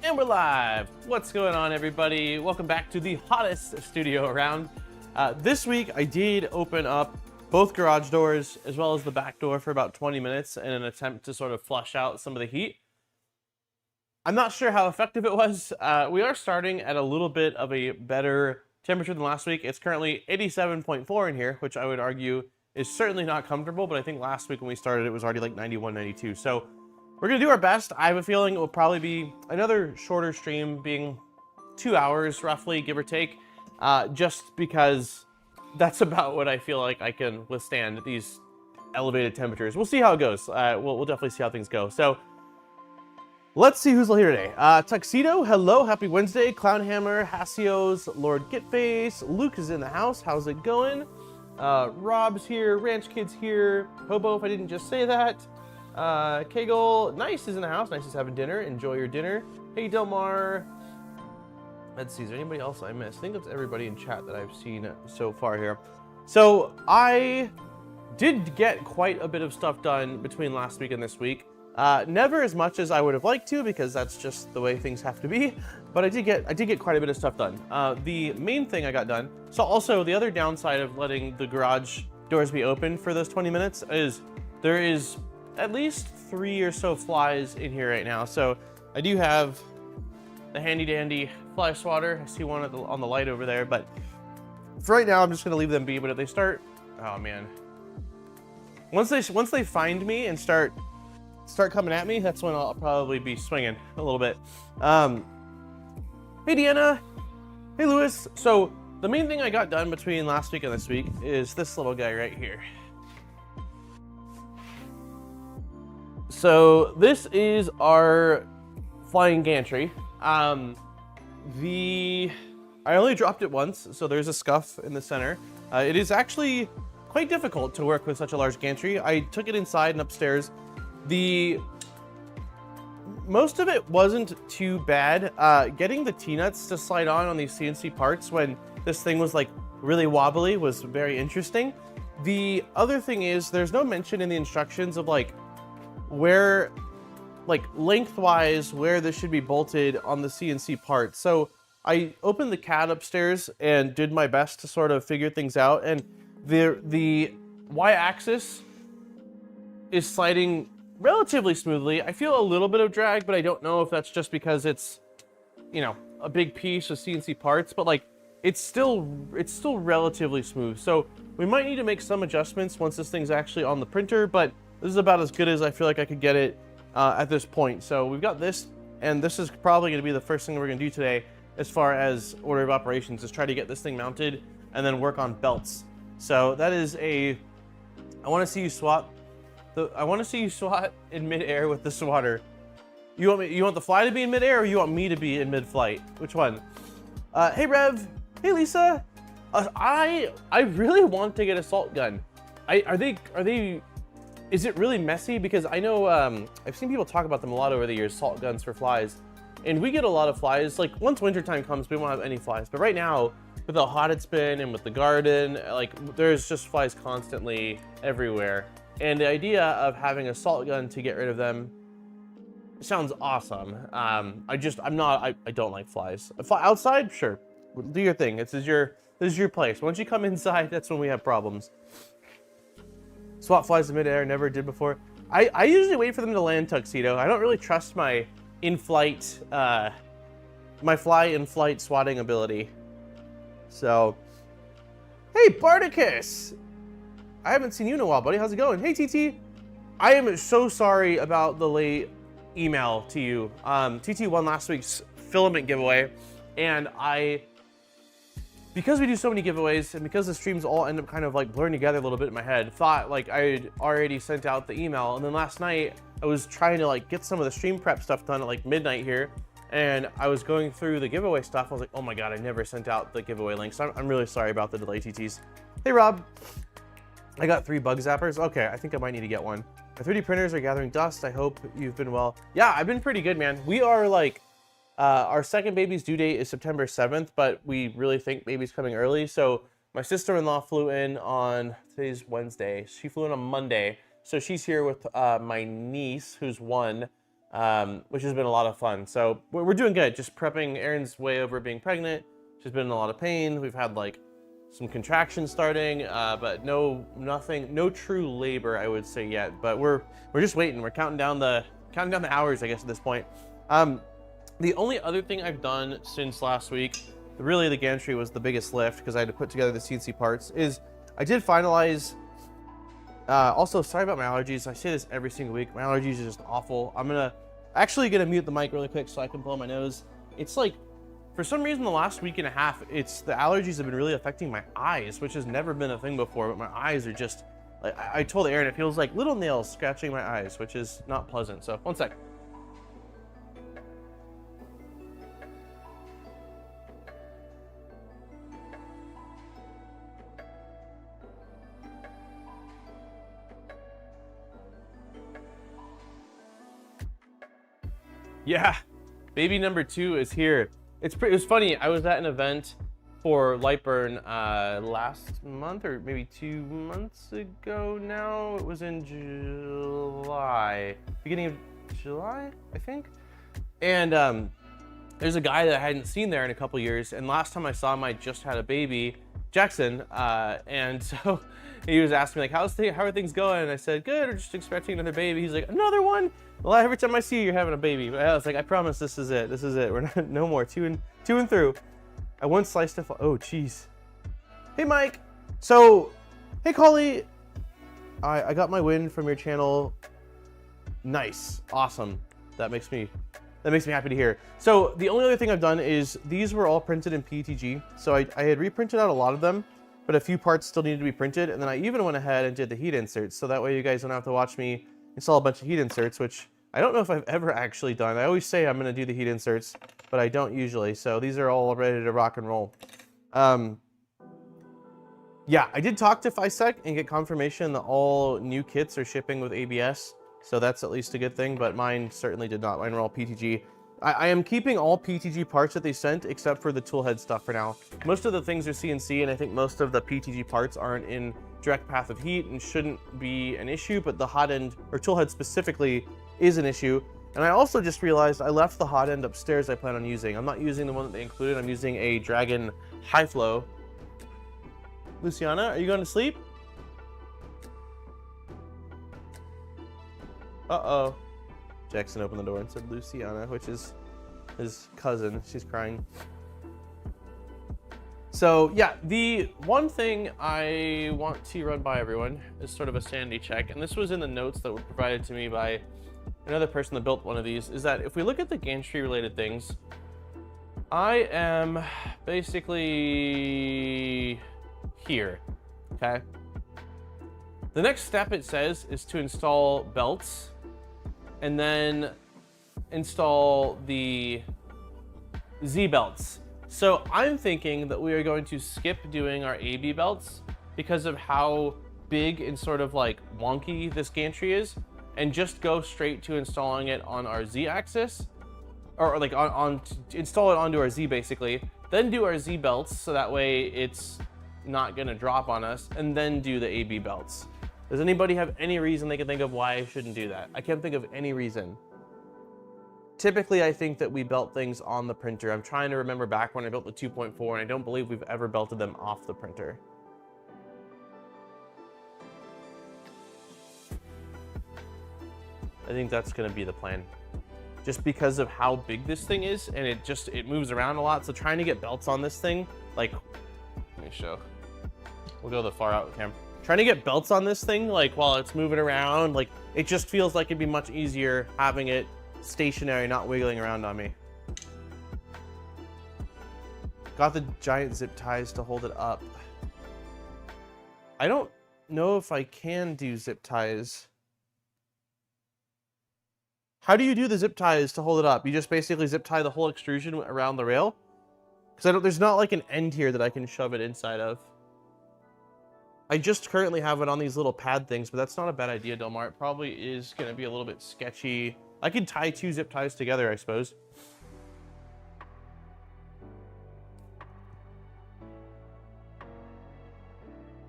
And we're live. What's going on, everybody? Welcome back to the hottest studio around. This week, I did open up both garage doors as well as the back door for about 20 minutes in an attempt to sort of flush out some of the heat. I'm not sure how effective it was. We are starting at a little bit of a better temperature than last week. It's currently 87.4 in here, which I would argue is certainly not comfortable, but I think last week when we started, it was already like 91, 92. So we're gonna do our best. I have a feeling it will probably be another shorter stream, being 2 hours roughly, give or take, just because that's about what I feel like I can withstand these elevated temperatures. We'll see how it goes. We'll definitely see how things go. So let's see who's here today. Tuxedo, hello, happy Wednesday. Clownhammer, Hasios, Lord Gitface, Luke is in the house. How's it going? Rob's here, Ranch Kid's here, Hobo if I didn't just say that. Kegel, Nice is in the house. Nice is having dinner. Enjoy your dinner. Hey, Delmar. Let's see, is there anybody else I missed? I think that's everybody in chat that I've seen so far here. So I did get quite a bit of stuff done between last week and this week. Never as much as I would have liked to, because that's just the way things have to be. But I did get quite a bit of stuff done. The main thing I got done. So also the other downside of letting the garage doors be open for those 20 minutes is there is at least 3 or so flies in here right now. So I do have the handy dandy fly swatter. I see one on the light over there, but for right now, I'm just gonna leave them be. But if they start, oh man, once they find me and start coming at me, that's when I'll probably be swinging a little bit. Hey Deanna, hey Lewis. So the main thing I got done between last week and this week is this little guy right here. So this is our flying gantry. I only dropped it once, so there's a scuff in the center. It is actually quite difficult to work with such a large gantry. I took it inside and upstairs. Most of it wasn't too bad. Getting the T-nuts to slide on these CNC parts when this thing was like really wobbly was very interesting. The other thing is there's no mention in the instructions of like where, like lengthwise, where this should be bolted on the CNC part. So I opened the CAD upstairs and did my best to sort of figure things out. And the Y-axis is sliding relatively smoothly. I feel a little bit of drag, but I don't know if that's just because it's, you know, a big piece of CNC parts, but like it's still relatively smooth. So we might need to make some adjustments once this thing's actually on the printer, but this is about as good as I feel like I could get it at this point. So we've got this, and this is probably going to be the first thing we're going to do today as far as order of operations, is try to get this thing mounted and then work on belts. So that is I want to see you swap. I want to see you swat in midair with the swatter. You want the fly to be in midair, or you want me to be in mid-flight? Which one? Hey Rev. Hey Lisa. I really want to get a salt gun. Is it really messy? Because I know I've seen people talk about them a lot over the years, salt guns for flies. And we get a lot of flies. Like once wintertime comes, we won't have any flies. But right now, with how hot it's been and with the garden, like there's just flies constantly everywhere. And the idea of having a salt gun to get rid of them sounds awesome. I don't like flies. Outside, sure, do your thing. This is your place. Once you come inside, that's when we have problems. Swat flies in midair, never did before. I usually wait for them to land, Tuxedo. I don't really trust my in-flight, my fly in-flight swatting ability. So, hey Bardicus! I haven't seen you in a while, buddy. How's it going? Hey TT! I am so sorry about the late email to you. TT won last week's Filament giveaway, and because we do so many giveaways and because the streams all end up kind of like blurring together a little bit in my head, thought like I had already sent out the email. And then last night I was trying to like get some of the stream prep stuff done at like midnight here. And I was going through the giveaway stuff. I was like, oh my God, I never sent out the giveaway link. So I'm really sorry about the delay, TTs. Hey Rob, I got 3 bug zappers. Okay, I think I might need to get one. My 3D printers are gathering dust. I hope you've been well. Yeah, I've been pretty good, man. We are like, our second baby's due date is September 7th, but we really think baby's coming early. So my sister-in-law flew in on, today's Wednesday. She flew in on Monday. So she's here with my niece, who's 1. which has been a lot of fun. So we're doing good. Just prepping. Erin's way over being pregnant. She's been in a lot of pain. We've had like some contractions starting, but no true labor, I would say, yet. But we're just waiting. We're counting down the hours, I guess, at this point. The only other thing I've done since last week, really the gantry was the biggest lift because I had to put together the CNC parts, is I did finalize. Also, sorry about my allergies. I say this every single week. My allergies are just awful. I'm actually gonna mute the mic really quick so I can blow my nose. It's like, for some reason, the last week and a half, the allergies have been really affecting my eyes, which has never been a thing before, but my eyes are just, like, I told Erin, it feels like little nails scratching my eyes, which is not pleasant. So, one sec. Yeah, baby number 2 is here. It was funny. I was at an event for Lightburn last month, or maybe 2 months ago now. It was in July, beginning of July, I think. And there's a guy that I hadn't seen there in a couple years. And last time I saw him, I just had a baby, Jackson. And so he was asking me, like, how are things going? And I said, good, we're just expecting another baby. He's like, another one? Well, every time I see you, you're having a baby. But I was like, I promise this is it. This is it. We're not, no more. Two and through. I once sliced a, oh, jeez. Hey, Mike. So, hey, Collie. I got my win from your channel. Nice. Awesome. That makes me happy to hear. So the only other thing I've done is these were all printed in PETG. So I had reprinted out a lot of them, but a few parts still needed to be printed. And then I even went ahead and did the heat inserts. So that way you guys don't have to watch me install a bunch of heat inserts, which I don't know if I've ever actually done. I always say I'm gonna do the heat inserts, but I don't usually. So these are all ready to rock and roll. Yeah, I did talk to FYSETC and get confirmation that all new kits are shipping with ABS. So that's at least a good thing, but mine certainly did not. Mine were all PTG. I am keeping all PTG parts that they sent except for the toolhead stuff for now. Most of the things are CNC, and I think most of the PTG parts aren't in direct path of heat and shouldn't be an issue, but the hot end, or toolhead specifically, is an issue. And I also just realized I left the hot end upstairs I plan on using. I'm not using the one that they included. I'm using a Dragon High Flow. Luciana, are you going to sleep? Uh-oh. Jackson opened the door and said Luciana, which is his cousin. She's crying. So yeah, the one thing I want to run by everyone is sort of a sanity check, and this was in the notes that were provided to me by another person that built one of these, is that if we look at the gantry related things, I am basically here, okay? The next step, it says, is to install belts and then install the Z belts. So I'm thinking that we are going to skip doing our AB belts because of how big and sort of like wonky this gantry is, and just go straight to installing it on our Z axis, or like install it onto our Z basically, then do our Z belts so that way it's not gonna drop on us, and then do the AB belts. Does anybody have any reason they can think of why I shouldn't do that? I can't think of any reason. Typically, I think that we belt things on the printer. I'm trying to remember back when I built the 2.4, and I don't believe we've ever belted them off the printer. I think that's gonna be the plan. Just because of how big this thing is, and it moves around a lot, so trying to get belts on this thing, like, let me show. We'll go the far out camera. Trying to get belts on this thing, like while it's moving around, like it just feels like it'd be much easier having it stationary, not wiggling around on me. Got the giant zip ties to hold it up. I don't know if I can do zip ties. How do you do the zip ties to hold it up? You just basically zip tie the whole extrusion around the rail? Because there's not like an end here that I can shove it inside of. I just currently have it on these little pad things, but that's not a bad idea, Delmar. It probably is going to be a little bit sketchy. I could tie 2 zip ties together, I suppose.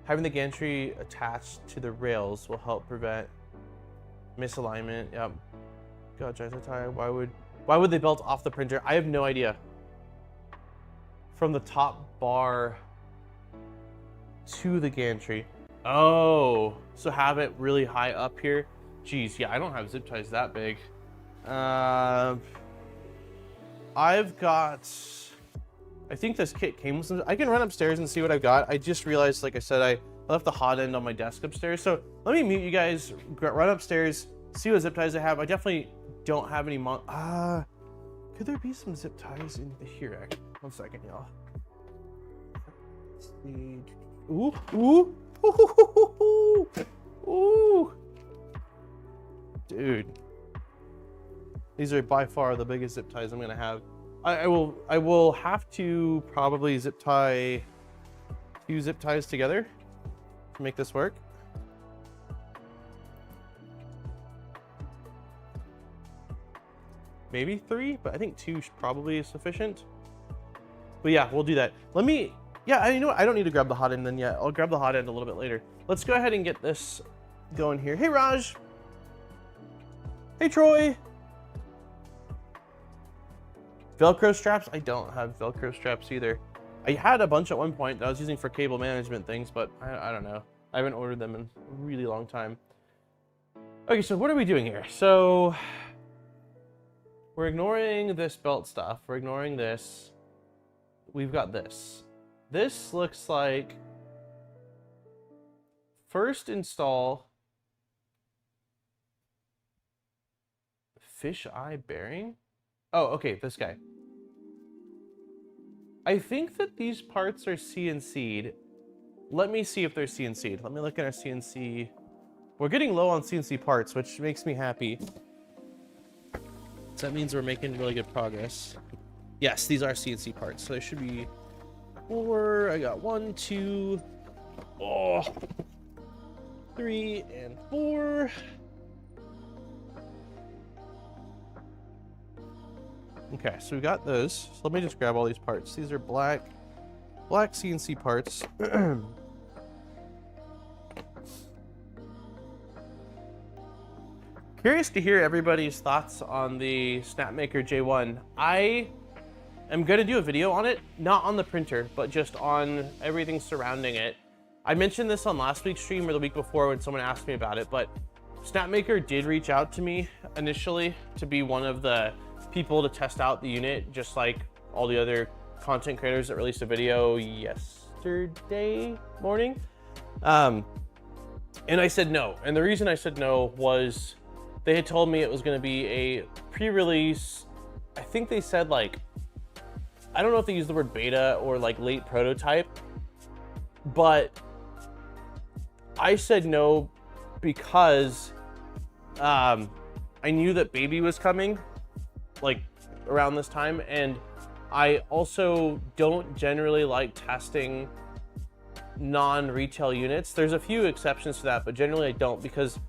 Having the gantry attached to the rails will help prevent misalignment. Yep. God, Jai, why would they belt off the printer? I have no idea. From the top bar to the gantry. Oh, so have it really high up here. Geez, yeah, I don't have zip ties that big. I've got, I think this kit came with some, I can run upstairs and see what I've got. I just realized, like I said, I left the hot end on my desk upstairs. So let me mute you guys, run upstairs, see what zip ties I have. I definitely don't have any could there be some zip ties in here? Actually? 1 second, y'all. Let's see. Ooh, ooh, ooh, ooh. Dude. These are by far the biggest zip ties I'm gonna have. I will have to probably zip tie 2 zip ties together to make this work. Maybe 3, but I think 2 probably is sufficient. But yeah, we'll do that. Let me, yeah, you know what? I don't need to grab the hot end then yet. I'll grab the hot end a little bit later. Let's go ahead and get this going here. Hey, Raj. Hey, Troy. Velcro straps? I don't have Velcro straps either. I had a bunch at one point that I was using for cable management things, but I don't know. I haven't ordered them in a really long time. Okay, so what are we doing here? So we're ignoring this belt stuff. We're ignoring this. We've got this. This looks like first install fisheye bearing. Oh, okay, this guy. I think that these parts are CNC'd. Let me see if they're CNC'd. Let me look at our CNC. We're getting low on CNC parts, which makes me happy. So that means we're making really good progress. Yes, these are CNC parts. So there should be 4. I got 1, 2, 3, and 4. Okay, so we got those. So let me just grab all these parts. These are black CNC parts. Curious to hear everybody's thoughts on the Snapmaker J1. I am going to do a video on it, not on the printer, but just on everything surrounding it. I mentioned this on last week's stream or the week before when someone asked me about it, but Snapmaker did reach out to me initially to be one of the people to test out the unit, just like all the other content creators that released a video yesterday morning. And I said no. And the reason I said no was they had told me it was going to be a pre-release. I think they said, like, I don't know if they used the word beta or like late prototype, but I said no because I knew that baby was coming like around this time, and I also don't generally like testing non-retail units. There's a few exceptions to that, but generally I don't, because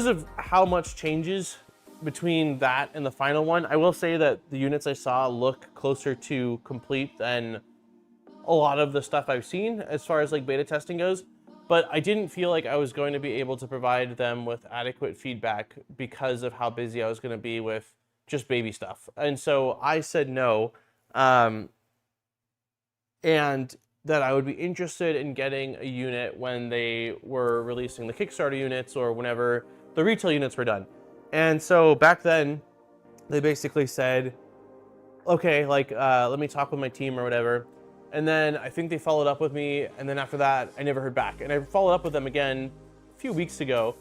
of how much changes between that and the final one. I will say that the units I saw look closer to complete than a lot of the stuff I've seen as far as like beta testing goes, but I didn't feel like I was going to be able to provide them with adequate feedback because of how busy I was going to be with just baby stuff. And so I said no, and that I would be interested in getting a unit when they were releasing the Kickstarter units or whenever the retail units were done. And so back then they basically said, okay, like, let me talk with my team or whatever. And then I think they followed up with me. And then after that, I never heard back. And I followed up with them again a few weeks ago,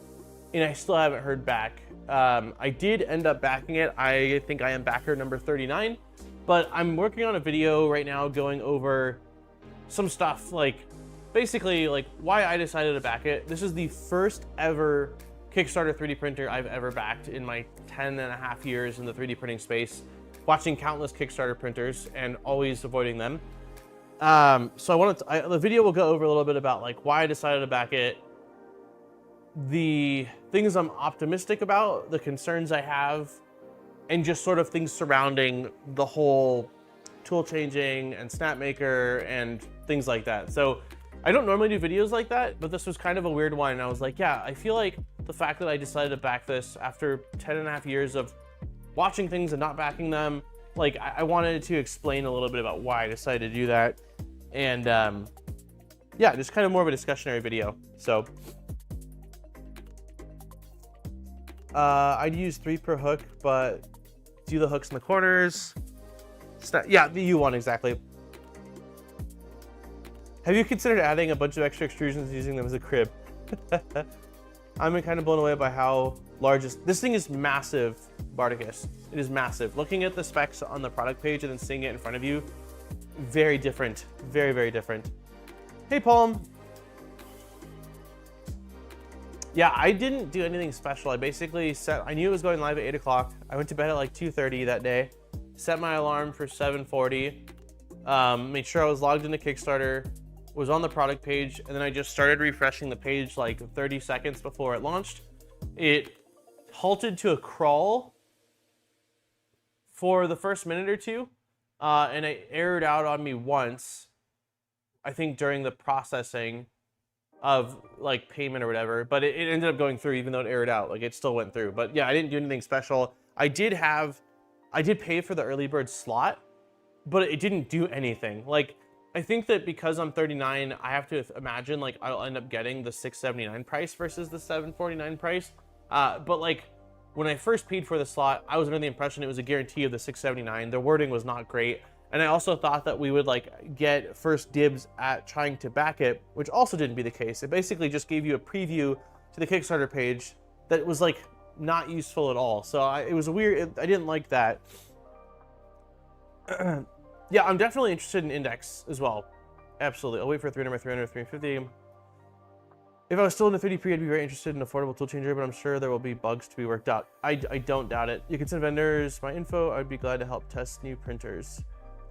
and I still haven't heard back. I did end up backing it. I think I am backer number 39, but I'm working on a video right now going over some stuff, like basically like why I decided to back it. This is the first ever Kickstarter 3D printer I've ever backed in my 10.5 years in the 3D printing space, watching countless Kickstarter printers and always avoiding them. So I wanted to, the video will go over a little bit about like why I decided to back it, the things I'm optimistic about, the concerns I have, and just sort of things surrounding the whole tool changing and Snapmaker and things like that. So I don't normally do videos like that, but this was kind of a weird one. And I was like, yeah, I feel like the fact that I decided to back this after 10.5 years of watching things and not backing them. Like, I wanted to explain a little bit about why I decided to do that. And yeah, just kind of more of a discussionary video. So I'd use 3 per hook, but do the hooks in the corners. Yeah, the U1, exactly. Have you considered adding a bunch of extra extrusions using them as a crib? I'm kind of blown away by how large this thing is. Massive, Barticus. It is massive. Looking at the specs on the product page and then seeing it in front of you, very different. Very, very different. Hey, Palm. Yeah, I didn't do anything special. I basically I knew it was going live at 8 o'clock. I went to bed at like 2:30 that day, set my alarm for 7:40, made sure I was logged into Kickstarter, was on the product page, and then I just started refreshing the page like 30 seconds before it launched. It halted to a crawl for the first minute or two, and it errored out on me once, I think during the processing of like payment or whatever, but it ended up going through even though it errored out. Like, it still went through. But yeah, I didn't do anything special. I did pay for the early bird slot, but it didn't do anything. Like, I think that because I'm 39, I have to imagine like I'll end up getting the $679 price versus the $749 price. But like, when I first paid for the slot, I was under the impression it was a guarantee of the $679. The wording was not great. And I also thought that we would like get first dibs at trying to back it, which also didn't be the case. It basically just gave you a preview to the Kickstarter page that was like not useful at all. So it was weird. I didn't like that. Yeah, I'm definitely interested in Index as well. Absolutely. I'll wait for 300, 300, 350. If I was still in the 3D I'd be very interested in affordable tool changer, but I'm sure there will be bugs to be worked out. I don't doubt it. You can send vendors my info. I'd be glad to help test new printers.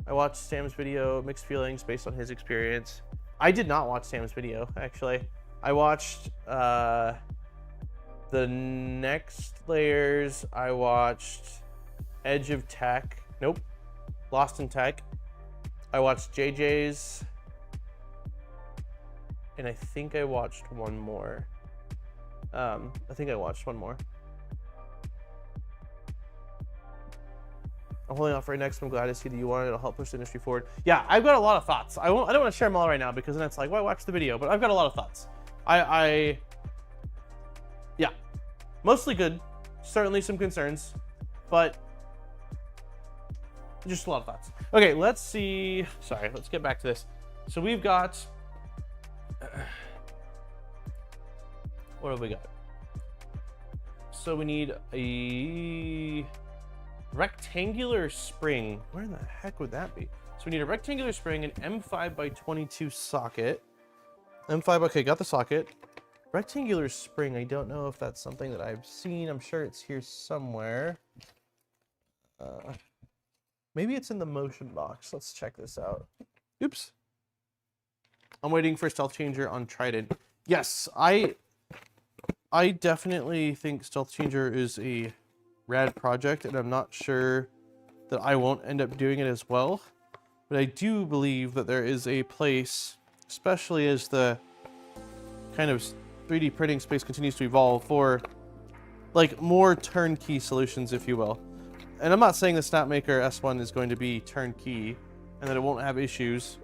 I watched Sam's video, mixed feelings based on his experience. I did not watch Sam's video, actually. I watched the next layers. I watched Edge of Tech. Nope. Lost in Tech. I watched JJ's. And I think I watched one more. I'm holding off right next. I'm glad to see that you want it. It'll help push the industry forward. Yeah, I've got a lot of thoughts. I don't want to share them all right now because then it's like, why watch the video? But I've got a lot of thoughts. Yeah, mostly good. Certainly some concerns, but just a lot of thoughts. Okay, let's see. Sorry, let's get back to this. So we've got, what have we got? So we need a rectangular spring. Where in the heck would that be? So we need a rectangular spring, an M5x22 socket. Okay, got the socket. Rectangular spring, I don't know if that's something that I've seen. I'm sure it's here somewhere. Maybe it's in the motion box. Let's check this out. Oops. I'm waiting for Stealth Changer on Trident. Yes, I definitely think Stealth Changer is a rad project, and I'm not sure that I won't end up doing it as well. But I do believe that there is a place, especially as the kind of 3D printing space continues to evolve, for like more turnkey solutions, if you will. And I'm not saying the Snapmaker S1 is going to be turnkey and that it won't have issues,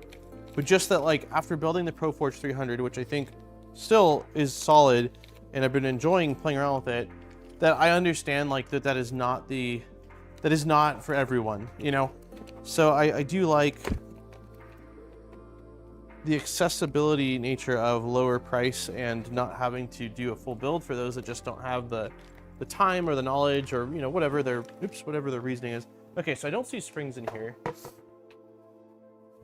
but just that like after building the ProForge 300, which I think still is solid and I've been enjoying playing around with it, that I understand like that is not for everyone, you know? So I do like the accessibility nature of lower price and not having to do a full build for those that just don't have the time or the knowledge, or, you know, whatever their reasoning is. Okay, so I don't see springs in here.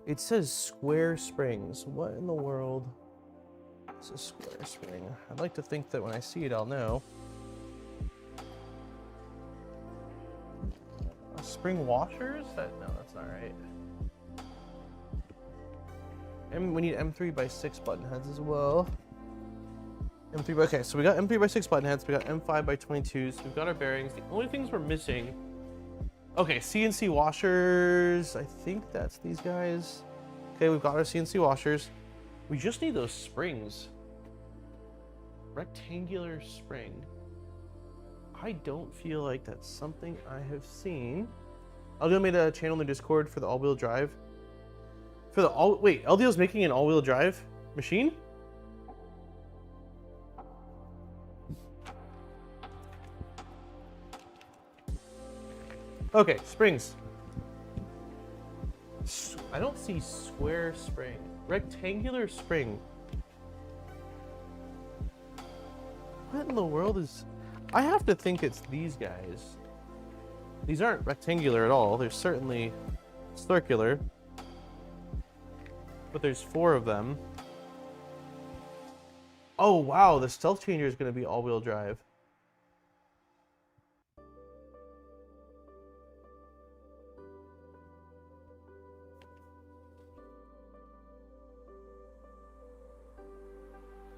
It says square springs. What in the world is a square spring? I'd like to think that when I see it, I'll know. Spring washers? No, that's not right. And we need M3x6 button heads as well. Okay, so we got M3x6 button heads, we got M5x22s, we've got our bearings. The only things we're missing, okay, CNC washers. I think that's these guys. Okay, we've got our CNC washers. We just need those springs, rectangular spring. I don't feel like that's something I have seen. LDO made a channel in the Discord for the all-wheel drive. For the all, wait, LDO's making an all-wheel drive machine? Okay, springs. I don't see square spring. Rectangular spring. What in the world is... I have to think it's these guys. These aren't rectangular at all. They're certainly circular. But there's 4 of them. Oh, wow. The stealth changer is going to be all-wheel drive.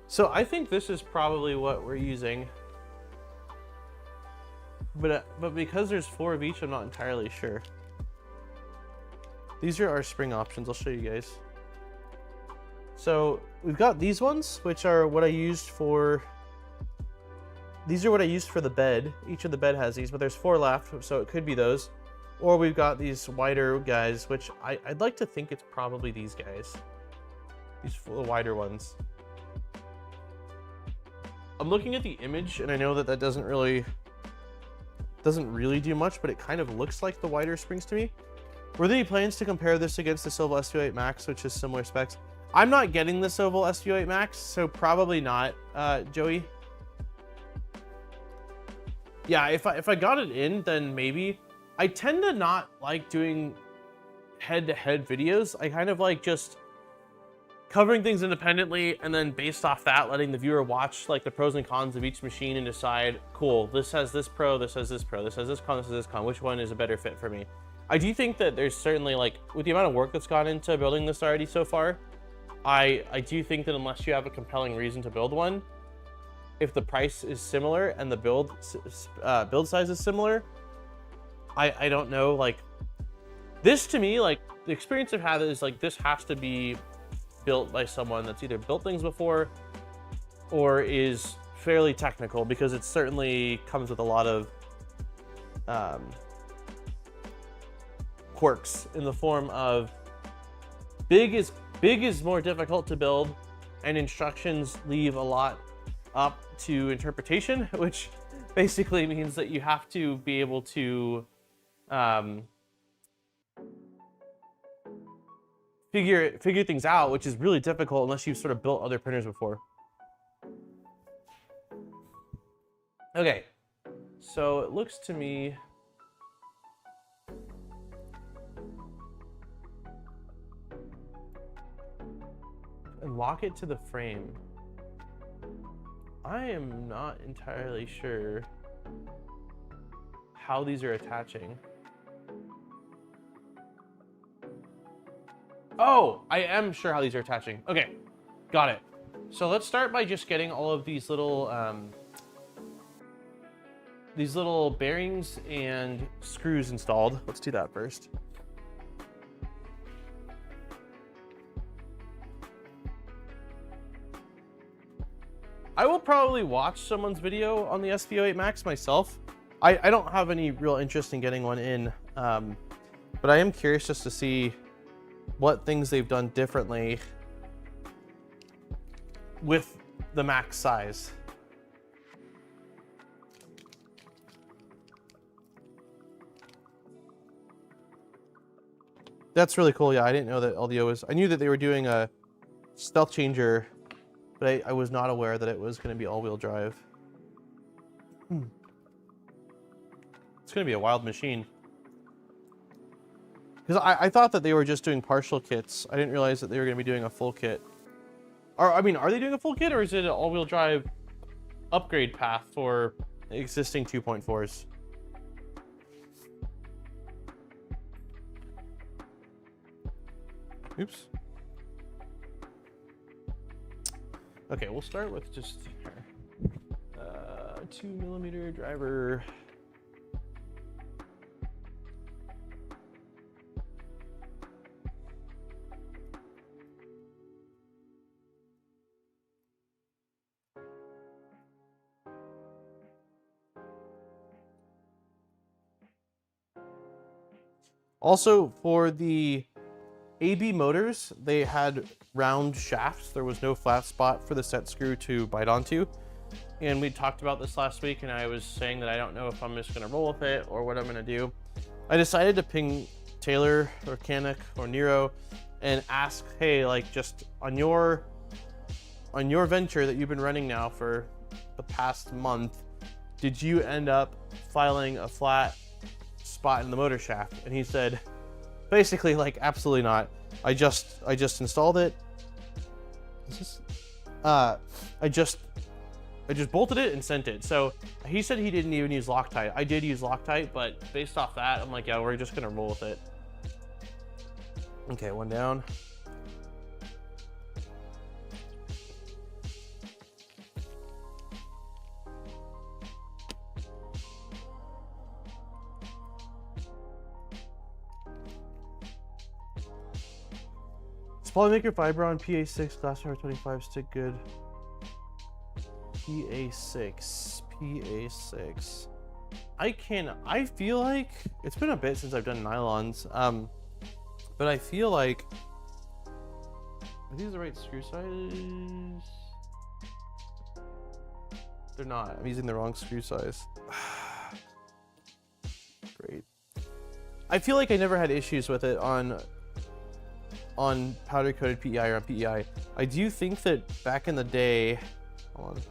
So I think this is probably what we're using. But because there's 4 of each, I'm not entirely sure. These are our spring options. I'll show you guys. So we've got these ones, which are what I used for... These are what I used for the bed. Each of the bed has these, but there's 4 left, so it could be those. Or we've got these wider guys, which I'd like to think it's probably these guys. These the wider ones. I'm looking at the image, and I know that that doesn't really do much, but it kind of looks like the wider springs to me. Were there any plans to compare this against the Silva SV8 Max, which is similar specs? I'm not getting the Silva SV8 Max, so probably not, Joey. Yeah, if I got it in, then maybe. I tend to not like doing head-to-head videos. I kind of like just covering things independently, and then based off that, letting the viewer watch like the pros and cons of each machine and decide, cool, this has this pro, this has this pro, this has this con, this has this con, which one is a better fit for me? I do think that there's certainly, like, with the amount of work that's gone into building this already so far, I do think that unless you have a compelling reason to build one, if the price is similar and the build size is similar, I don't know, like, this to me, like, the experience I've had is like, this has to be built by someone that's either built things before or is fairly technical, because it certainly comes with a lot of quirks in the form of big is more difficult to build, and instructions leave a lot up to interpretation, which basically means that you have to be able to figure things out, which is really difficult unless you've sort of built other printers before. Okay, so it looks to me and lock it to the frame. I am not entirely sure how these are attaching. Oh, I am sure how these are attaching. Okay, got it. So let's start by just getting all of these little bearings and screws installed. Let's do that first. I will probably watch someone's video on the SV8 Max myself. I don't have any real interest in getting one in, but I am curious just to see what things they've done differently with the max size. That's really cool. Yeah, I didn't know that LDO was... I knew that they were doing a stealth changer, but I was not aware that it was going to be all-wheel drive. It's going to be a wild machine. Because I thought that they were just doing partial kits. I didn't realize that they were going to be doing a full kit. I mean, are they doing a full kit, or is it an all-wheel drive upgrade path for existing 2.4s? Oops. Okay, we'll start with just 2mm driver. Also, for the AB motors, they had round shafts. There was no flat spot for the set screw to bite onto. And we talked about this last week, and I was saying that I don't know if I'm just gonna roll with it or what I'm gonna do. I decided to ping Taylor or Canuck or Nero and ask, hey, like, just on your venture that you've been running now for the past month, did you end up filing a flat spot in the motor shaft? And he said, basically, like, absolutely not. I just installed it. I just bolted it and sent it. So he said he didn't even use Loctite. I did use Loctite, but based off that, I'm like, yeah, we're just gonna roll with it. Okay, one down. Polymaker Fibron PA6 glass power 25 stick good. PA6. I feel like it's been a bit since I've done nylons, but I feel like, are these the right screw size? They're not. I'm using the wrong screw size. Great. I feel like I never had issues with it on powder coated PEI or on PEI. I do think that back in the day, hold on.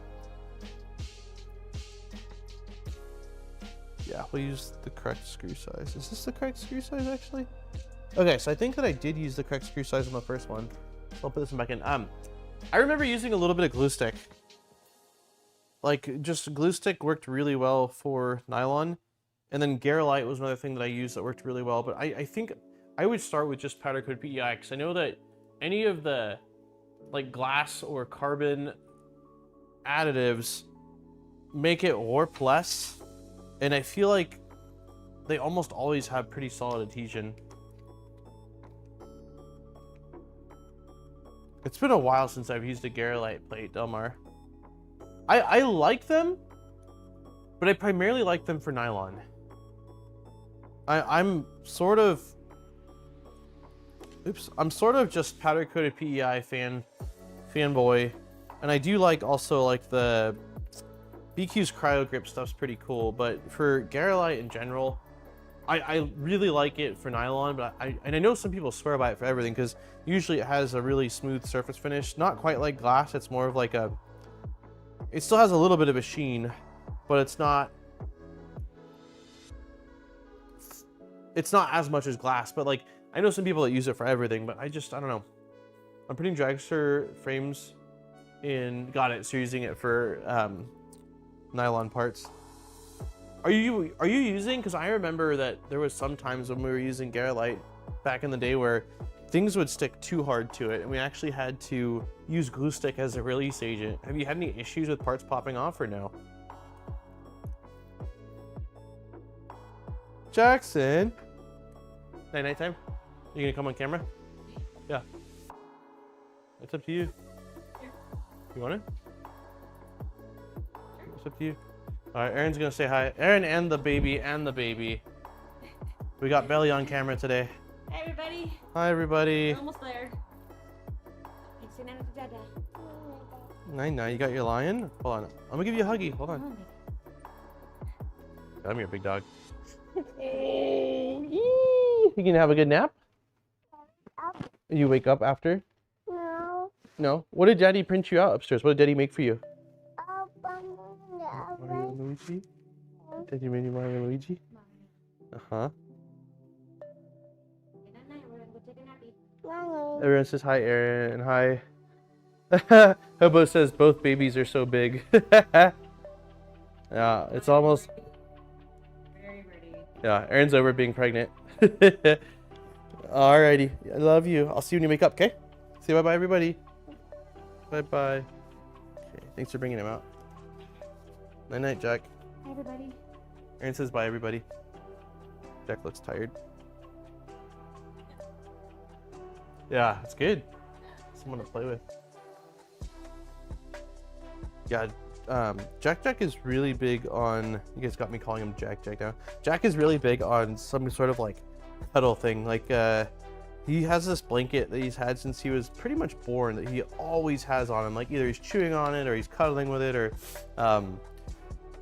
Yeah, we'll use the correct screw size. Is this the correct screw size actually? Okay, so I think that I did use the correct screw size on the first one. So I'll put this one back in. I remember using a little bit of glue stick. Like, just glue stick worked really well for nylon. And then Garolite was another thing that I used that worked really well. But I think I would start with just powder coated PEI, because I know that any of the like glass or carbon additives make it warp less, and I feel like they almost always have pretty solid adhesion. It's been a while since I've used a Garolite plate, Delmar. I like them, but I primarily like them for nylon. I'm sort of just powder coated PEI fanboy, and I do like also like the BQ's cryo grip stuff's pretty cool, but for Garolite in general, I really like it for nylon, but I know some people swear by it for everything, because usually it has a really smooth surface finish, not quite like glass. It's more of like it still has a little bit of a sheen, but it's not as much as glass. But like, I know some people that use it for everything, but I don't know. I'm putting dragster frames in. Got it. So you're using it for nylon parts. Are you using? Because I remember that there was some times when we were using Garolite back in the day where things would stick too hard to it, and we actually had to use glue stick as a release agent. Have you had any issues with parts popping off or no? Jackson, nighttime. You gonna come on camera? Yeah. It's up to you. You want it? It's up to you. All right, Aaron's gonna say hi. Aaron and the baby. We got Belly on camera today. Hi, everybody. Hi, everybody. We're almost there. It's an out to Dada. Nine. You got your lion? Hold on. I'm gonna give you a huggy. Hold on. I'm your big dog. You can have a good nap? You wake up after? No. No? What did Daddy print you out upstairs? What did Daddy make for you? Mario and Luigi? Daddy made you Mario and Luigi? Uh-huh. Everyone says hi, Aaron, and hi. Hobo says both babies are so big. Yeah, it's almost... Very pretty. Yeah, Aaron's over being pregnant. Alrighty, I love you. I'll see you when you wake up, okay? Say bye-bye, everybody. Bye-bye. Okay, thanks for bringing him out. Night-night, Jack. Hi, everybody. Aaron says bye, everybody. Jack looks tired. Yeah, it's good. Someone to play with. Yeah, Jack is really big on, you guys got me calling him Jack now. Jack is really big on some sort of like cuddle thing. Like he has this blanket that he's had since he was pretty much born that he always has on him. Like either he's chewing on it or he's cuddling with it or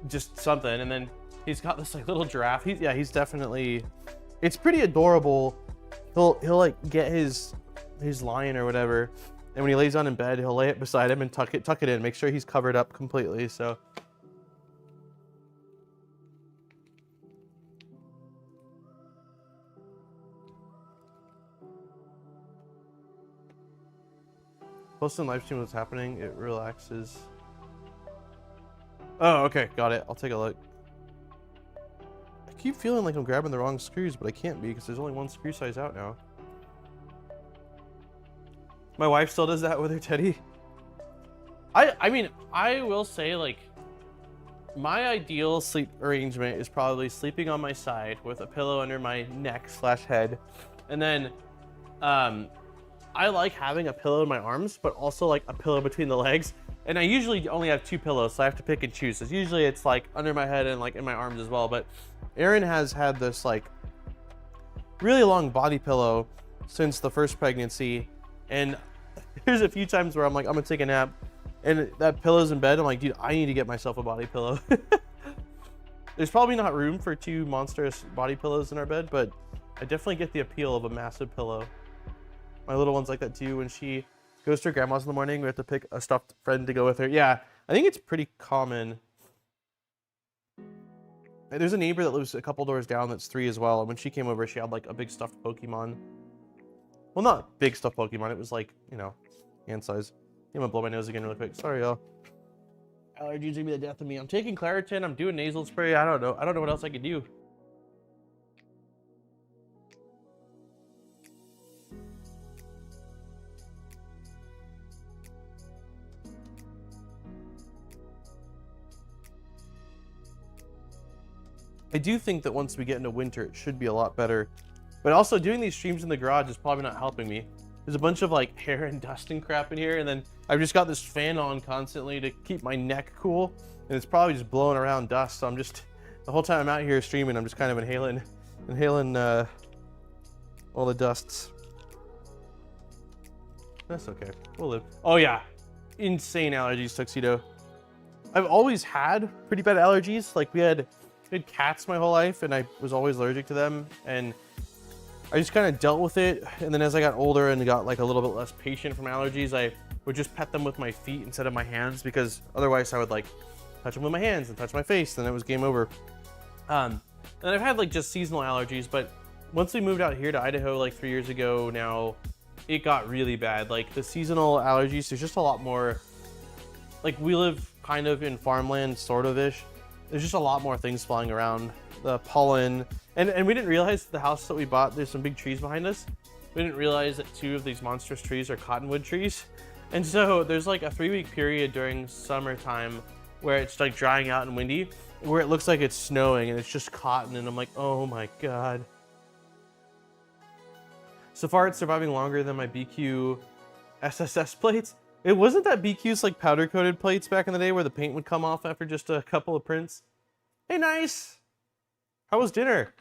just something. And then he's got this like little giraffe. He's definitely, it's pretty adorable. He'll like get his lion or whatever, and when he lays down in bed, he'll lay it beside him and tuck it in, make sure he's covered up completely. So posting live stream what's happening, it relaxes. Oh, okay, got it. I'll take a look. I keep feeling like I'm grabbing the wrong screws, but I can't be because there's only one screw size out now. My wife still does that with her teddy. I mean, I will say, like, my ideal sleep arrangement is probably sleeping on my side with a pillow under my neck / head. And then I like having a pillow in my arms, but also like a pillow between the legs. And I usually only have 2 pillows, so I have to pick and choose. So usually it's like under my head and like in my arms as well. But Erin has had this like really long body pillow since the first pregnancy. And there's a few times where I'm like, I'm gonna take a nap, and that pillow's in bed. I'm like, dude, I need to get myself a body pillow. There's probably not room for 2 monstrous body pillows in our bed, but I definitely get the appeal of a massive pillow. My little one's like that too. When she goes to her grandma's in the morning, we have to pick a stuffed friend to go with her. Yeah, I think it's pretty common. There's a neighbor that lives a couple doors down that's 3 as well. And when she came over, she had like a big stuffed Pokemon. Well, not big stuffed Pokemon. It was like, you know, hand size. I'm gonna blow my nose again really quick. Sorry, y'all. Allergies are gonna be the death of me. I'm taking Claritin. I'm doing nasal spray. I don't know what else I could do. I do think that once we get into winter, it should be a lot better. But also doing these streams in the garage is probably not helping me. There's a bunch of like hair and dust and crap in here, and then I've just got this fan on constantly to keep my neck cool, and it's probably just blowing around dust. So I'm just, the whole time I'm out here streaming, I'm just kind of inhaling all the dusts. That's okay, we'll live. Oh yeah, insane allergies, Tuxedo. I've always had pretty bad allergies. Like we had cats my whole life, and I was always allergic to them, and I just kind of dealt with it. And then as I got older and got like a little bit less patient from allergies, I would just pet them with my feet instead of my hands, because otherwise I would like touch them with my hands and touch my face, and it was game over. And I've had like just seasonal allergies, but once we moved out here to Idaho like 3 years ago now, it got really bad. Like the seasonal allergies, there's just a lot more, like we live kind of in farmland, sort of ish. There's just a lot more things flying around, the pollen. And we didn't realize the house that we bought, there's some big trees behind us. We didn't realize that 2 of these monstrous trees are cottonwood trees. And so there's like a 3-week period during summertime where it's like drying out and windy, where it looks like it's snowing and it's just cotton, and I'm like, oh my God. So far it's surviving longer than my BQ SSS plates. It wasn't that BQ's like powder coated plates back in the day where the paint would come off after just a couple of prints. Hey, nice. How was dinner?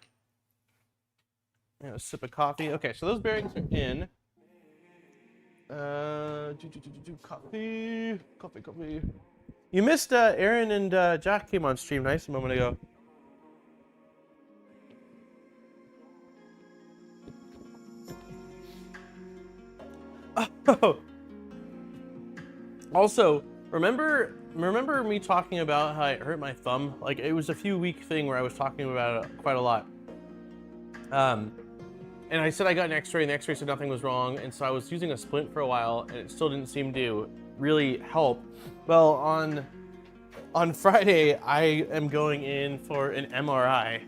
Yeah, a sip of coffee. Okay, so those bearings are in. Coffee. You missed Aaron and Jack came on stream nice a moment ago. Oh. Also, remember me talking about how I hurt my thumb? Like it was a few week thing where I was talking about it quite a lot. And I said I got an x-ray, and the x-ray said nothing was wrong, and so I was using a splint for a while, and it still didn't seem to really help. Well, on Friday, I am going in for an MRI,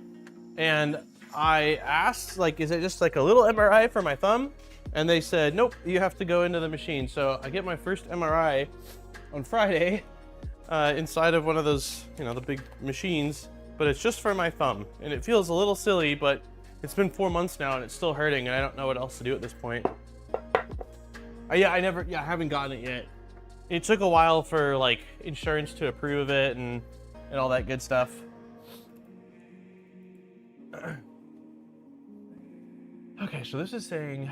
and I asked, like, is it just like a little MRI for my thumb? And they said, nope, you have to go into the machine. So I get my first MRI on Friday inside of one of those, you know, the big machines, but it's just for my thumb, and it feels a little silly, but it's been 4 months now and it's still hurting, and I don't know what else to do at this point. I haven't gotten it yet. It took a while for like insurance to approve of it and all that good stuff. Okay, so this is saying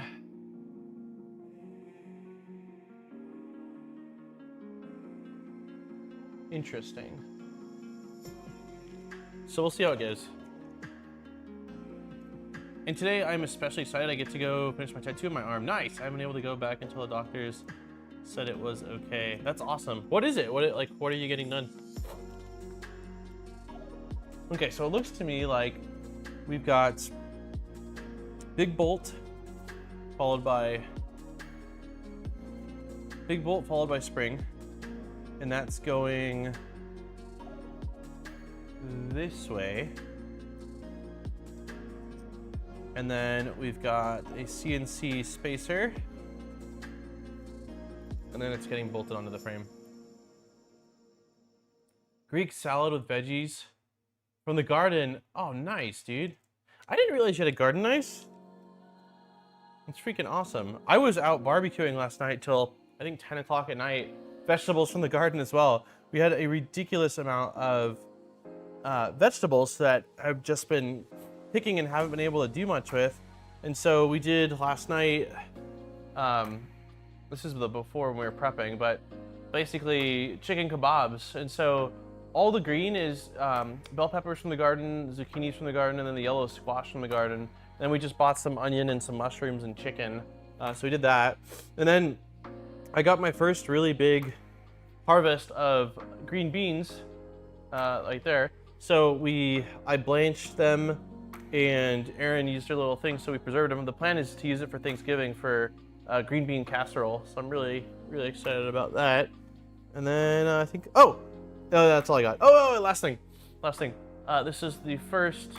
interesting. So we'll see how it goes. And today I'm especially excited. I get to go finish my tattoo on my arm. Nice. I haven't been able to go back until the doctors said it was okay. That's awesome. What is it? What are you getting done? Okay, so it looks to me like we've got big bolt followed by spring, and that's going this way. And then we've got a CNC spacer, and then it's getting bolted onto the frame. Greek salad with veggies from the garden. Oh, nice, dude. I didn't realize you had a garden knife. It's freaking awesome. I was out barbecuing last night till I think 10 o'clock at night. Vegetables from the garden as well. We had a ridiculous amount of vegetables that I've just been picking and haven't been able to do much with. And so we did last night, this is the before when we were prepping, but basically chicken kebabs. And so all the green is bell peppers from the garden, zucchinis from the garden, and then the yellow squash from the garden. Then we just bought some onion and some mushrooms and chicken. So we did that. And then I got my first really big harvest of green beans right there. So I blanched them, and Erin used her little thing, so we preserved them. The plan is to use it for Thanksgiving for green bean casserole. So I'm really, really excited about that. And then I think, oh, that's all I got. Oh, last thing. This is the first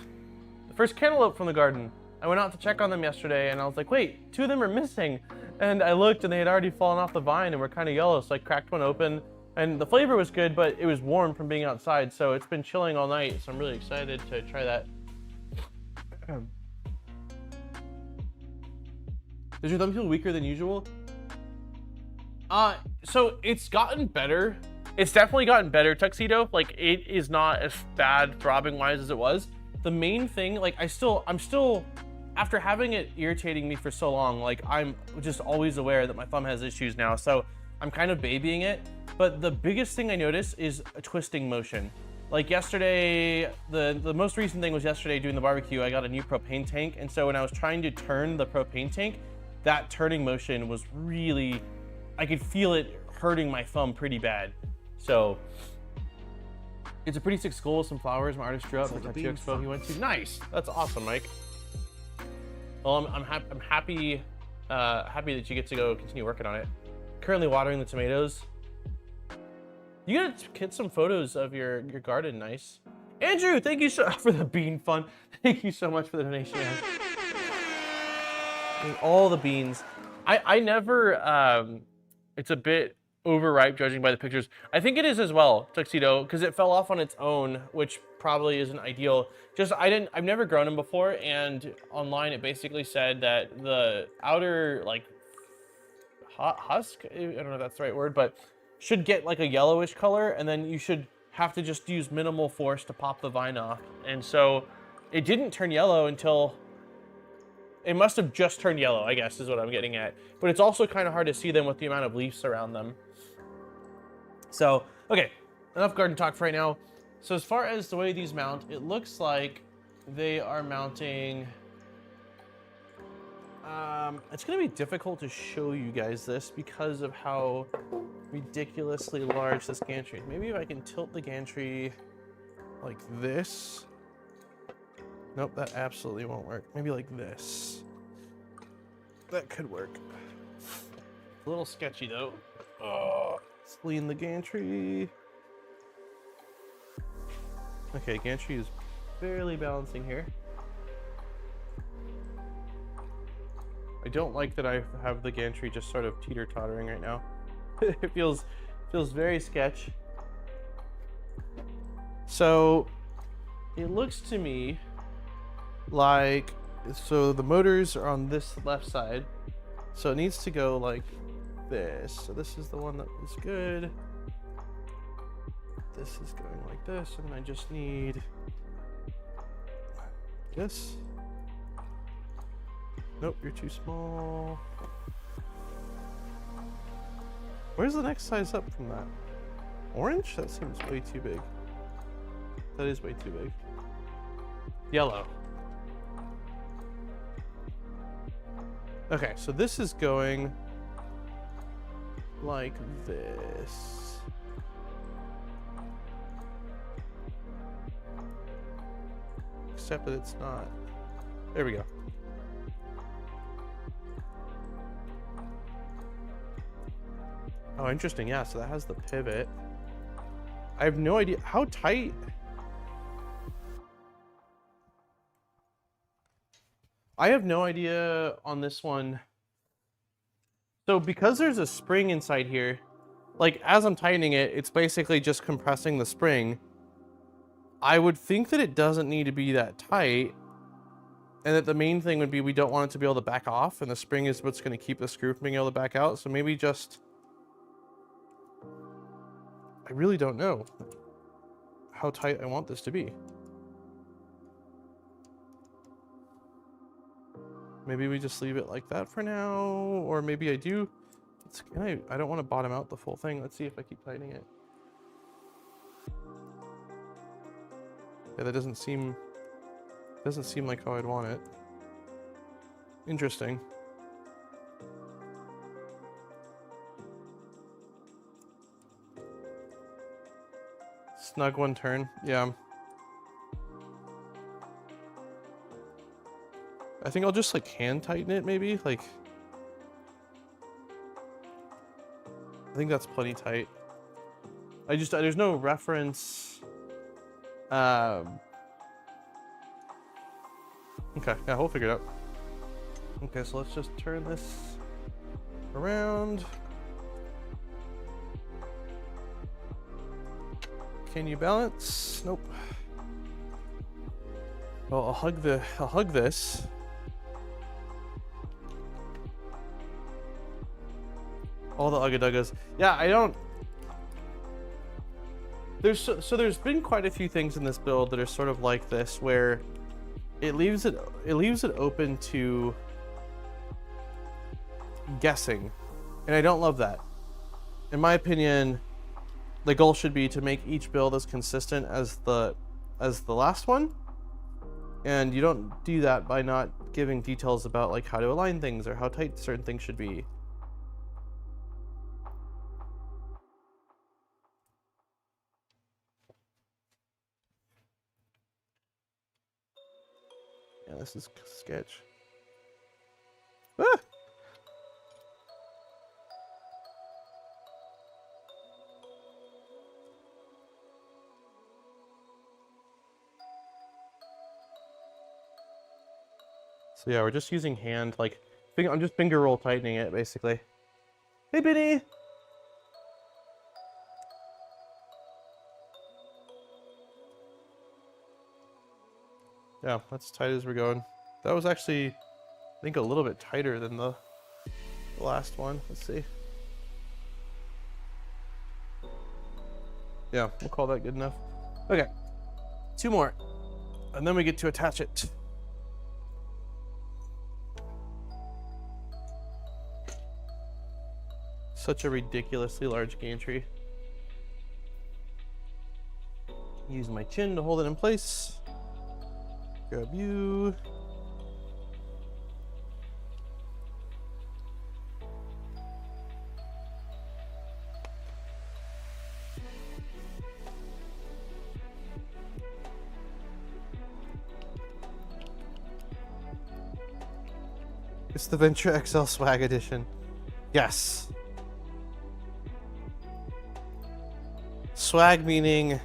cantaloupe from the garden. I went out to check on them yesterday, and I was like, wait, 2 of them are missing. And I looked, and they had already fallen off the vine and were kind of yellow, so I cracked one open. And the flavor was good, but it was warm from being outside, so it's been chilling all night, so I'm really excited to try that. Does your thumb feel weaker than usual? So it's gotten better. It's definitely gotten better, Tuxedo. Like, it is not as bad throbbing-wise as it was. The main thing, like, I'm still, after having it irritating me for so long, like, I'm just always aware that my thumb has issues now, so I'm kind of babying it. But the biggest thing I noticed is a twisting motion. Like yesterday, the most recent thing was yesterday doing the barbecue, I got a new propane tank, and so when I was trying to turn the propane tank, that turning motion was really, I could feel it hurting my thumb pretty bad. So it's a pretty sick school with some flowers my artist drew up for Tattoo Expo he went to. Nice, that's awesome, Mike. Well, I'm happy that you get to go continue working on it. Currently watering the tomatoes. You gotta get some photos of your garden. Nice. Andrew, thank you so for the bean fund. Thank you so much for the donation. I mean, all the beans. I never, it's a bit overripe judging by the pictures. I think it is as well, Tuxedo, because it fell off on its own, which probably isn't ideal. Just, I've never grown them before, and online it basically said that the outer, like, husk, I don't know if that's the right word, but should get like a yellowish color, and then you should have to just use minimal force to pop the vine off. And so it didn't turn yellow until, it must have just turned yellow, I guess is what I'm getting at. But it's also kind of hard to see them with the amount of leaves around them. So, okay, enough garden talk for right now. So as far as the way these mount, it looks like they are mounting, it's gonna be difficult to show you guys this because of how ridiculously large this gantry is. Maybe if I can tilt the gantry like this. Nope, that absolutely won't work. Maybe like this. That could work. A little sketchy though. Oh, let's lean the gantry. Okay, gantry is barely balancing here. I don't like that I have the gantry just sort of teeter-tottering right now. It feels very sketch. So it looks to me like, so the motors are on this left side, so it needs to go like this. So this is the one that is good. This is going like this, and I just need this. Nope, you're too small. Where's the next size up from that? Orange? That seems way too big. That is way too big. Yellow. Okay, so this is going like this. Except that it's not. There we go. Oh, interesting. Yeah, so that has the pivot. I have no idea how tight. I have no idea on this one. So because there's a spring inside here, like as I'm tightening it, it's basically just compressing the spring. I would think that it doesn't need to be that tight. And that the main thing would be we don't want it to be able to back off, and the spring is what's going to keep the screw from being able to back out. So maybe just... I really don't know how tight I want this to be. Maybe we just leave it like that for now, or maybe I do. I don't want to bottom out the full thing. Let's see if I keep tightening it. Yeah, that doesn't seem like how I'd want it. Interesting. Snug one turn. Yeah. I think I'll just like hand tighten it maybe. Like, I think that's plenty tight. There's no reference. Okay, yeah, we'll figure it out. Okay, so let's just turn this around. Can you balance? Nope. Well, I'll hug this. All the ugga-duggas. Yeah, I don't... There's been quite a few things in this build that are sort of like this, where it leaves it open to guessing, and I don't love that. In my opinion, the goal should be to make each build as consistent as the last one, and you don't do that by not giving details about like how to align things or how tight certain things should be. Yeah, this is sketch. Ah! So yeah, we're just using hand, like, I'm just finger roll tightening it, basically. Hey, Benny! Yeah, that's as tight as we're going. That was actually, I think, a little bit tighter than the last one. Let's see. Yeah, we'll call that good enough. Okay, 2 more, and then we get to attach it. Such a ridiculously large gantry. Use my chin to hold it in place. Grab you. It's the Venture XL Swag Edition. Yes. Swag meaning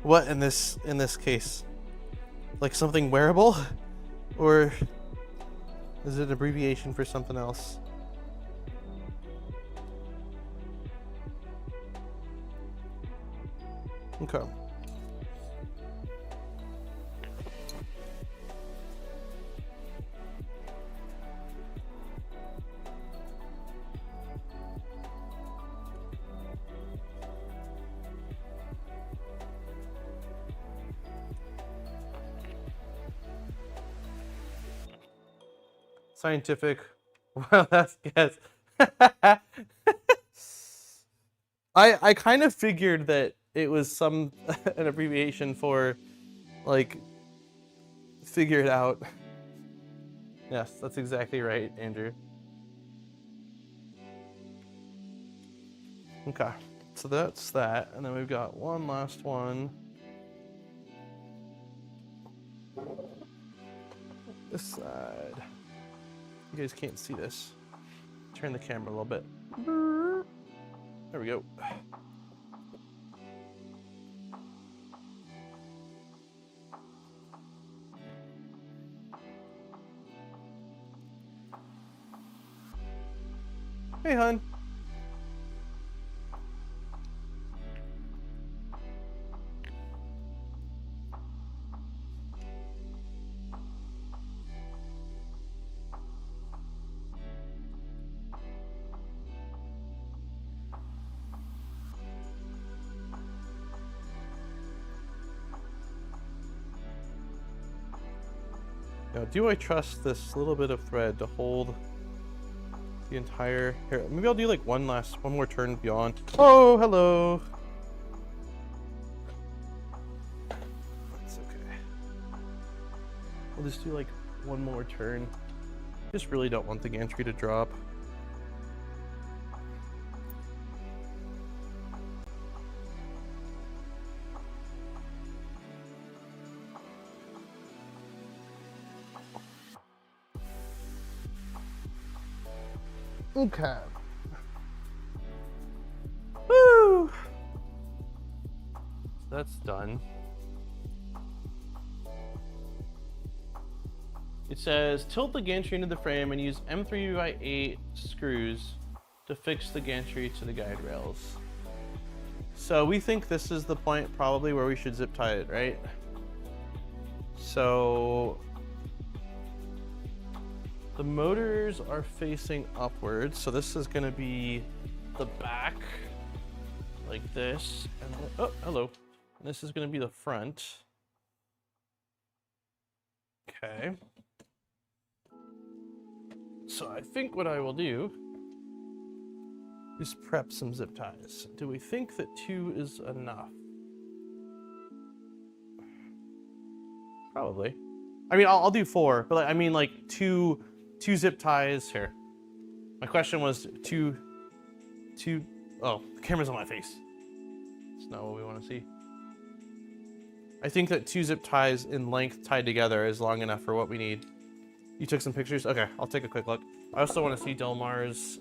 what in this case? Like something wearable? Or is it an abbreviation for something else? Okay. Scientific. Well, that's yes. I kind of figured that it was some an abbreviation for like figure it out. Yes, that's exactly right, Andrew. Okay, so that's that, and then we've got one last one. This side. You guys can't see this. Turn the camera a little bit. There we go. Hey, hon. Now, do I trust this little bit of thread to hold the entire... Here, maybe I'll do like one more turn beyond. Oh, hello. That's okay. We'll just do like one more turn. Just really don't want the gantry to drop. Okay. Woo! So that's done. It says tilt the gantry into the frame and use M3x8 screws to fix the gantry to the guide rails. So we think this is the point probably where we should zip tie it, right? So the motors are facing upwards, so this is going to be the back, like this. And oh, hello. And this is going to be the front. Okay. So I think what I will do is prep some zip ties. Do we think that 2 is enough? Probably. I mean, I'll do 4, but I mean like two zip ties here. My question was two. Oh, the camera's on my face. That's not what we want to see. I think that 2 zip ties in length tied together is long enough for what we need. You took some pictures? Okay, I'll take a quick look. I also want to see Delmar's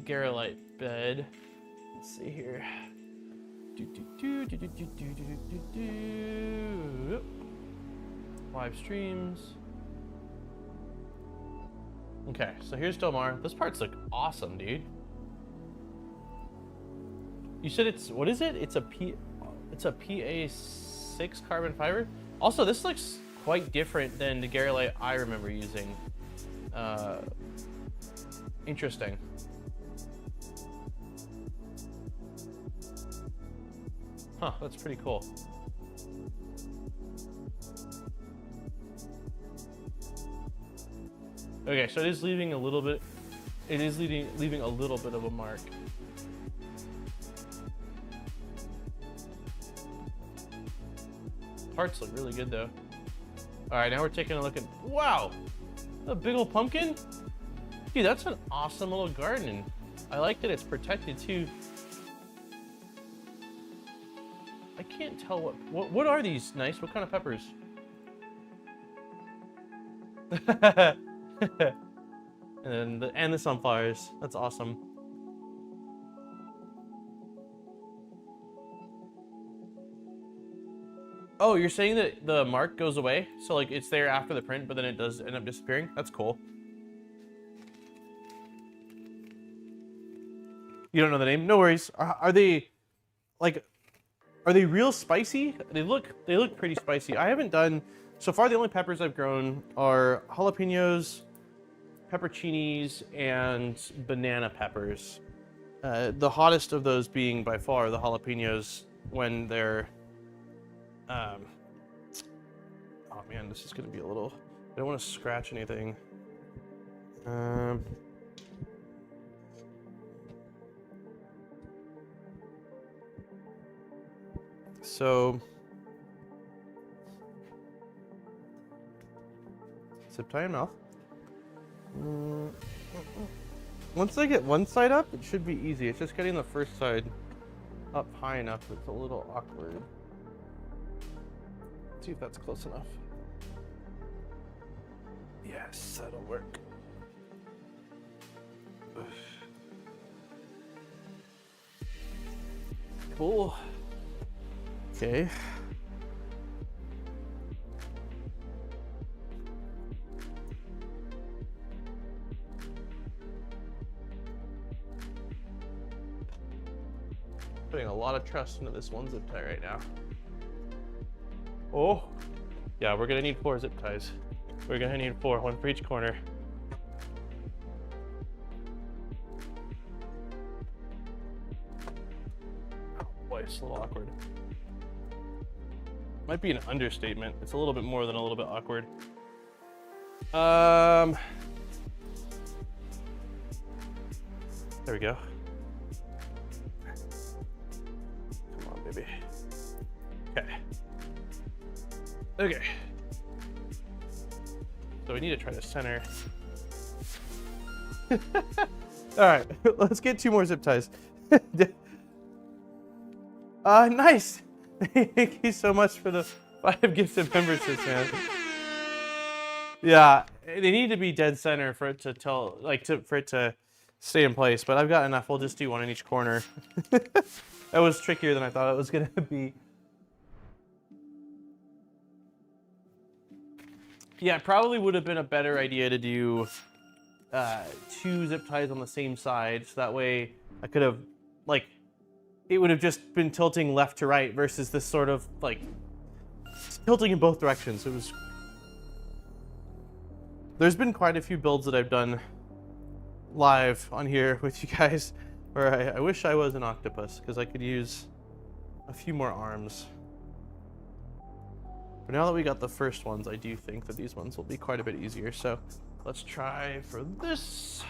Garolite bed. Let's see here. Live streams. Okay, so here's Delmar. This part's like awesome, dude. You said it's, what is it? It's a PA6 carbon fiber. Also, this looks quite different than the Garolite I remember using. Interesting. Huh, that's pretty cool. Okay, so it is leaving a little bit. It is leaving a little bit of a mark. Parts look really good though. All right, now we're taking a look at. Wow, a big old pumpkin. Dude, that's an awesome little garden. I like that it's protected too. I can't tell what are these nice? What kind of peppers? and the sunflowers. That's awesome. Oh, you're saying that the mark goes away? So like it's there after the print, but then it does end up disappearing? That's cool. You don't know the name? No worries. Are they real spicy? They look pretty spicy. I haven't done, so far the only peppers I've grown are jalapenos, pepperoncinis, and banana peppers. The hottest of those being by far the jalapenos when they're, oh man, this is gonna be a little, I don't want to scratch anything. So zip tie in mouth. Once I get one side up, it should be easy. It's just getting the first side up high enough. It's a little awkward. Let's see if that's close enough. Yes, that'll work. Cool. Okay. Putting a lot of trust into this one zip tie right now. Oh, yeah, we're gonna need 4 zip ties. We're gonna need 4, 1 for each corner. Oh boy, it's a little awkward. Might be an understatement. It's a little bit more than a little bit awkward. There we go. Come on, baby. Okay. Okay. So we need to try to center. All right, let's get 2 more zip ties. Nice. Thank you so much for the 5 gifted memberships, man. Yeah, they need to be dead center for it to tell, like, for it to stay in place. But I've got enough. We'll just do 1 in each corner. That was trickier than I thought it was gonna be. Yeah, it probably would have been a better idea to do 2 zip ties on the same side, so that way I could have, like, it would have just been tilting left to right versus this sort of, like, tilting in both directions. It was... There's been quite a few builds that I've done live on here with you guys where I wish I was an octopus because I could use a few more arms. But now that we got the first ones, I do think that these ones will be quite a bit easier. So let's try for this.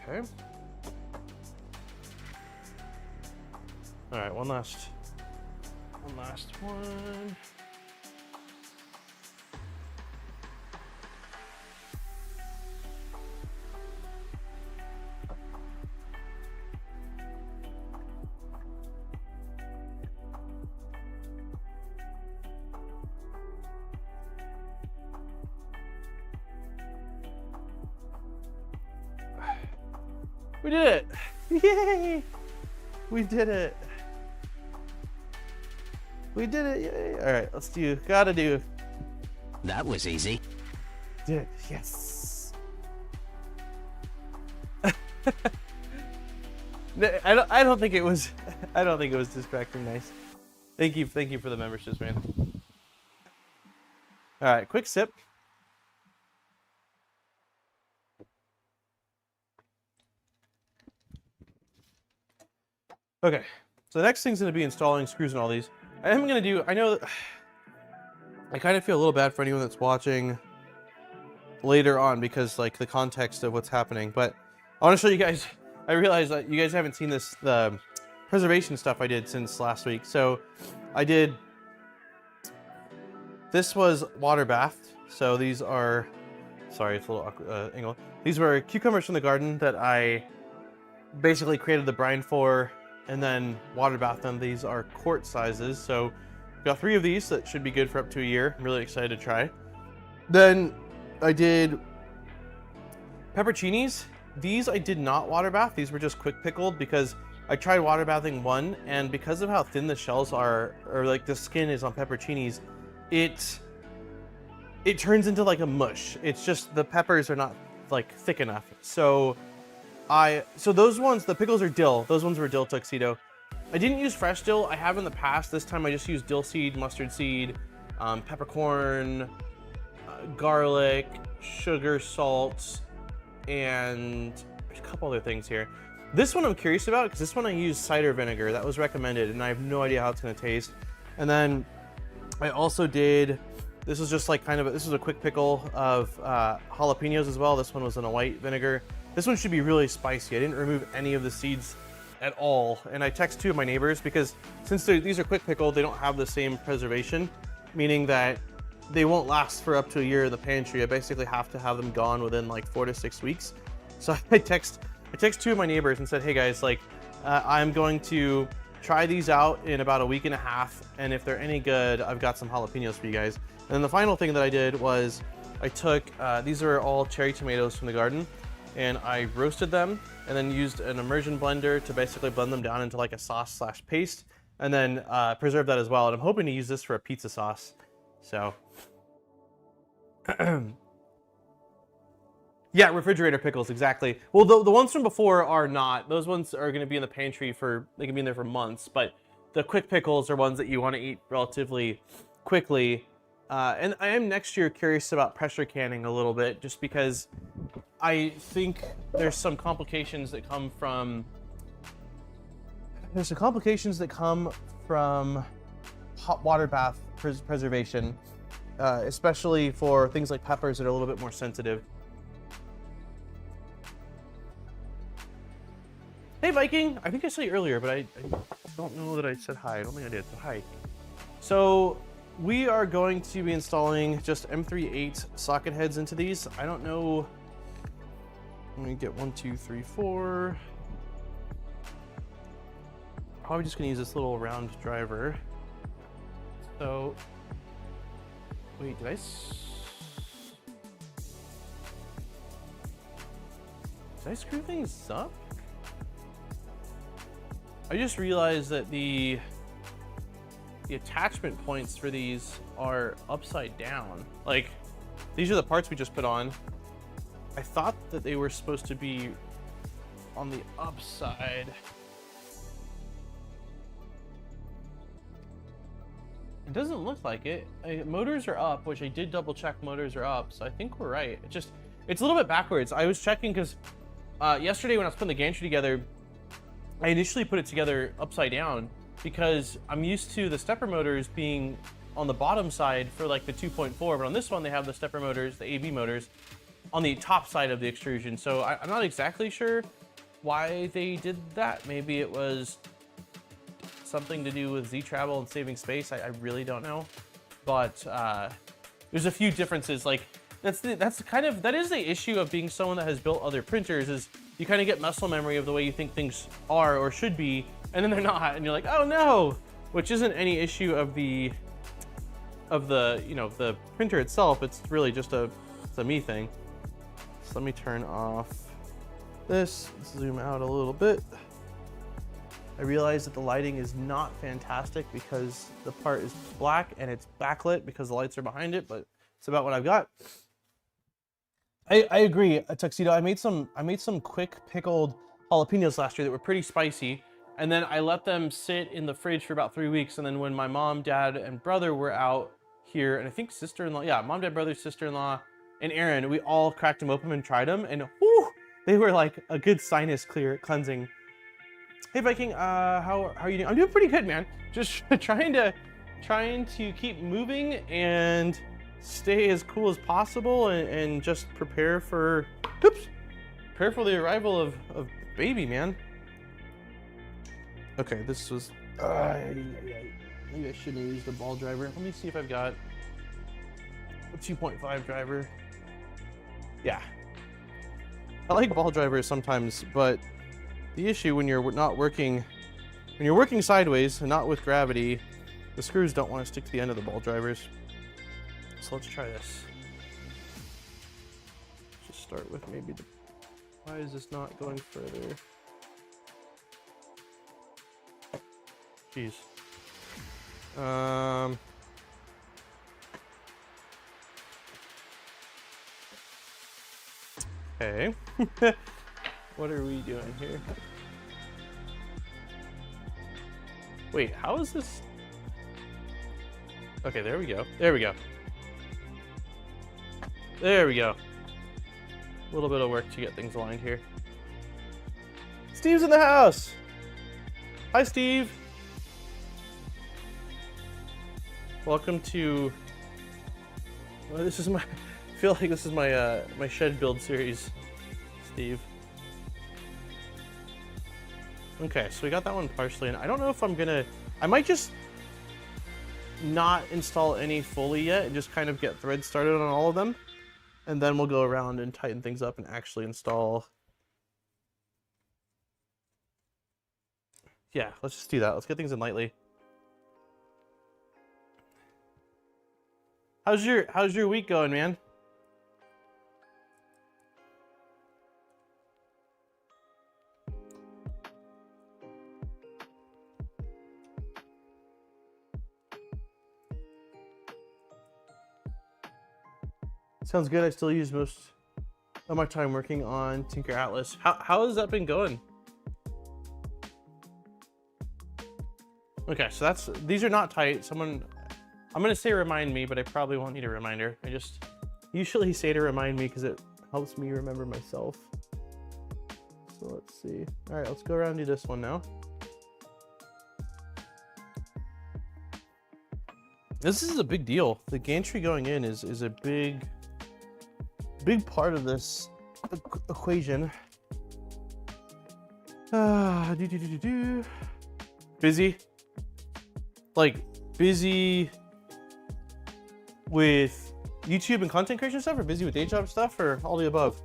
Okay. All right, one last one. We did it! Yay! We did it! We did it! Yay! All right, let's do. Gotta do. That was easy. Did it? Yes. I don't think it was. I don't think it was distracting. Nice. Thank you for the memberships, man. All right, quick sip. Okay, so the next thing's going to be installing screws and all these. I am going to do, I know that I kind of feel a little bad for anyone that's watching later on because, like, the context of what's happening, but I want to show you guys, I realize that you guys haven't seen this, the preservation stuff I did since last week. So I did, this was water bathed. So these are, sorry, it's a little awkward, angle. These were cucumbers from the garden that I basically created the brine for and then water bath them. These are quart sizes, so got 3 of these that should be good for up to a year. I'm really excited to try. Then I did pepperoncinis. These I did not water bath. These were just quick pickled because I tried water bathing one, and because of how thin the shells are, or like the skin is on pepperoncinis, it turns into like a mush. It's just the peppers are not like thick enough. So those ones, the pickles are dill. Those ones were dill tuxedo. I didn't use fresh dill. I have in the past. This time I just used dill seed, mustard seed, peppercorn, garlic, sugar, salt, and there's a couple other things here. This one I'm curious about because this one I used cider vinegar. That was recommended, and I have no idea how it's going to taste. And then I also did, this was just like this was a quick pickle of jalapenos as well. This one was in a white vinegar. This one should be really spicy. I didn't remove any of the seeds at all. And I text 2 of my neighbors because since these are quick pickled, they don't have the same preservation, meaning that they won't last for up to a year in the pantry. I basically have to have them gone within like 4 to 6 weeks. So I text 2 of my neighbors and said, hey guys, like I'm going to try these out in about a week and a half. And if they're any good, I've got some jalapenos for you guys. And then the final thing that I did was I took, these are all cherry tomatoes from the garden, and I roasted them and then used an immersion blender to basically blend them down into like a sauce / paste, and then preserve that as well. And I'm hoping to use this for a pizza sauce. So yeah, refrigerator pickles, exactly. Well, the ones from before are not. Those ones are going to be in the pantry they can be in there for months, but the quick pickles are ones that you want to eat relatively quickly. And I am next year curious about pressure canning a little bit, just because I think there's some complications that come from hot water bath preservation, especially for things like peppers that are a little bit more sensitive. Hey Viking, I think I saw you earlier, but I don't know that I said hi. I don't think I did, so hi. So we are going to be installing just M38 socket heads into these. I don't know. Let me get 1, 2, 3, 4. Probably just gonna use this little round driver. So, wait, did I screw things up? I just realized that the attachment points for these are upside down. Like, these are the parts we just put on. I thought that they were supposed to be on the upside. It doesn't look like it. Motors are up, which I did double check motors are up, so I think we're right. It's a little bit backwards. I was checking because yesterday when I was putting the gantry together, I initially put it together upside down because I'm used to the stepper motors being on the bottom side for like the 2.4, but on this one they have the stepper motors, the AB motors, on the top side of the extrusion. So I'm not exactly sure why they did that. Maybe it was something to do with Z-Travel and saving space. I really don't know. But there's a few differences. Like that is the issue of being someone that has built other printers, is you kind of get muscle memory of the way you think things are or should be, and then they're not, and you're like, oh no, which isn't any issue of the the printer itself. It's really just a me thing. So let me turn off this, zoom out a little bit. I realize that the lighting is not fantastic because the part is black and it's backlit because the lights are behind it, but it's about what I've got. I agree, Tuxedo. I made some quick pickled jalapenos last year that were pretty spicy, and then I let them sit in the fridge for about 3 weeks, and then when my mom, dad, and brother were out here, and I think sister-in-law, yeah, mom, dad, brother, sister-in-law, and Aaron, we all cracked them open and tried them, and whew, they were like a good sinus cleansing. Hey Viking, how are you doing? I'm doing pretty good, man. Just trying to keep moving and stay as cool as possible, and just prepare for the arrival of baby, man. Okay, this was maybe I shouldn't have used the ball driver. Let me see if I've got a 2.5 driver. Yeah, I like ball drivers sometimes, but the issue when you're working sideways and not with gravity, the screws don't want to stick to the end of the ball drivers. So let's try this. Just start with maybe why is this not going further? Jeez. Okay. What are we doing here? Wait, how is this? Okay, there we go. There we go. There we go. A little bit of work to get things aligned here. Steve's in the house. Hi, Steve. Welcome to. Well, this is my. I feel like this is my my shed build series, Steve. Okay, so we got that one partially in. I don't know if I'm gonna. I might just not install any fully yet and just kind of get threads started on all of them, and then we'll go around and tighten things up and actually install. Yeah, let's just do that. Let's get things in lightly. How's your week going, man? Sounds good. I still use most of my time working on Tinker Atlas. How has that been going? Okay, so these are not tight. I'm gonna say remind me, but I probably won't need a reminder. I just usually say to remind me because it helps me remember myself. So let's see. All right, let's go around and do this one now. This is a big deal. The gantry going in is a big part of this equation. Busy? Like busy with YouTube and content creation stuff, or busy with day job stuff, or all the above?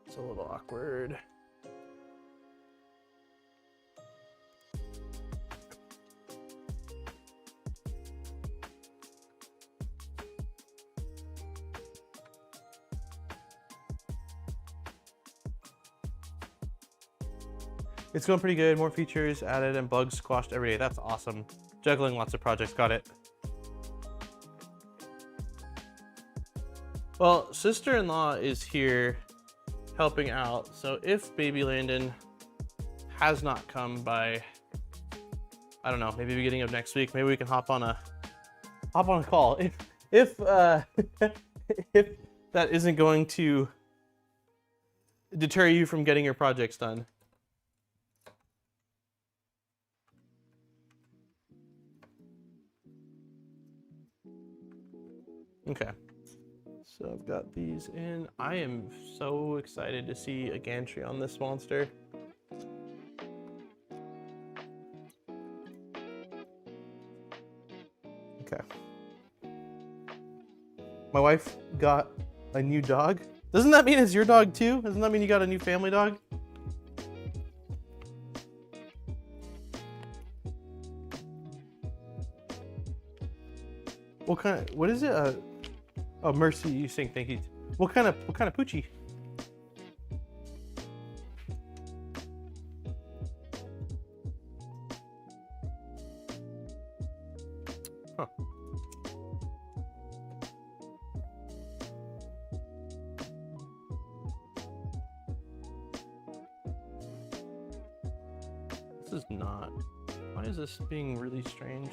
It's a little awkward. It's going pretty good. More features added and bugs squashed every day. That's awesome. Juggling lots of projects. Got it. Well, sister-in-law is here helping out. So if baby Landon has not come by, I don't know, maybe beginning of next week, maybe we can hop on a call. If if that isn't going to deter you from getting your projects done. Okay, so I've got these in. I am so excited to see a gantry on this monster. Okay. My wife got a new dog. Doesn't that mean it's your dog too? Doesn't that mean you got a new family dog? What is it? Oh, Mercy, you saying thank you. What kind of poochie? Huh. This is not. Why is this being really strange?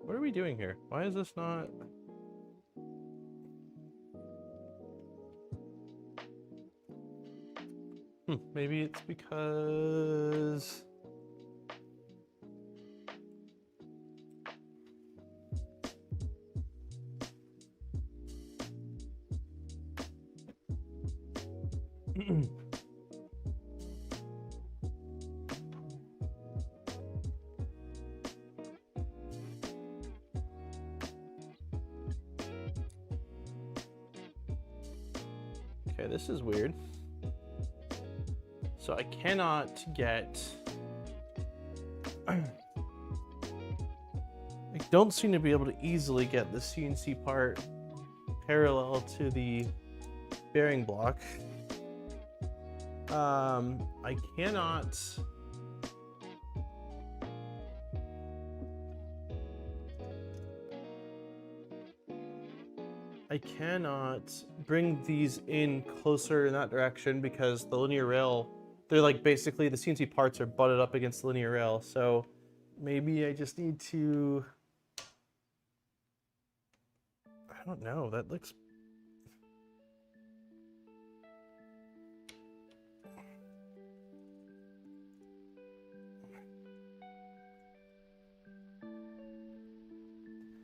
What are we doing here? Why is this not? Maybe it's because okay, this is weird. So I cannot get, I don't seem to be able to easily get the CNC part parallel to the bearing block. I cannot. I cannot bring these in closer in that direction because the linear rail, they're like basically the CNC parts are butted up against the linear rail. So maybe I just need to, I don't know, that looks,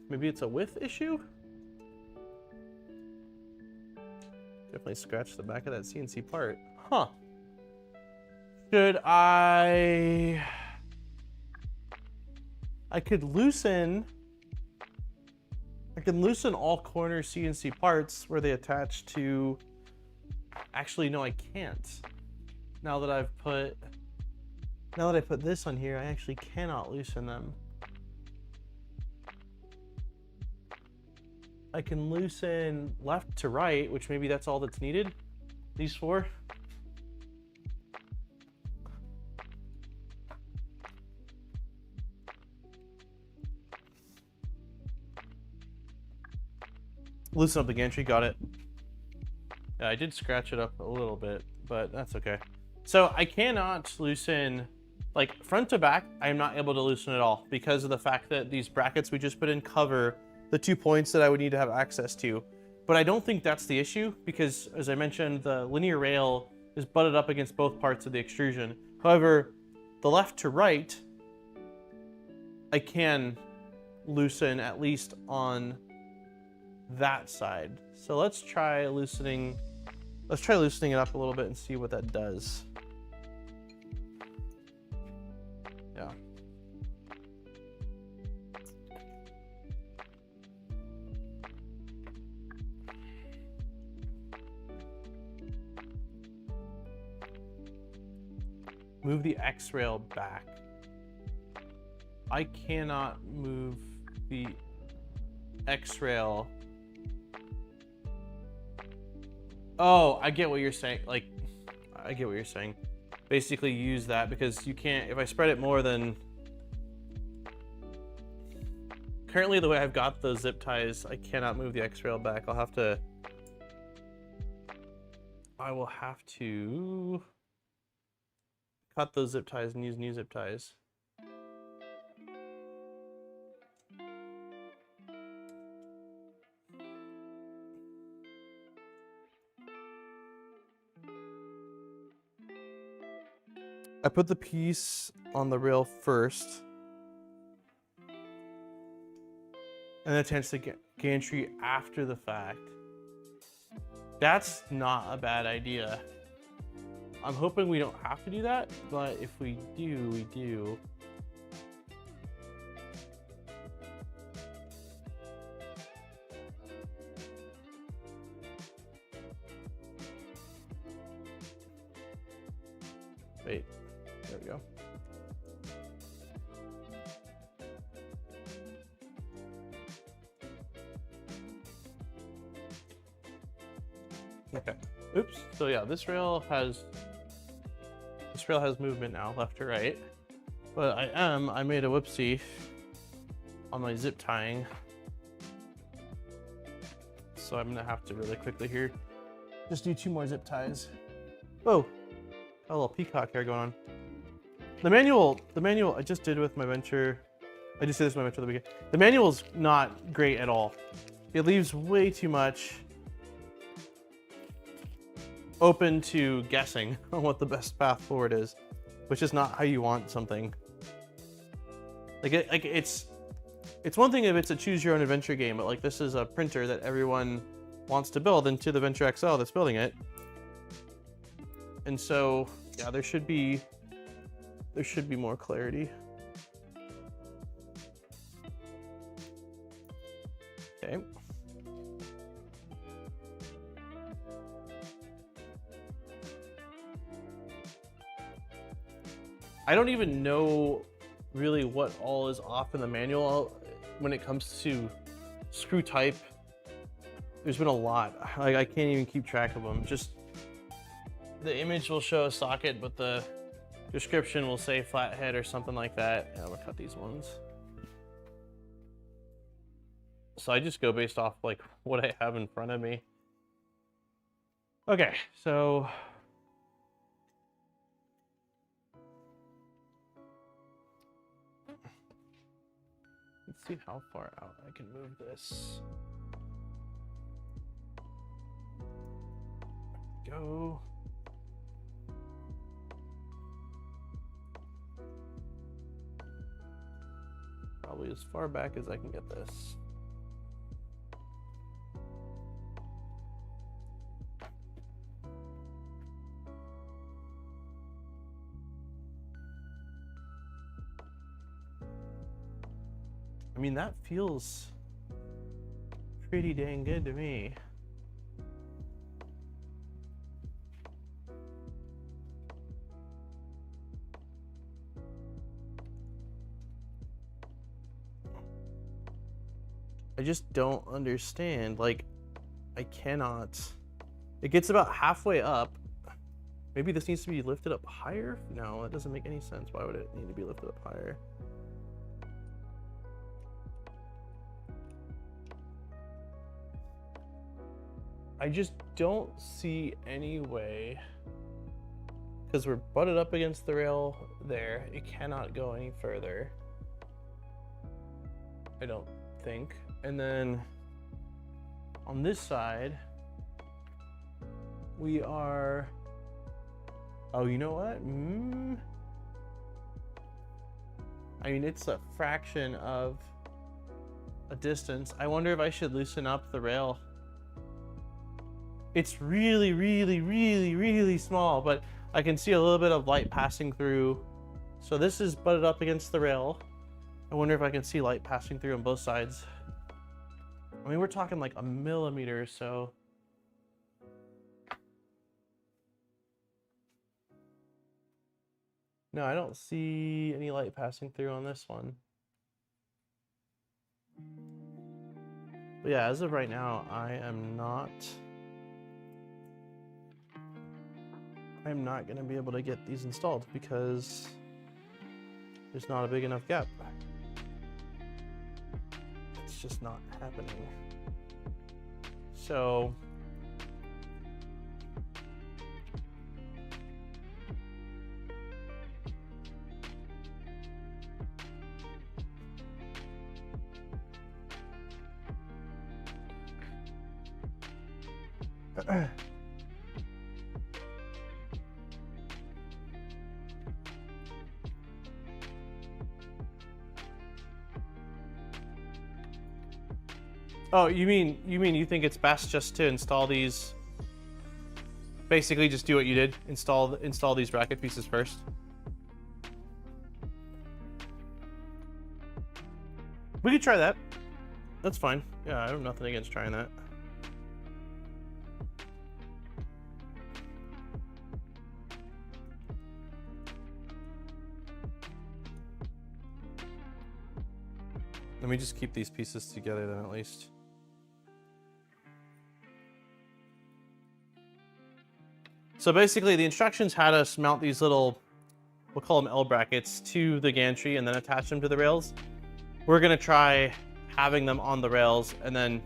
maybe it's a width issue? Definitely scratch the back of that CNC part. Huh. Should I could loosen all corner CNC parts where they attach to, actually no, I can't. Now that I put this on here, I actually cannot loosen them. I can loosen left to right, which maybe that's all that's needed. These four. Loosen up the gantry, got it. Yeah, I did scratch it up a little bit, but that's okay. So I cannot loosen, like front to back, I am not able to loosen at all because of the fact that these brackets we just put in cover the 2 points that I would need to have access to. But I don't think that's the issue because, as I mentioned, the linear rail is butted up against both parts of the extrusion. However, the left to right, I can loosen at least on that side. So let's try loosening it up a little bit and see what that does. Yeah. Move the X rail back. I cannot move the X rail. Oh, I get what you're saying. Like, I get what you're saying. Basically use that because you can't, if I spread it more than, currently the way I've got those zip ties, I cannot move the X rail back. I will have to cut those zip ties and use new zip ties. I put the piece on the rail first and attach the gantry after the fact. That's not a bad idea. I'm hoping we don't have to do that, but if we do, we do. Wait, there we go. Okay. Oops. So yeah, this rail has movement now, left to right. But I made a whoopsie on my zip tying. So I'm gonna have to really quickly here just do 2 more zip ties. Oh, got a little peacock hair going on. The manual I just did with my venture. I just did this with my venture at the beginning. The manual's not great at all. It leaves way too much open to guessing on what the best path forward is, which is not how you want something. It's one thing if it's a choose your own adventure game, but like this is a printer that everyone wants to build into the Venture XL that's building it. And so, yeah, there should be more clarity. Okay. I don't even know really what all is off in the manual when it comes to screw type. There's been a lot. I can't even keep track of them. Just the image will show a socket, but the description will say flathead or something like that. Yeah, I'm gonna cut these ones. So I just go based off like what I have in front of me. Okay, so let's see how far out I can move this. Go. Probably as far back as I can get this. I mean, that feels pretty dang good to me. I just don't understand. Like, I cannot. It gets about halfway up. Maybe this needs to be lifted up higher? No, that doesn't make any sense. Why would it need to be lifted up higher? I just don't see any way, because we're butted up against the rail there. It cannot go any further, I don't think. And then on this side, we are, oh, you know what? I mean, it's a fraction of a distance. I wonder if I should loosen up the rail. It's really, really, really, really small, but I can see a little bit of light passing through. So this is butted up against the rail. I wonder if I can see light passing through on both sides. I mean, we're talking like a millimeter or so. No, I don't see any light passing through on this one. But yeah, as of right now, I'm not going to be able to get these installed because there's not a big enough gap. It's just not happening. So oh, you mean you think it's best just to install these? Basically, just do what you did. Install these bracket pieces first. We could try that. That's fine. Yeah, I have nothing against trying that. Let me just keep these pieces together then, at least. So basically, the instructions had us mount these little, we'll call them L brackets, to the gantry and then attach them to the rails. We're gonna try having them on the rails and then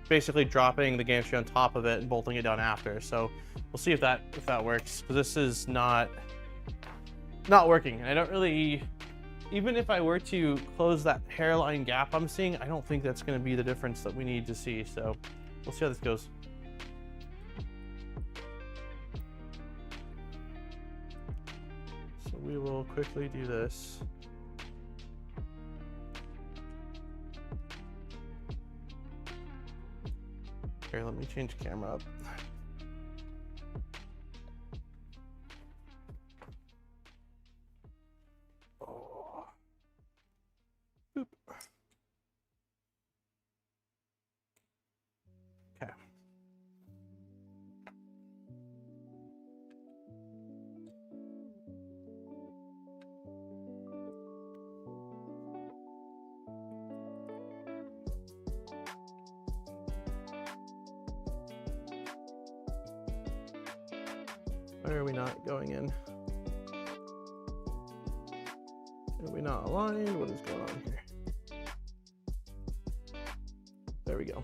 basically dropping the gantry on top of it and bolting it down after. So we'll see if that works, because this is not working. And I don't really, even if I were to close that hairline gap I'm seeing, I don't think that's gonna be the difference that we need to see. So we'll see how this goes. So we will quickly do this. Here, let me change camera up. Oh. Boop. Okay. Why are we not going in? Are we not aligned? What is going on here? There we go.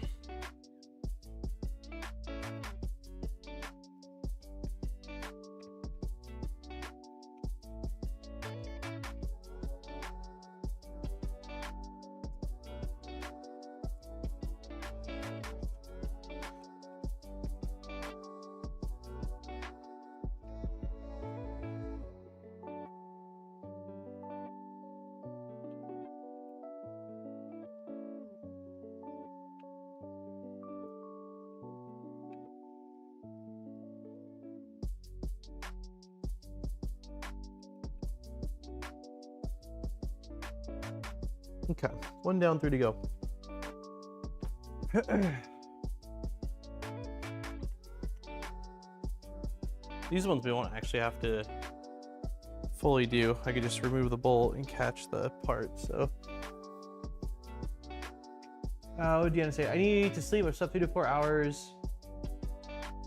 Okay, 1 down, 3 to go. These ones we won't actually have to fully do. I could just remove the bolt and catch the part, so. What do you want to say? I need to sleep. I've slept 3 to 4 hours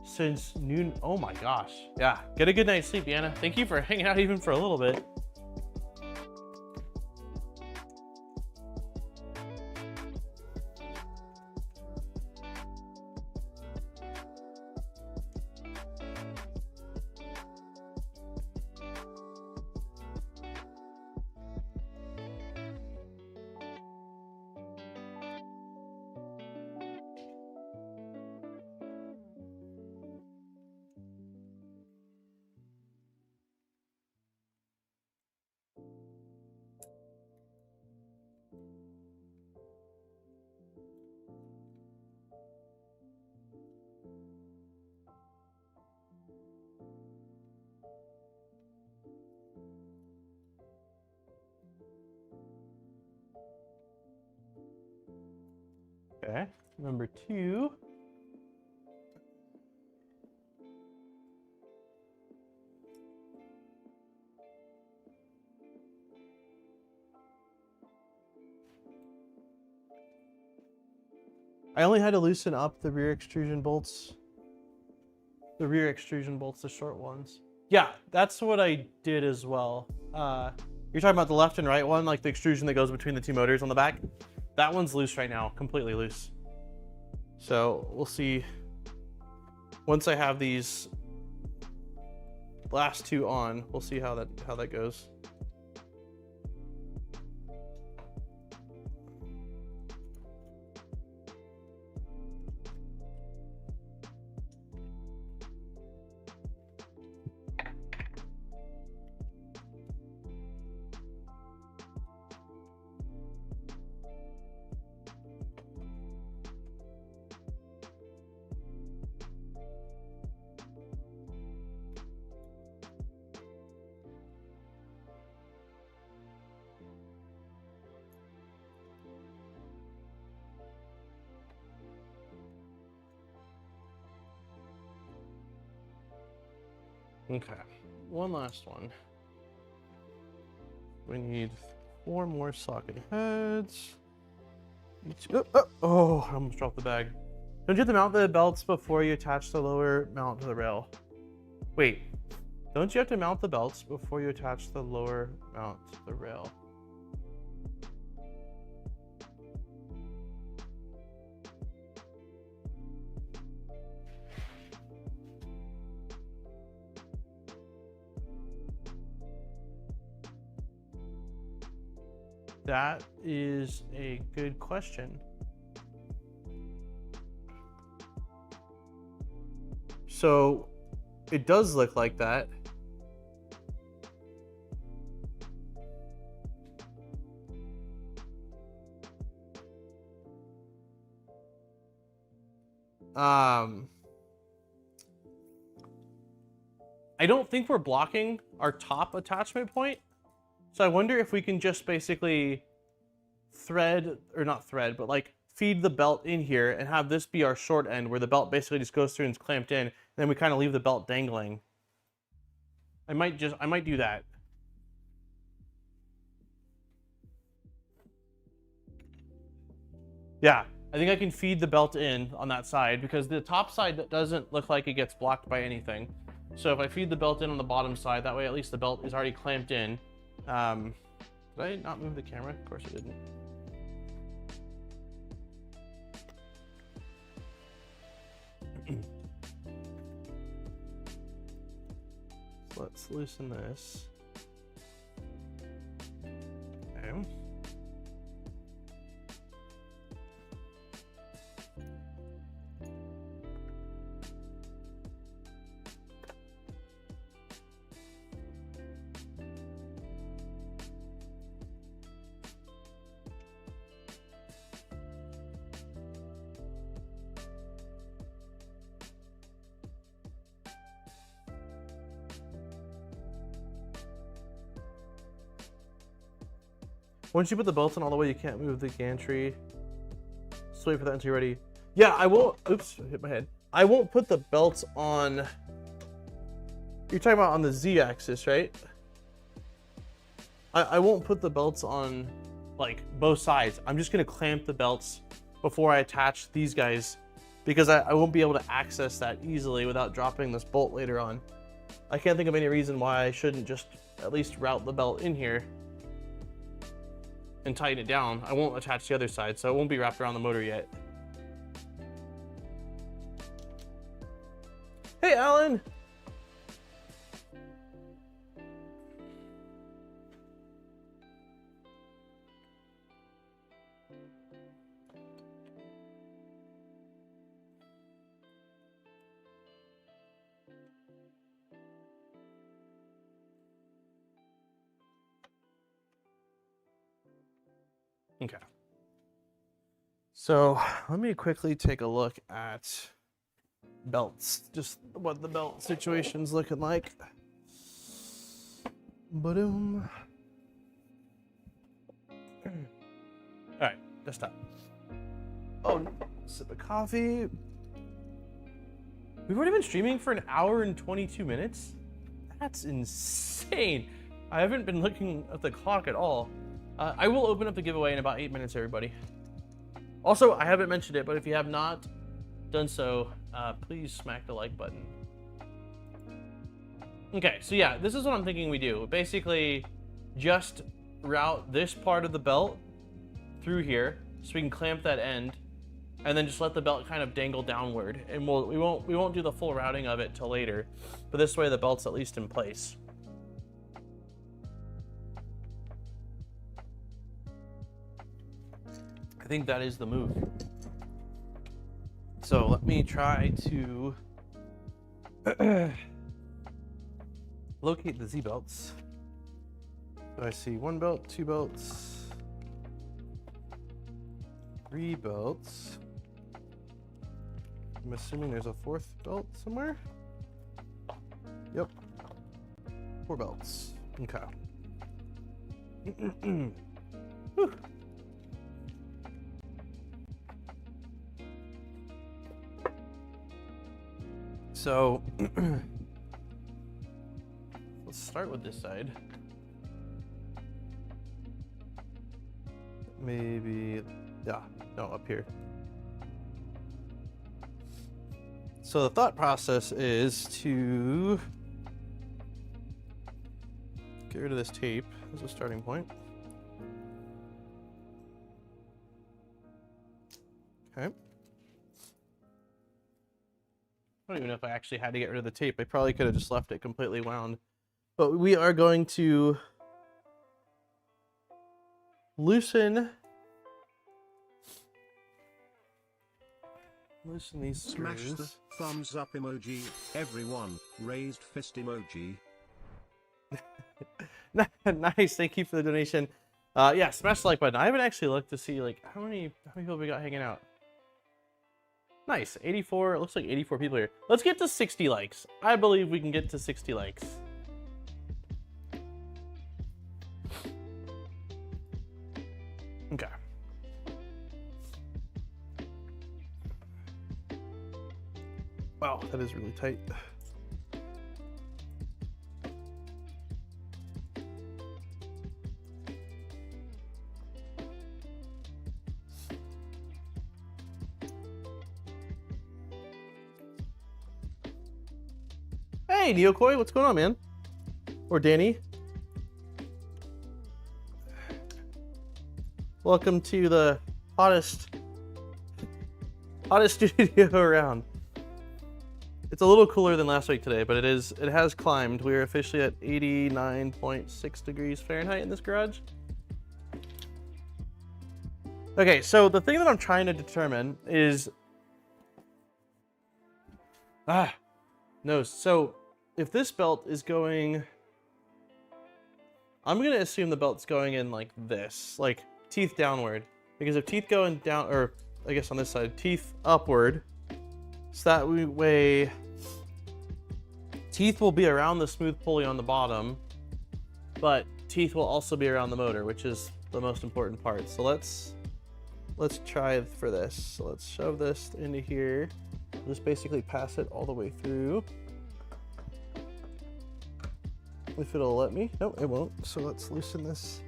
since noon. Oh my gosh. Yeah, get a good night's sleep, Deanna. Thank you for hanging out even for a little bit. Okay, number 2. I only had to loosen up the rear extrusion bolts. The rear extrusion bolts, the short ones. Yeah, that's what I did as well. You're talking about the left and right one, like the extrusion that goes between the 2 motors on the back? That one's loose right now, completely loose. So we'll see. Once I have these last 2 on, we'll see how that goes. Okay, one last one. We need 4 more socket heads. Oh, I almost dropped the bag. Don't you have to mount the belts before you attach the lower mount to the rail? Wait, don't you have to mount the belts before you attach the lower mount to the rail? That is a good question. So it does look like that. I don't think we're blocking our top attachment point. So I wonder if we can just basically thread, or not thread, but like feed the belt in here and have this be our short end where the belt basically just goes through and is clamped in, and then we kind of leave the belt dangling. I might do that. Yeah, I think I can feed the belt in on that side because the top side doesn't look like it gets blocked by anything. So if I feed the belt in on the bottom side, that way at least the belt is already clamped in. Did I not move the camera? Of course I didn't. So let's loosen this. Okay. Once you put the belts in all the way, you can't move the gantry. Just wait for that until you're ready. Yeah, I won't. Oops, I hit my head. I won't put the belts on. You're talking about on the Z-axis, right? I won't put the belts on like both sides. I'm just gonna clamp the belts before I attach these guys because I won't be able to access that easily without dropping this bolt later on. I can't think of any reason why I shouldn't just at least route the belt in here and tighten it down. I won't attach the other side, so it won't be wrapped around the motor yet. Hey, Alan! Okay. So let me quickly take a look at belts, just what the belt situation's looking like. Ba-doom. All right, desktop. Oh, sip of coffee. We've already been streaming for an hour and 22 minutes. That's insane. I haven't been looking at the clock at all. I will open up the giveaway in about 8 minutes, everybody. Also, I haven't mentioned it, but if you have not done so, please smack the like button. Okay, so yeah, this is what I'm thinking we do. Basically, just route this part of the belt through here so we can clamp that end, and then just let the belt kind of dangle downward. And we won't do the full routing of it till later, but this way the belt's at least in place. I think that is the move. So let me try to locate the Z belts. So I see 1 belt, 2 belts, 3 belts. I'm assuming there's a 4th belt somewhere. Yep. 4 belts. Okay. Whew. So let's start with this side. Maybe, yeah, no, up here. So the thought process is to get rid of this tape as a starting point. Okay. I don't even know if I actually had to get rid of the tape. I probably could have just left it completely wound. But we are going to loosen these Smash screws. the thumbs up emoji, everyone, raised fist emoji. Nice, thank you for the donation. Yeah, smash the like button. I haven't actually looked to see like how many people we got hanging out. Nice, 84, it looks like 84 people here. Let's get to 60 likes. I believe we can get to 60 likes. Okay. Wow, that is really tight. Hey, Neokoi, what's going on, man? Or Danny. Welcome to the hottest studio around. It's a little cooler than last week today, but it has climbed. We are officially at 89.6 degrees Fahrenheit in this garage. Okay, so the thing that I'm trying to determine is so if this belt is going, I'm gonna assume the belt's going in like this, like teeth downward, because if teeth going down, or I guess on this side, teeth upward, so that way teeth will be around the smooth pulley on the bottom, but teeth will also be around the motor, which is the most important part. So let's try for this. So let's shove this into here. Just basically pass it all the way through. If it'll let me. No, it won't. So let's loosen this.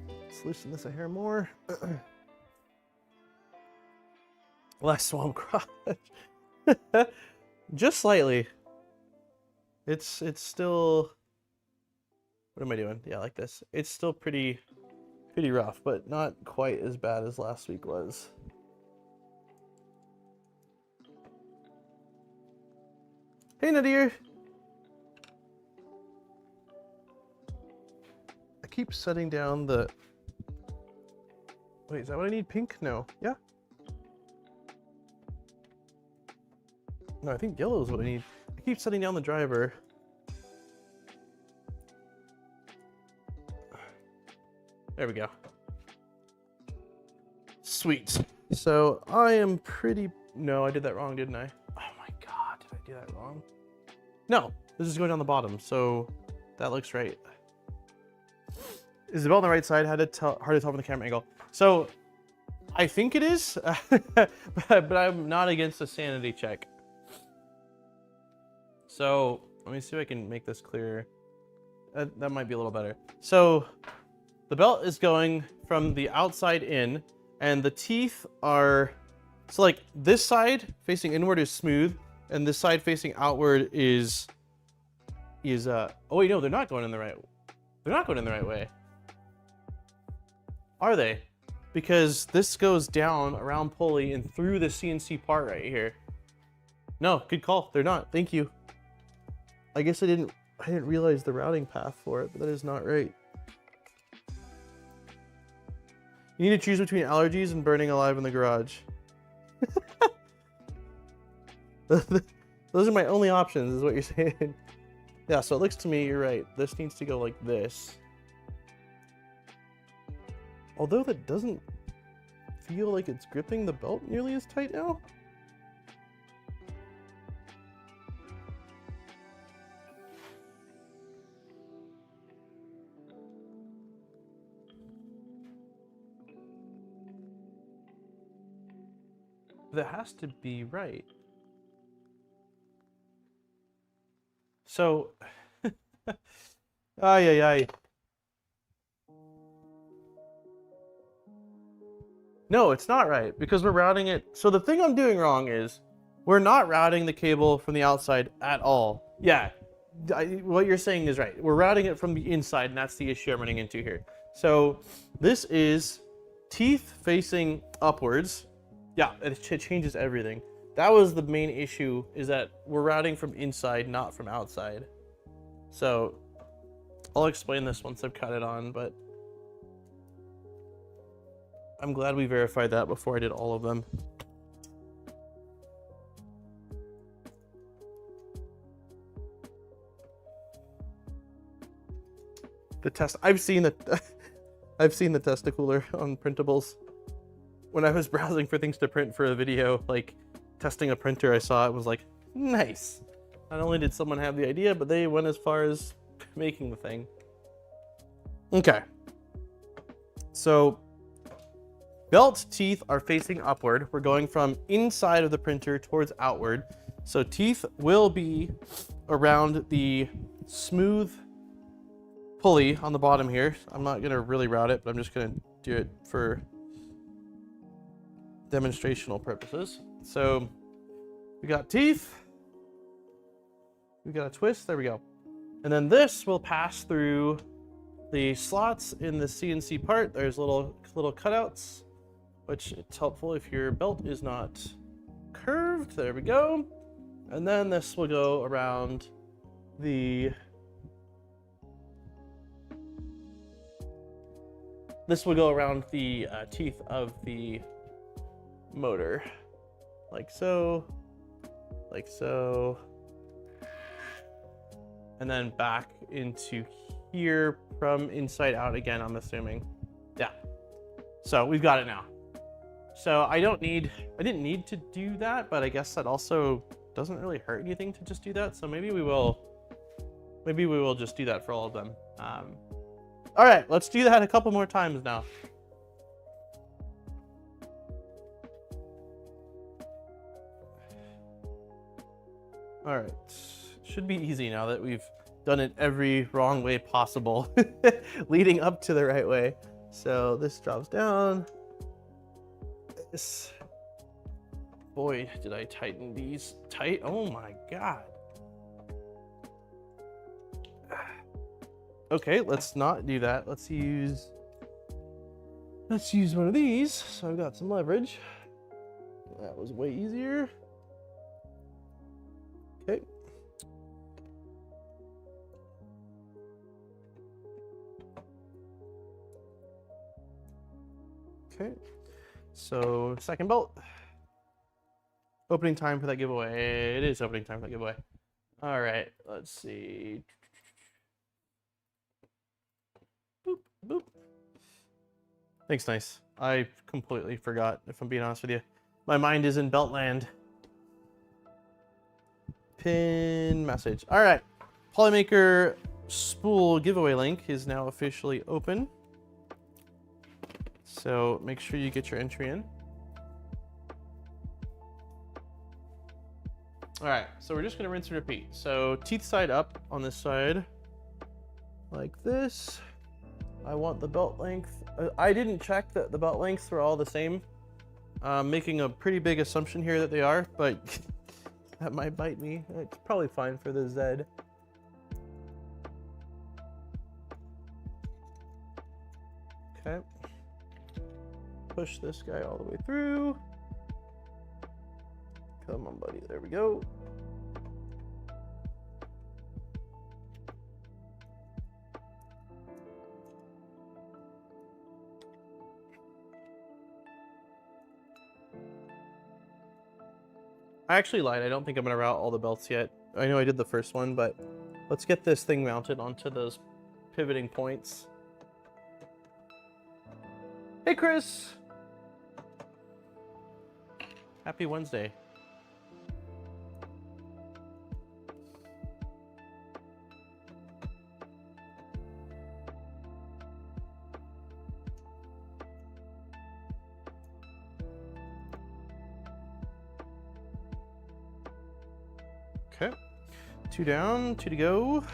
Let's loosen this a hair more. Less swamp garage. Just slightly. It's still, what am I doing? Yeah, like this. It's still pretty rough, but not quite as bad as last week was. Hey, Nadir. I keep setting down the, wait, is that what I need? Pink? No. Yeah. No, I think yellow is what I need. I keep setting down the driver. There we go. Sweet. So I am pretty, no, I did that wrong, didn't I? Oh my God, did I do that wrong? No, this is going down the bottom, so that looks right. Is the belt on the right side? Hard to tell from the camera angle. So I think it is, but I'm not against a sanity check. So let me see if I can make this clearer. That might be a little better. So the belt is going from the outside in, and the teeth are, so like this side facing inward is smooth, and this side facing outward is oh wait, no, they're not going in the right way. Are they? Because this goes down around pulley and through the CNC part right here. No, good call. They're not. Thank you. I guess I didn't realize the routing path for it, but that is not right. You need to choose between allergies and burning alive in the garage. Those are my only options, is what you're saying. Yeah, so it looks to me, you're right. This needs to go like this. Although that doesn't feel like it's gripping the belt nearly as tight now. That has to be right. So, ay. No, it's not right, because we're routing it. So the thing I'm doing wrong is we're not routing the cable from the outside at all. Yeah, what you're saying is right. We're routing it from the inside, and that's the issue I'm running into here. So this is teeth facing upwards. Yeah, it changes everything. That was the main issue, is that we're routing from inside, not from outside. So I'll explain this once I've cut it on, but I'm glad we verified that before I did all of them. The test, I've seen the Testacooler on printables. When I was browsing for things to print for a video, like testing a printer, I saw it was like, nice. Not only did someone have the idea, but they went as far as making the thing. Okay. So belt teeth are facing upward. We're going from inside of the printer towards outward. So teeth will be around the smooth pulley on the bottom here. I'm not gonna really route it, but I'm just gonna do it for demonstrational purposes. So we got teeth, We got a twist, there we go. And then this will pass through the slots in the CNC part. There's little cutouts, which it's helpful if your belt is not curved. There we go. And then this will go around the teeth of the motor, like so, and then back into here from inside out again, I'm assuming. Yeah. So we've got it now. So I didn't need to do that, but I guess that also doesn't really hurt anything to just do that. So maybe we will just do that for all of them. All right, let's do that a couple more times now. All right, should be easy now that we've done it every wrong way possible, leading up to the right way. So this drops down. This, boy, did I tighten these tight. Oh my God. Okay, let's not do that. Let's use one of these. So I've got some leverage. That was way easier. Okay. Okay. So second bolt. Opening time for that giveaway. It is opening time for that giveaway. All right, let's see. Boop, boop. Thanks, nice. I completely forgot, if I'm being honest with you. My mind is in Beltland. Pin message. All right. Polymaker spool giveaway link is now officially open. So make sure you get your entry in. All right, so we're just gonna rinse and repeat. So teeth side up on this side, like this. I want the belt length. I didn't check that the belt lengths were all the same. Making a pretty big assumption here that they are, but that might bite me. It's probably fine for the Z. Okay. Push this guy all the way through. Come on, buddy. There we go. I actually lied. I don't think I'm going to route all the belts yet. I know I did the first one, but let's get this thing mounted onto those pivoting points. Hey, Chris. Happy Wednesday. Okay, 2 down, 2 to go.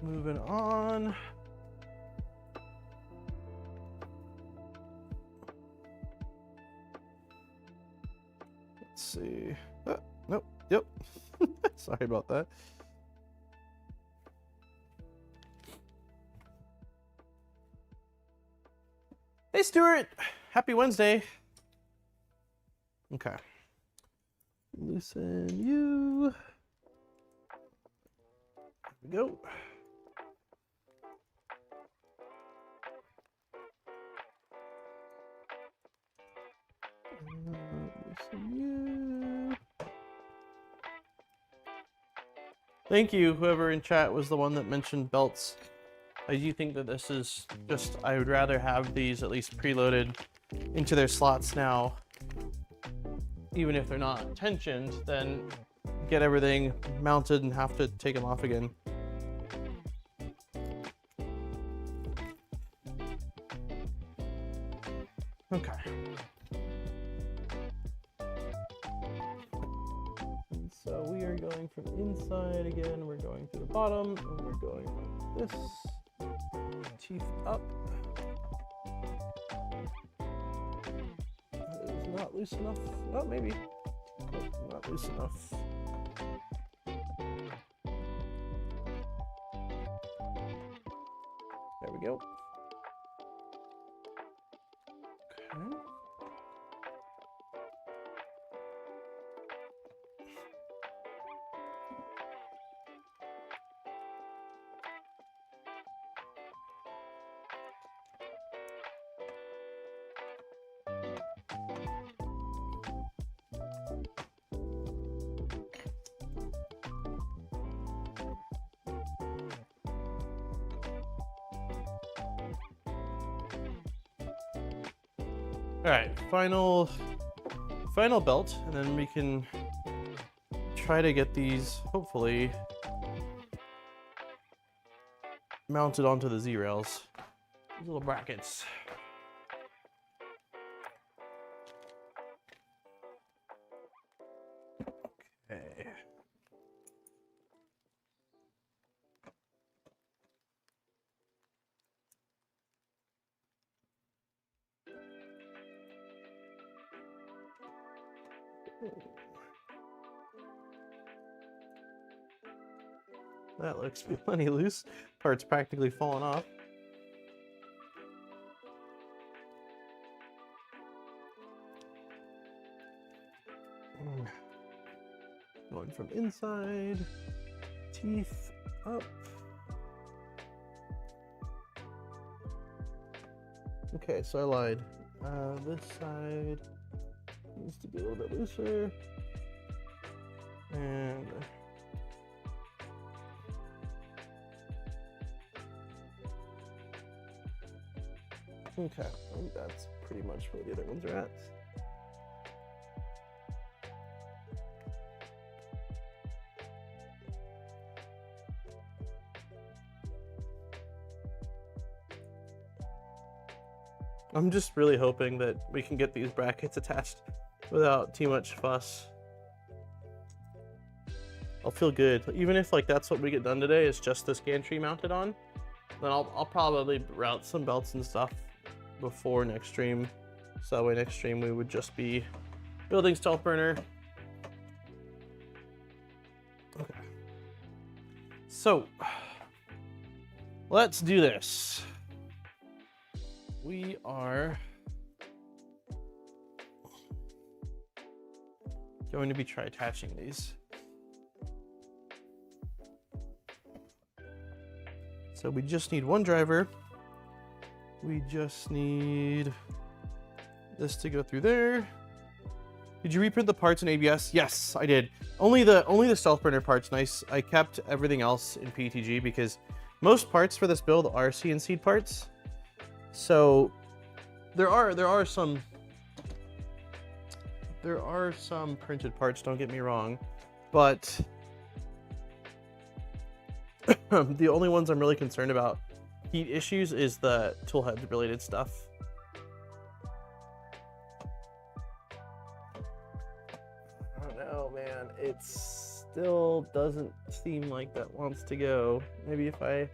Moving on. Let's see. Nope, yep. Sorry about that. Hey, Stuart. Happy Wednesday. Okay. Loosen you. There we go. Loosen you. Thank you, whoever in chat was the one that mentioned belts. I do think that this is just, I would rather have these at least preloaded into their slots now. Even if they're not tensioned, then get everything mounted and have to take them off again. Okay. And so we are going from inside again, we're going to the bottom, and we're going like this. Teeth up. Not loose enough. Oh, maybe. Nope, not loose enough. All right, final belt, and then we can try to get these hopefully mounted onto the Z-rails. These little brackets. Okay. That looks plenty loose. Part's practically falling off. Going from inside, teeth up. Okay, so I lied. This side needs to be a little bit looser. And okay, I think that's pretty much where the other ones are at. I'm just really hoping that we can get these brackets attached without too much fuss. I'll feel good. Even if like that's what we get done today is just this gantry mounted on, then I'll probably route some belts and stuff before next stream. So that way next stream we would just be building stealthburner. Okay. So let's do this. We are going to be try attaching these. So we just need one driver. We just need this to go through there. Did you reprint the parts in ABS? Yes, I did. Only the stealthburner parts. Nice. I kept everything else in PTG because most parts for this build are CNC'd parts. So there are some printed parts, don't get me wrong, but the only ones I'm really concerned about heat issues is the toolhead related stuff. I don't know, man. It still doesn't seem like that wants to go. Maybe if I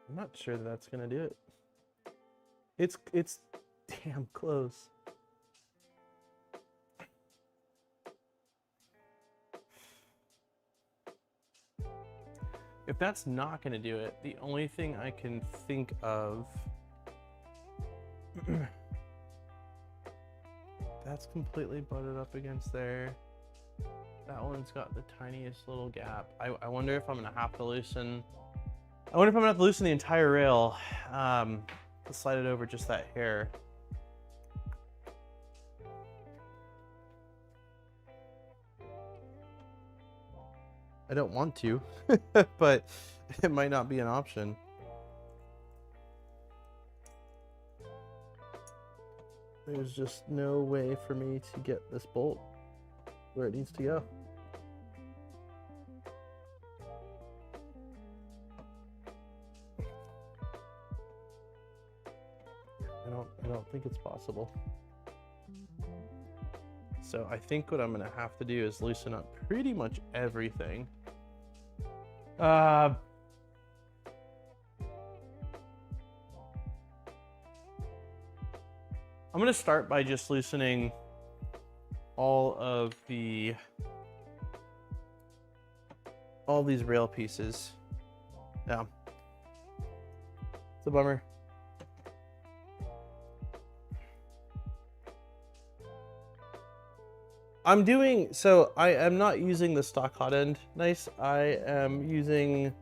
I'm not sure that that's gonna do it. It's damn close. If that's not gonna do it, the only thing I can think of that's completely butted up against there. That one's got the tiniest little gap. I wonder if I'm gonna have to loosen. I wonder if I'm gonna have to loosen the entire rail to slide it over just that hair. I don't want to, but it might not be an option. There's just no way for me to get this bolt where it needs to go. I don't think it's possible. So I think what I'm gonna have to do is loosen up pretty much everything. I'm gonna start by just loosening all these rail pieces. Yeah, it's a bummer. So I am not using the stock hot end. Nice. I am using,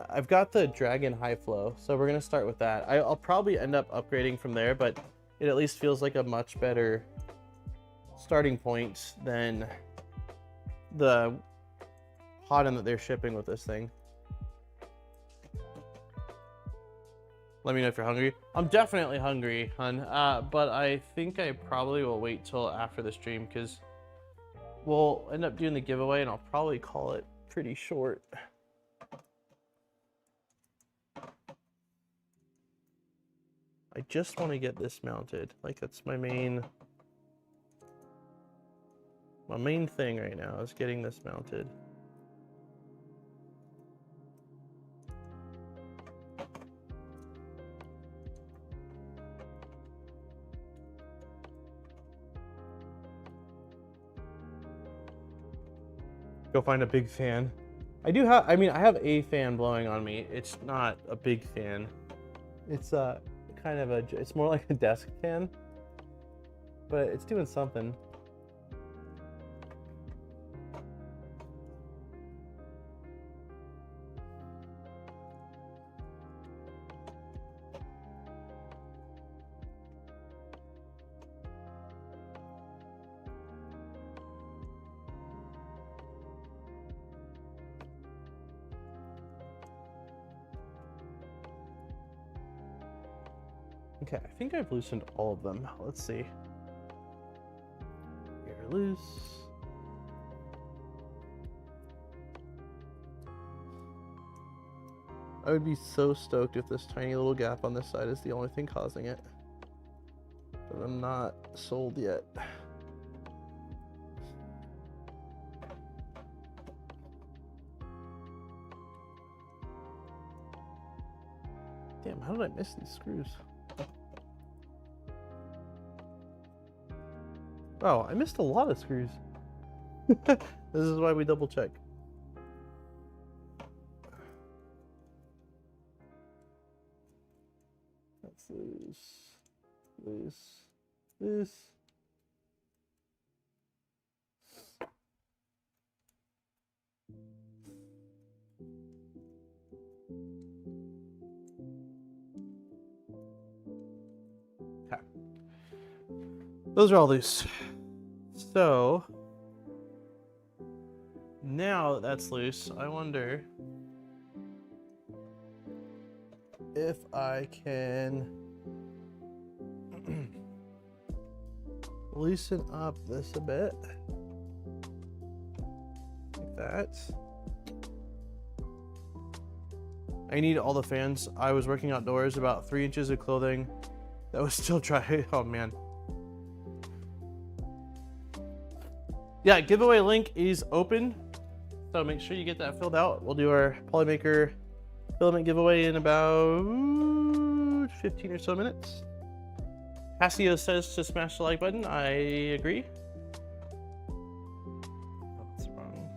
I've got the Dragon High Flow. So we're gonna start with that. I'll probably end up upgrading from there, but it at least feels like a much better starting point than the hot end that they're shipping with this thing. Let me know if you're hungry. I'm definitely hungry, hun. But I think I probably will wait till after the stream because we'll end up doing the giveaway and I'll probably call it pretty short. I just want to get this mounted. Like that's my main thing right now is getting this mounted. Go find a big fan. I do have, I mean, I have a fan blowing on me. It's not a big fan. It's kind of a, it's more like a desk fan, but it's doing something. Okay, I think I've loosened all of them. Let's see. You're loose. I would be so stoked if this tiny little gap on this side is the only thing causing it. But I'm not sold yet. Damn, how did I miss these screws? Oh, I missed a lot of screws. This is why we double check. That's loose, loose, loose. Okay. Those are all loose. So now that that's loose, I wonder if I can loosen up this a bit, like that. I need all the fans. I was working outdoors, about 3 inches of clothing that was still dry. Oh man. Yeah, giveaway link is open, so make sure you get that filled out. We'll do our Polymaker filament giveaway in about 15 or so minutes. Casio says to smash the like button. I agree. Oh, that's wrong.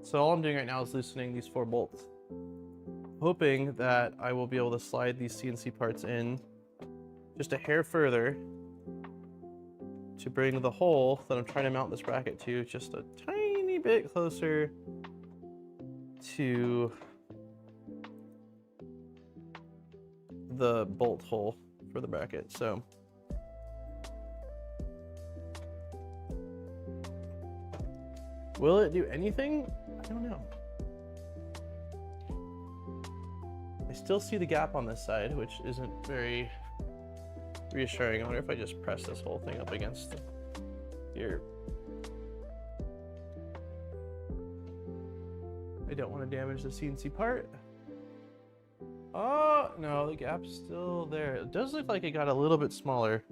So all I'm doing right now is loosening these 4 bolts, hoping that I will be able to slide these CNC parts in just a hair further to bring the hole that I'm trying to mount this bracket to just a tiny bit closer to the bolt hole for the bracket. So will it do anything? I don't know. I still see the gap on this side, which isn't very reassuring. I wonder if I just press this whole thing up against here. I don't want to damage the CNC part. Oh, no, the gap's still there. It does look like it got a little bit smaller.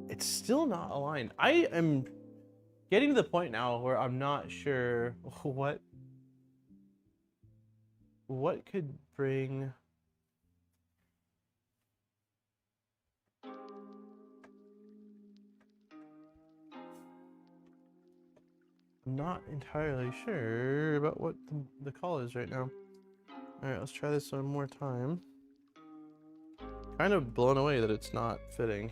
It's still not aligned. I am getting to the point now where I'm not sure what could bring I'm not entirely sure about what the call is right now. All right, let's try this one more time. Kind of blown away that it's not fitting.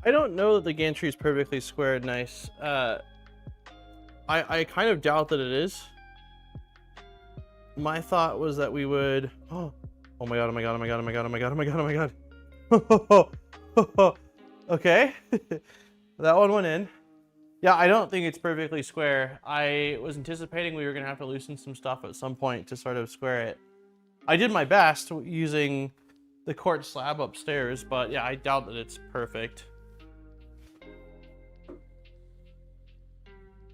I don't know that the gantry is perfectly squared nice. I kind of doubt that it is. My thought was that we would... Oh my god, oh my god, oh my god, oh my god, oh my god, oh my god, oh my god. Okay. That one went in. Yeah, I don't think it's perfectly square. I was anticipating we were going to have to loosen some stuff at some point to sort of square it. I did my best using the quartz slab upstairs, but yeah, I doubt that it's perfect.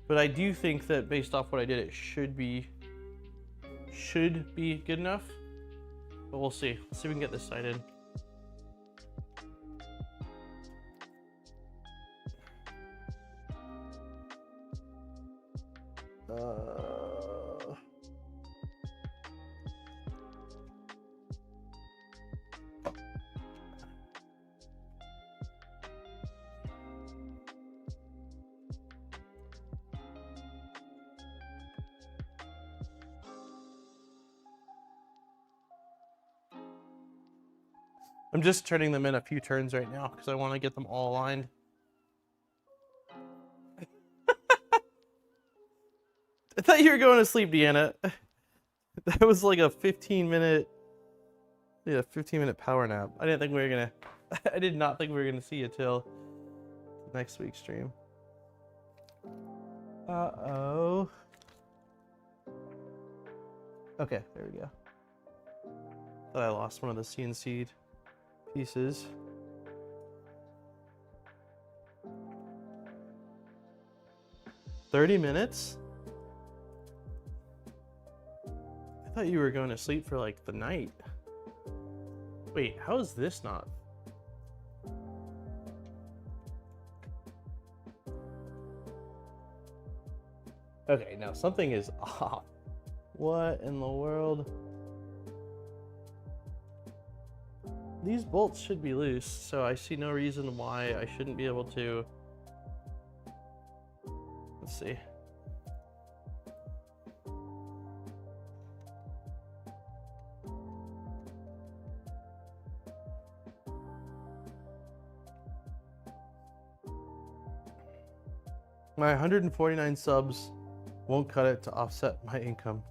But I do think that based off what I did, it should be good enough. But we'll see. Let's see if we can get this side in. I'm just turning them in a few turns right now because I want to get them all aligned. I thought you were going to sleep, Deanna. That was like a 15-minute power nap. I didn't think we were gonna. I did not think we were gonna see you till next week's stream. Uh-oh. Okay, there we go. Thought I lost one of the CNC'd pieces. "30 minutes? I thought you were going to sleep for like the night. Wait, how is this not? Okay, now something is off. What in the world? These bolts should be loose, so I see no reason why I shouldn't be able to. Let's see. My 149 subs won't cut it to offset my income.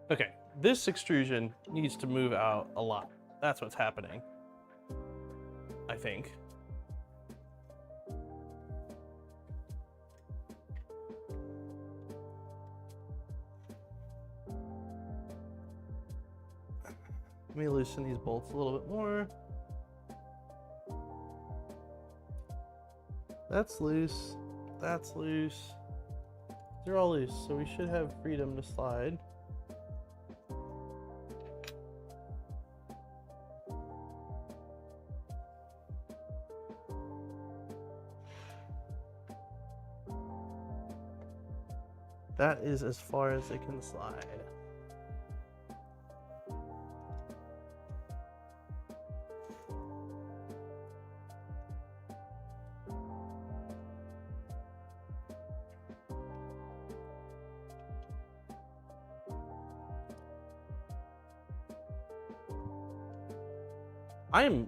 Okay, this extrusion needs to move out a lot. That's what's happening, I think. Let me loosen these bolts a little bit more. That's loose. That's loose. They're all loose, so we should have freedom to slide. That is as far as it can slide.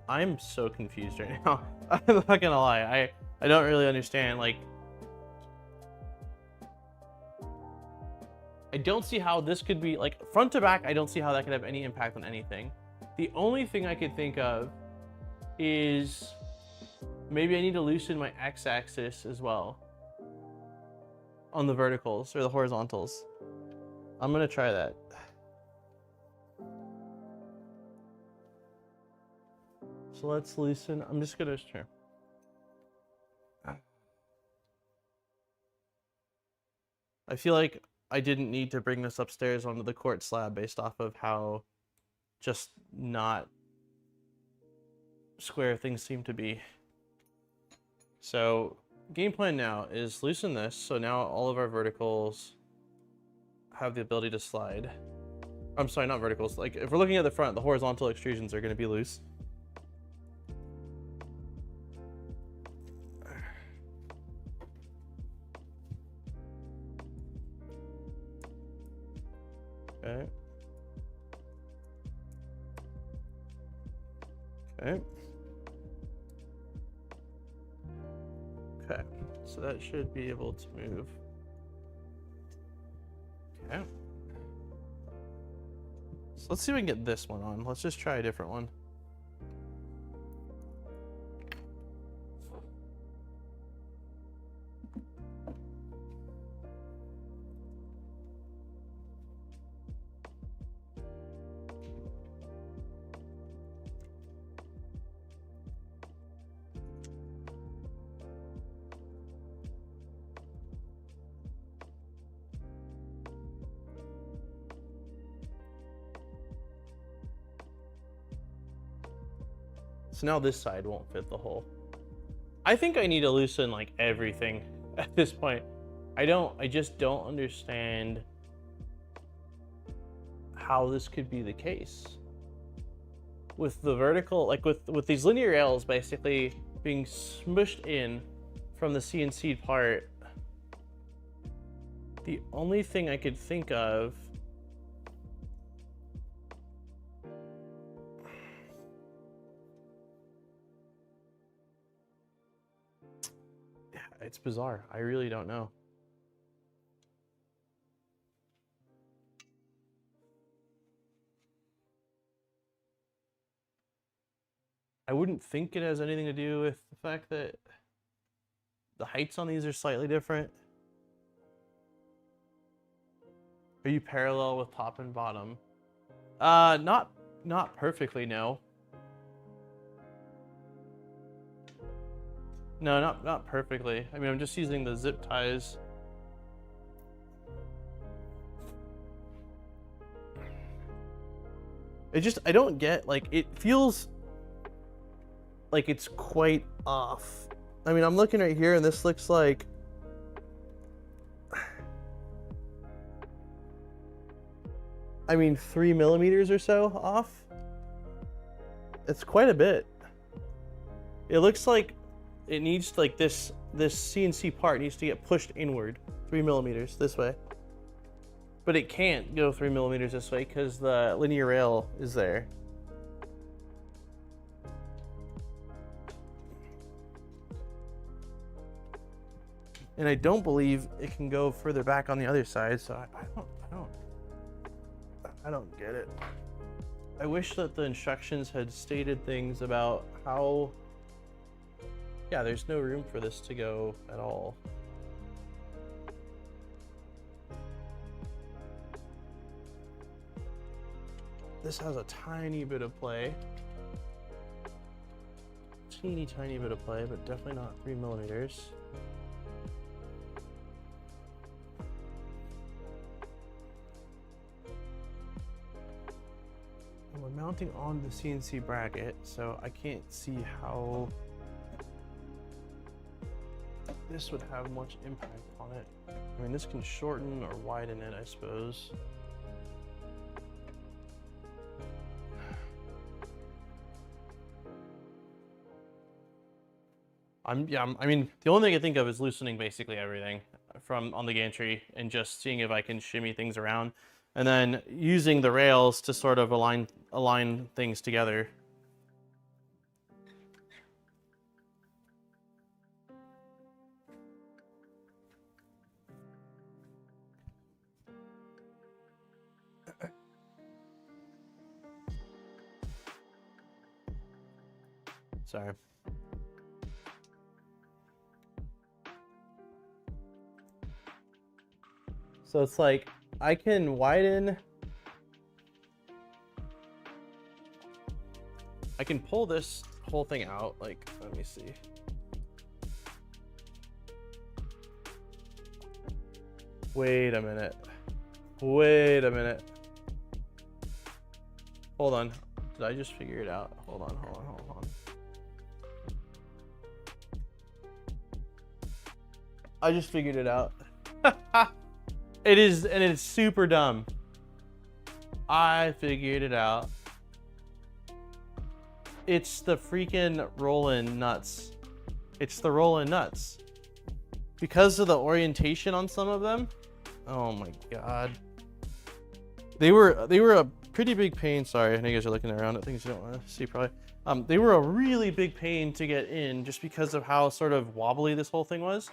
I'm so confused right now. I'm not gonna lie. I don't really understand. Like, I don't see how this could be, like, front to back, I don't see how that could have any impact on anything. The only thing I could think of is maybe I need to loosen my x-axis as well on the verticals or the horizontals. I'm gonna try that. So let's loosen. I'm just gonna try. I feel like I didn't need to bring this upstairs onto the quartz slab based off of how just not square things seem to be. So game plan now is loosen this. So now all of our verticals. have the ability to slide. I'm sorry, not verticals. Like if we're looking at the front, the horizontal extrusions are going to be loose. Okay. Okay. Okay. So that should be able to move. Okay. So let's see if we can get this one on. Let's just try a different one. So now this side won't fit the hole. I think I need to loosen like everything at this point. I just don't understand how this could be the case. With the vertical, like with these linear rails basically being smushed in from the CNC part, the only thing I could think of it's bizarre. I really don't know. I wouldn't think it has anything to do with the fact that the heights on these are slightly different. Are you parallel with top and bottom? Not perfectly, no. No, not perfectly. I mean, I'm just using the zip ties. I don't get, like, it feels like it's quite off. I mean, I'm looking right here and this looks like, I mean, 3 millimeters or so off. It's quite a bit. It looks like it needs, like, this CNC part needs to get pushed inward 3 millimeters this way. But it can't go 3 millimeters this way because the linear rail is there. And I don't believe it can go further back on the other side, so I don't get it. I wish that the instructions had stated things about how, yeah, there's no room for this to go at all. This has a tiny bit of play. Teeny tiny bit of play, but definitely not 3 millimeters. And we're mounting on the CNC bracket, so I can't see how this would have much impact on it. I mean, this can shorten or widen it, I suppose. I mean, the only thing I think of is loosening basically everything from on the gantry and just seeing if I can shimmy things around, and then using the rails to sort of align things together. Sorry. So it's like, I can widen. I can pull this whole thing out. Like, let me see. Wait a minute. Wait a minute. Hold on. Did I just figure it out? Hold on. I just figured it out. It is, and it's super dumb. I figured it out. It's the freaking roll-in nuts. It's the roll-in nuts. Because of the orientation on some of them. Oh my god. They were a pretty big pain. Sorry, I know you guys are looking around at things you don't want to see probably. They were a really big pain to get in just because of how sort of wobbly this whole thing was.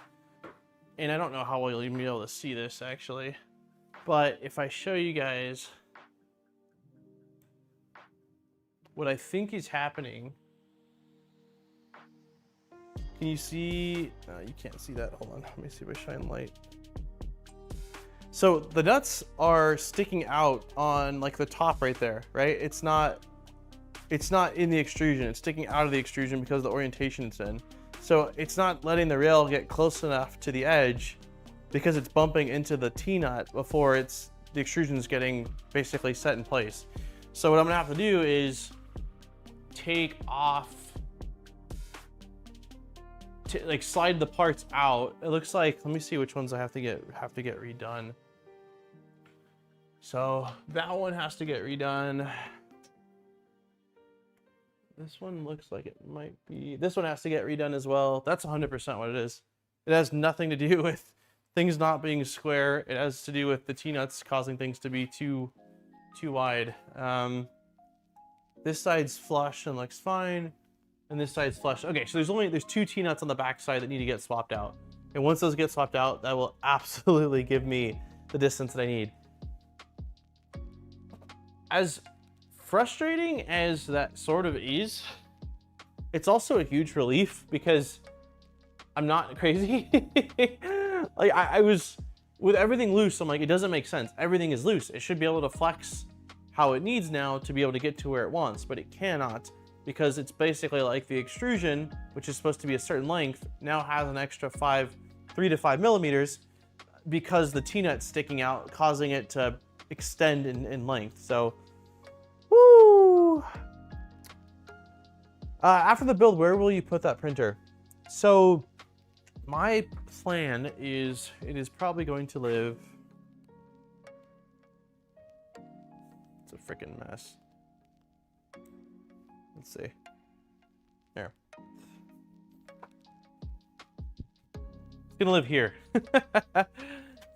And I don't know how well you'll even be able to see this actually. But if I show you guys what I think is happening. Can you see? You can't see that. Hold on. Let me see if I shine light. So the nuts are sticking out on like the top right there, right? It's not in the extrusion. It's sticking out of the extrusion because of the orientation it's in. So it's not letting the rail get close enough to the edge because it's bumping into the T-nut before the extrusion's getting basically set in place. So what I'm gonna have to do is take off, like slide the parts out. It looks like, let me see which ones I have to get redone. So that one has to get redone. This one looks like it might be, this one has to get redone as well. That's 100% what it is. It has nothing to do with things not being square. It has to do with the T-nuts causing things to be too wide. This side's flush and looks fine, and this side's flush. Okay, so there's two T-nuts on the back side that need to get swapped out. And once those get swapped out, that will absolutely give me the distance that I need. As frustrating as that sort of is, it's also a huge relief because I'm not crazy. Like I was, with everything loose, I'm like, it doesn't make sense. Everything is loose. It should be able to flex how it needs now to be able to get to where it wants, but it cannot because it's basically like the extrusion, which is supposed to be a certain length, now has an extra 3 to 5 millimeters because the T-nut's sticking out, causing it to extend in length. So, woo! After the build, where will you put that printer? So, my plan is it is probably going to live. It's a freaking mess. Let's see. There. It's gonna live here.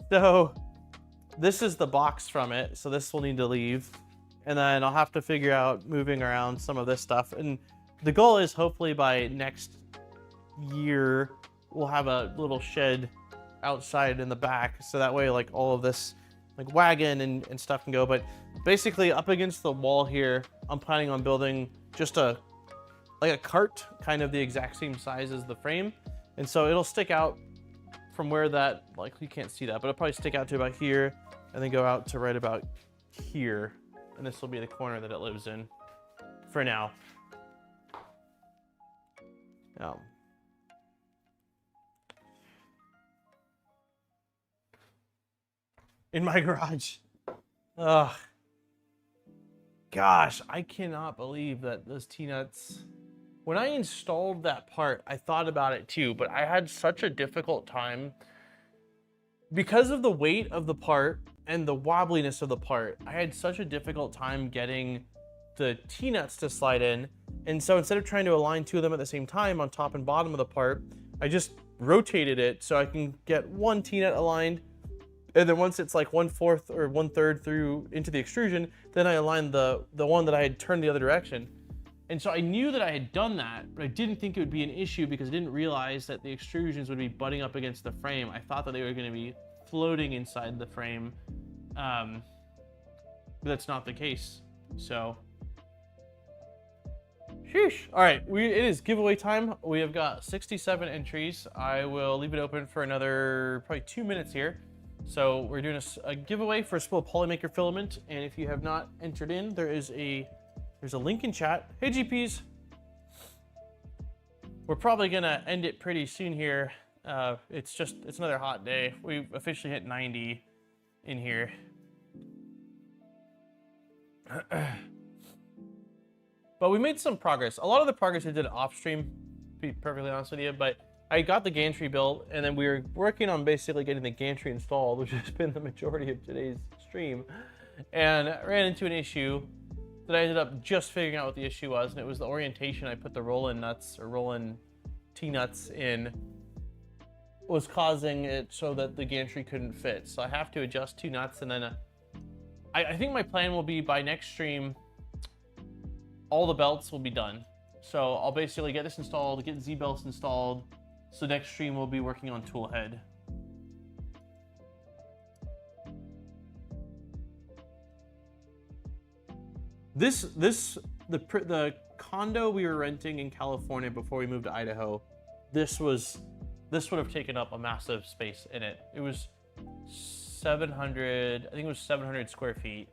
So this is the box from it. So this will need to leave. And then I'll have to figure out moving around some of this stuff. And the goal is hopefully by next year, we'll have a little shed outside in the back. So that way like all of this like wagon and stuff can go. But basically up against the wall here, I'm planning on building just like a cart, kind of the exact same size as the frame. And so it'll stick out from where that, like you can't see that, but it'll probably stick out to about here and then go out to right about here. And this will be the corner that it lives in for now. In my garage. Ugh. Gosh, I cannot believe that those T-nuts, when I installed that part, I thought about it too, but I had such a difficult time because of the weight of the part and the wobbliness of the part. I had such a difficult time getting the T-nuts to slide in. And so instead of trying to align two of them at the same time on top and bottom of the part, I just rotated it so I can get one T-nut aligned. And then once it's like 1/4 or 1/3 through into the extrusion, then I aligned the one that I had turned the other direction. And so I knew that I had done that, but I didn't think it would be an issue because I didn't realize that the extrusions would be butting up against the frame. I thought that they were going to be floating inside the frame, but that's not the case. So, sheesh. All right, it is giveaway time. We have got 67 entries. I will leave it open for another probably 2 minutes here. So we're doing a giveaway for a spool of Polymaker filament, and if you have not entered in, there's a link in chat. Hey GPs, we're probably gonna end it pretty soon here. It's another hot day. We've officially hit 90 in here. But we made some progress. A lot of the progress I did off stream, to be perfectly honest with you, but I got the gantry built, and then we were working on basically getting the gantry installed, which has been the majority of today's stream, and I ran into an issue that I ended up just figuring out what the issue was, and it was the orientation I put the roll-in nuts or roll-in T-nuts in was causing it so that the gantry couldn't fit. So I have to adjust 2 nuts, and then I think my plan will be by next stream, all the belts will be done. So I'll basically get this installed, get Z belts installed. So next stream we'll be working on tool head. The condo we were renting in California before we moved to Idaho, this would have taken up a massive space in it. It was 700, I think it was 700 square feet.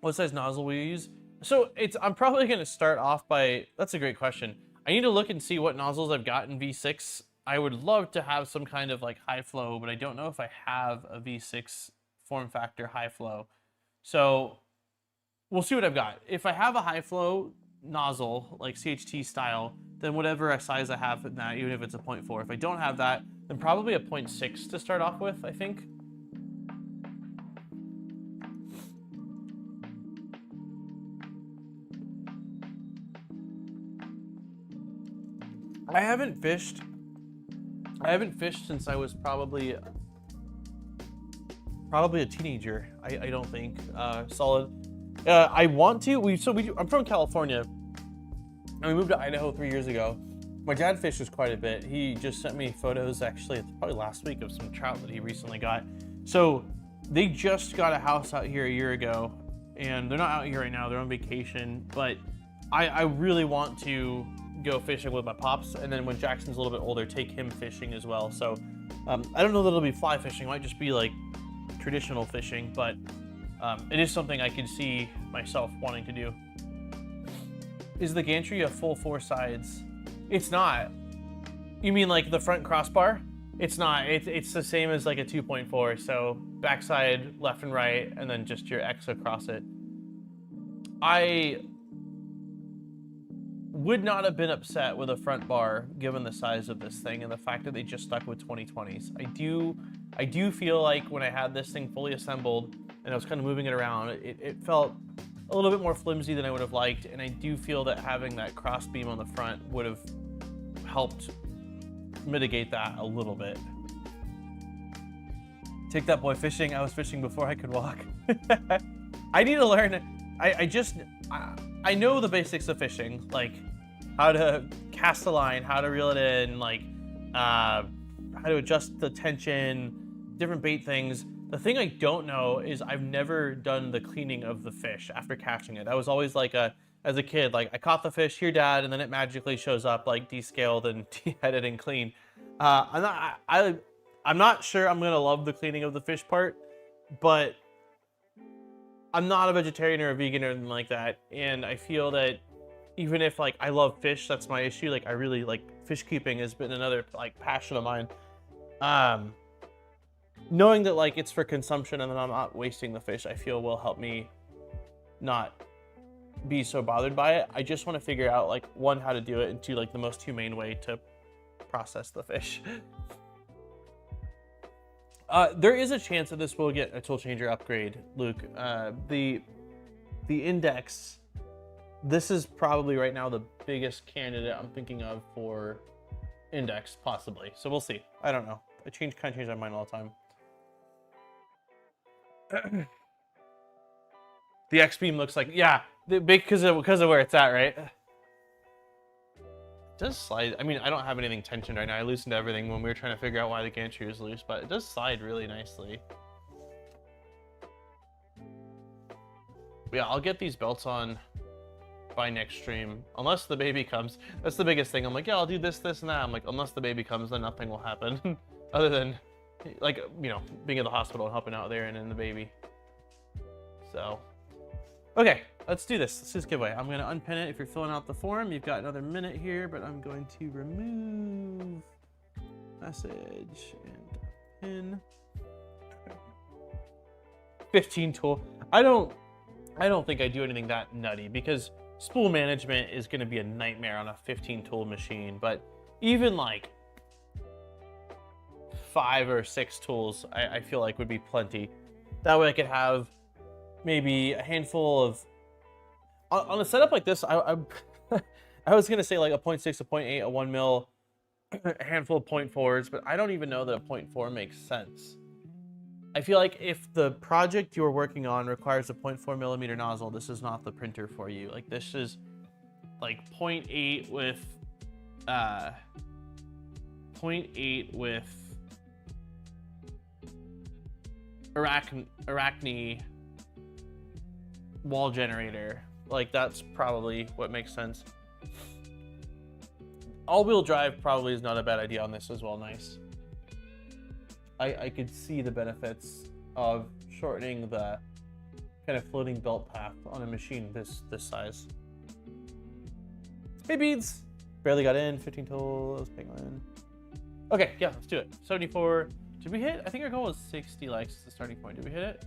What size nozzle we use? So I'm probably gonna start off by, that's a great question. I need to look and see what nozzles I've got in V6. I would love to have some kind of like high flow, but I don't know if I have a V6 form factor high flow. So we'll see what I've got. If I have a high flow nozzle, like CHT style, then whatever size I have in that, even if it's a 0.4. If I don't have that, then probably a 0.6 to start off with, I think. I haven't fished since I was probably a teenager. I don't think solid. I want to. I'm from California, and we moved to Idaho 3 years ago. My dad fishes quite a bit. He just sent me photos. Actually, it's probably last week of some trout that he recently got. So they just got a house out here a year ago, and they're not out here right now. They're on vacation. But I really want to go fishing with my pops, and then when Jackson's a little bit older, take him fishing as well. So I don't know that it'll be fly fishing. It might just be like traditional fishing, but it is something I could see myself wanting to do. Is the gantry a full 4 sides? It's not. You mean like the front crossbar? It's not. It's the same as like a 2.4. So backside, left and right, and then just your X across it. I would not have been upset with a front bar given the size of this thing and the fact that they just stuck with 2020s. I do feel like when I had this thing fully assembled and I was kind of moving it around, it felt a little bit more flimsy than I would have liked, and I do feel that having that cross beam on the front would have helped mitigate that a little bit. Take that boy fishing. I was fishing before I could walk. I need to learn. I know the basics of fishing, like how to cast a line, how to reel it in, like how to adjust the tension, different bait things. The thing I don't know is I've never done the cleaning of the fish after catching it. I was always like as a kid, like I caught the fish, here dad, and then it magically shows up like descaled and de-headed and clean. I'm not sure I'm gonna love the cleaning of the fish part, but I'm not a vegetarian or a vegan or anything like that, and I feel that even if like I love fish, that's my issue. Like I really like fish keeping has been another like passion of mine. Knowing that like it's for consumption and that I'm not wasting the fish, I feel will help me not be so bothered by it. I just want to figure out like one, how to do it, and two, like the most humane way to process the fish. There is a chance that this will get a tool changer upgrade, Luke. The Index, this is probably right now the biggest candidate I'm thinking of for Index, possibly. So we'll see. I don't know. I kind of change my mind all the time. The X-beam looks like, yeah, because of where it's at, right? It does slide. I mean, I don't have anything tensioned right now. I loosened everything when we were trying to figure out why the gantry was loose, but it does slide really nicely. But yeah, I'll get these belts on by next stream, unless the baby comes. That's the biggest thing. I'm like, yeah, I'll do this, this, and that. I'm like, unless the baby comes, then nothing will happen. Other than, like, you know, being at the hospital and helping out there and then the baby. So, okay, let's do this. Let's do this giveaway. I'm going to unpin it. If you're filling out the form, you've got another minute here, but I'm going to remove message and pin. 15 tool. I don't think I do anything that nutty, because spool management is going to be a nightmare on a 15 tool machine, but even like 5 or 6 tools, I feel like would be plenty. That way I could have maybe a handful of, on a setup like this, I was going to say like a 0.6, a 0.8, a 1 mil, a handful of 0.4s, but I don't even know that a 0.4 makes sense. I feel like if the project you're working on requires a 0.4 millimeter nozzle, this is not the printer for you. Like this is like 0.8 with, 0.8 with Arachne wall generator. Like that's probably what makes sense. All-wheel drive probably is not a bad idea on this as well. Nice. I could see the benefits of shortening the kind of floating belt path on a machine this size. Hey Beads, barely got in. 15 tools, penguin. Okay, yeah, let's do it. 74. Did we hit? I think our goal was 60 likes as the starting point. Did we hit it?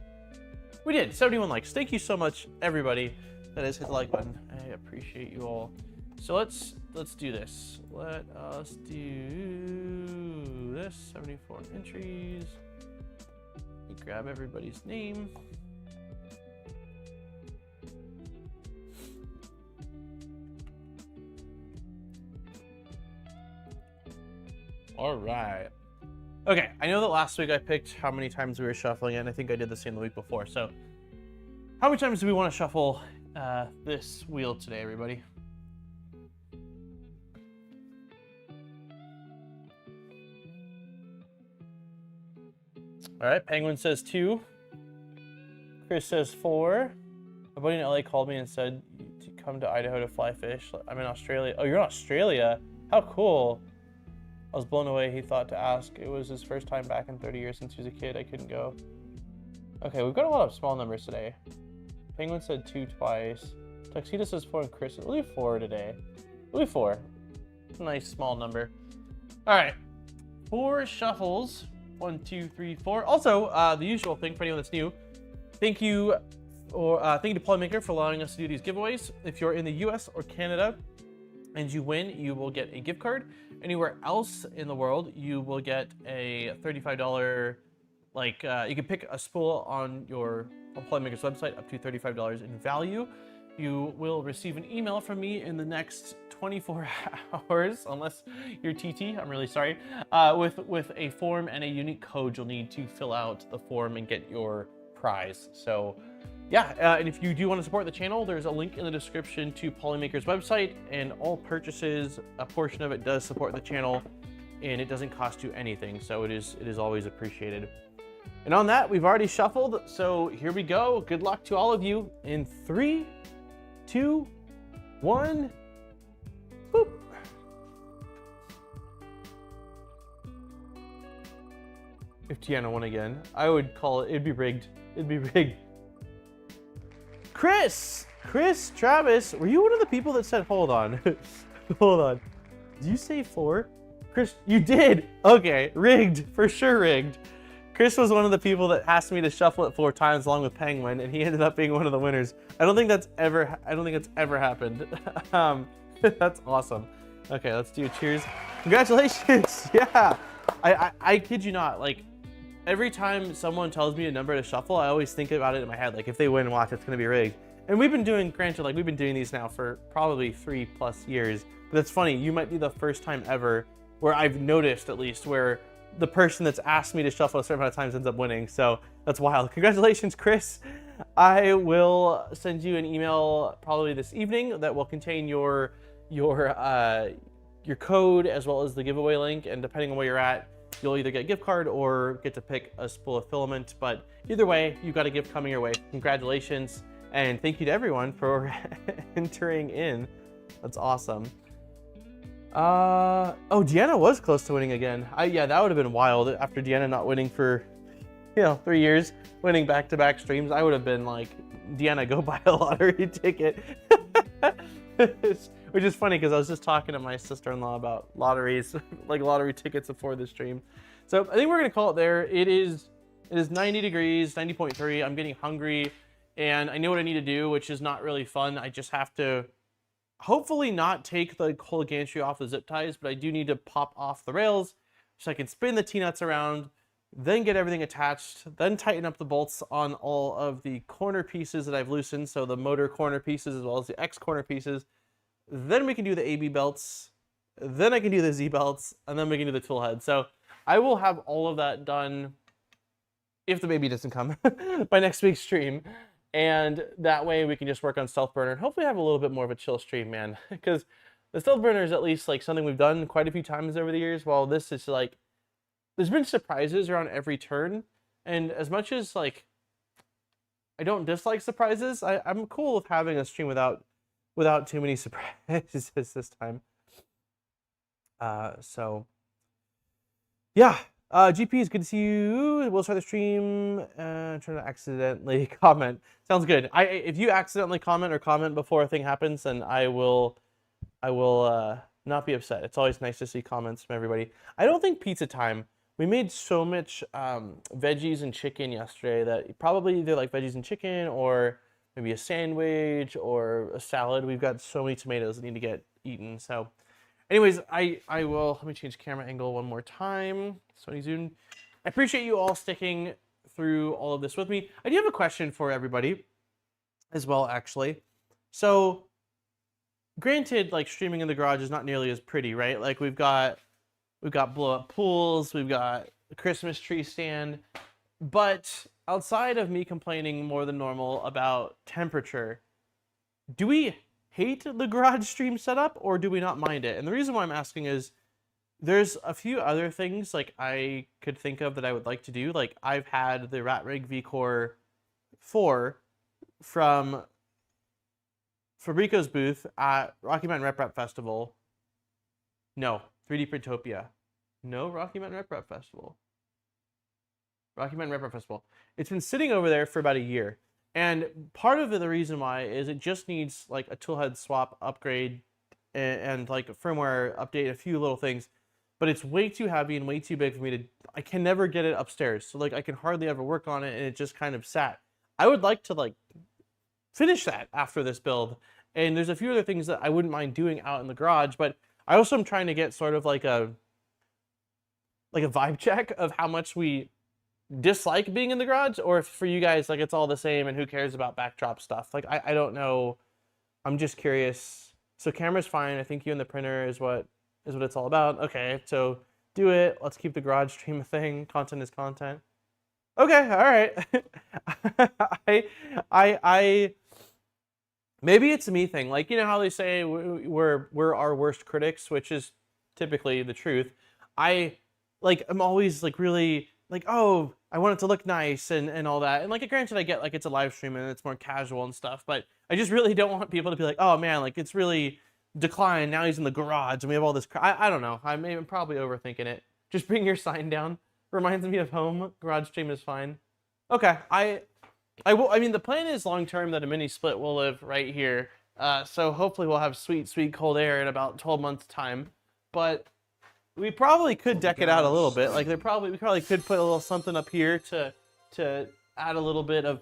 We did. 71 likes. Thank you so much, everybody that has hit the like button. I appreciate you all. So let's do this. Let us do this. 74 entries. Let me grab everybody's name. All right. Okay, I know that last week I picked how many times we were shuffling it, and I think I did the same the week before. So how many times do we want to shuffle this wheel today, everybody? All right, Penguin says 2. Chris says 4. My buddy in LA called me and said to come to Idaho to fly fish. I'm in Australia. Oh, you're in Australia? How cool. I was blown away. He thought to ask. It was his first time back in 30 years since he was a kid. I couldn't go. Okay, we've got a lot of small numbers today. Penguin said 2 twice. Tuxedo says 4 and Chris. We'll do 4 today. We'll do 4. Nice small number. All right, 4 shuffles. 1, 2, 3, 4. Also, the usual thing for anyone that's new. Thank you to Polymaker for allowing us to do these giveaways. If you're in the US or Canada and you win, you will get a gift card. Anywhere else in the world, you will get a $35, you can pick a spool on Polymaker's website up to $35 in value. You will receive an email from me in the next 24 hours, unless you're TT, I'm really sorry, with a form and a unique code you'll need to fill out the form and get your prize. So yeah, and if you do want to support the channel, there's a link in the description to Polymaker's website, and all purchases, a portion of it does support the channel, and it doesn't cost you anything, so it is always appreciated. And on that, we've already shuffled, so here we go. Good luck to all of you in 3, 2, 1. Boop. If Tiana won again, I would call it, it'd be rigged. It'd be rigged. Chris, Travis, were you one of the people that said, hold on, hold on. Did you say 4? Chris, you did. Okay, rigged, for sure rigged. Chris was one of the people that asked me to shuffle it 4 times along with Penguin, and he ended up being one of the winners. I don't think that's ever happened. That's awesome. Okay, let's do a cheers. Congratulations. Yeah, I kid you not, like every time someone tells me a number to shuffle, I always think about it in my head, like if they win, watch, it's gonna be rigged. And we've been doing, granted, like we've been doing these now for probably 3+ years, but it's funny, you might be the first time ever where I've noticed, at least, where the person that's asked me to shuffle a certain amount of times ends up winning. So that's wild. Congratulations, Chris. I will send you an email probably this evening that will contain your code as well as the giveaway link, and depending on where you're at, you'll either get a gift card or get to pick a spool of filament. But either way, you've got a gift coming your way. Congratulations, and thank you to everyone for entering in. That's awesome. Oh, Deanna was close to winning again. Yeah, that would have been wild after Deanna not winning for 3 years, winning back-to-back streams. I would have been like, Deanna, go buy a lottery ticket. Which is funny because I was just talking to my sister-in-law about lotteries, like lottery tickets before the stream. So I think we're gonna call it there. It is 90 degrees, 90.3. I'm getting hungry, and I know what I need to do, which is not really fun. I just have to hopefully not take the whole gantry off the zip ties, but I do need to pop off the rails so I can spin the T-nuts around, then get everything attached, then tighten up the bolts on all of the corner pieces that I've loosened, so the motor corner pieces as well as the X corner pieces. Then we can do the AB belts, then I can do the Z belts, and then we can do the tool head. So I will have all of that done, if the baby doesn't come, by next week's stream. And that way we can just work on stealthburner and hopefully have a little bit more of a chill stream, man. Because the stealthburner is at least like something we've done quite a few times over the years, while this is like, there's been surprises around every turn. And as much as like, I don't dislike surprises, I'm cool with having a stream without too many surprises this time. So yeah. GP, it's good to see you. We'll start the stream. Trying to accidentally comment. Sounds good. If you accidentally comment before a thing happens, then I will not be upset. It's always nice to see comments from everybody. I don't think pizza time. We made so much veggies and chicken yesterday that probably either like veggies and chicken or maybe a sandwich or a salad. We've got so many tomatoes that need to get eaten. So anyways, I will, let me change camera angle one more time. Sony Zoom. I appreciate you all sticking through all of this with me. I do have a question for everybody as well, actually. So granted, like streaming in the garage is not nearly as pretty, right? Like we've got blow up pools, we've got a Christmas tree stand, but outside of me complaining more than normal about temperature, do we hate the garage stream setup or do we not mind it? And the reason why I'm asking is there's a few other things like I could think of that I would like to do. Like I've had the Ratrig VCore 4 from Fabrico's booth at Rocky Mountain Rep Festival. No, 3D Printopia. No, Rocky Mountain Rep Festival. Rocky Mountain Rep Festival. It's been sitting over there for about a year. And part of the reason why is it just needs like a toolhead swap upgrade and like a firmware update, a few little things. But it's way too heavy and way too big for me to, I can never get it upstairs. So like I can hardly ever work on it and it just kind of sat. I would like to like finish that after this build. And there's a few other things that I wouldn't mind doing out in the garage, but I also am trying to get sort of like a vibe check of how much we dislike being in the garage, or if for you guys like it's all the same and who cares about backdrop stuff. Like I don't know. I'm just curious. So camera's fine. I think you and the printer is what it's all about. Okay, so do it. Let's keep the garage stream a thing. Content is content. Okay, all right. I maybe it's a me thing. Like, you know how they say we're our worst critics, which is typically the truth. I'm always like really like, oh, I want it to look nice and all that. And like, granted, I get like it's a live stream and it's more casual and stuff, but I just really don't want people to be like, oh man, like it's really declined. Now he's in the garage and we have all this. I don't know. I'm probably overthinking it. Just bring your sign down. Reminds me of home. Garage stream is fine. Okay. I mean, the plan is long term that a mini split will live right here. So hopefully we'll have sweet, sweet cold air in about 12 months time. But we probably could deck it out a little bit. Like we probably could put a little something up here to add a little bit of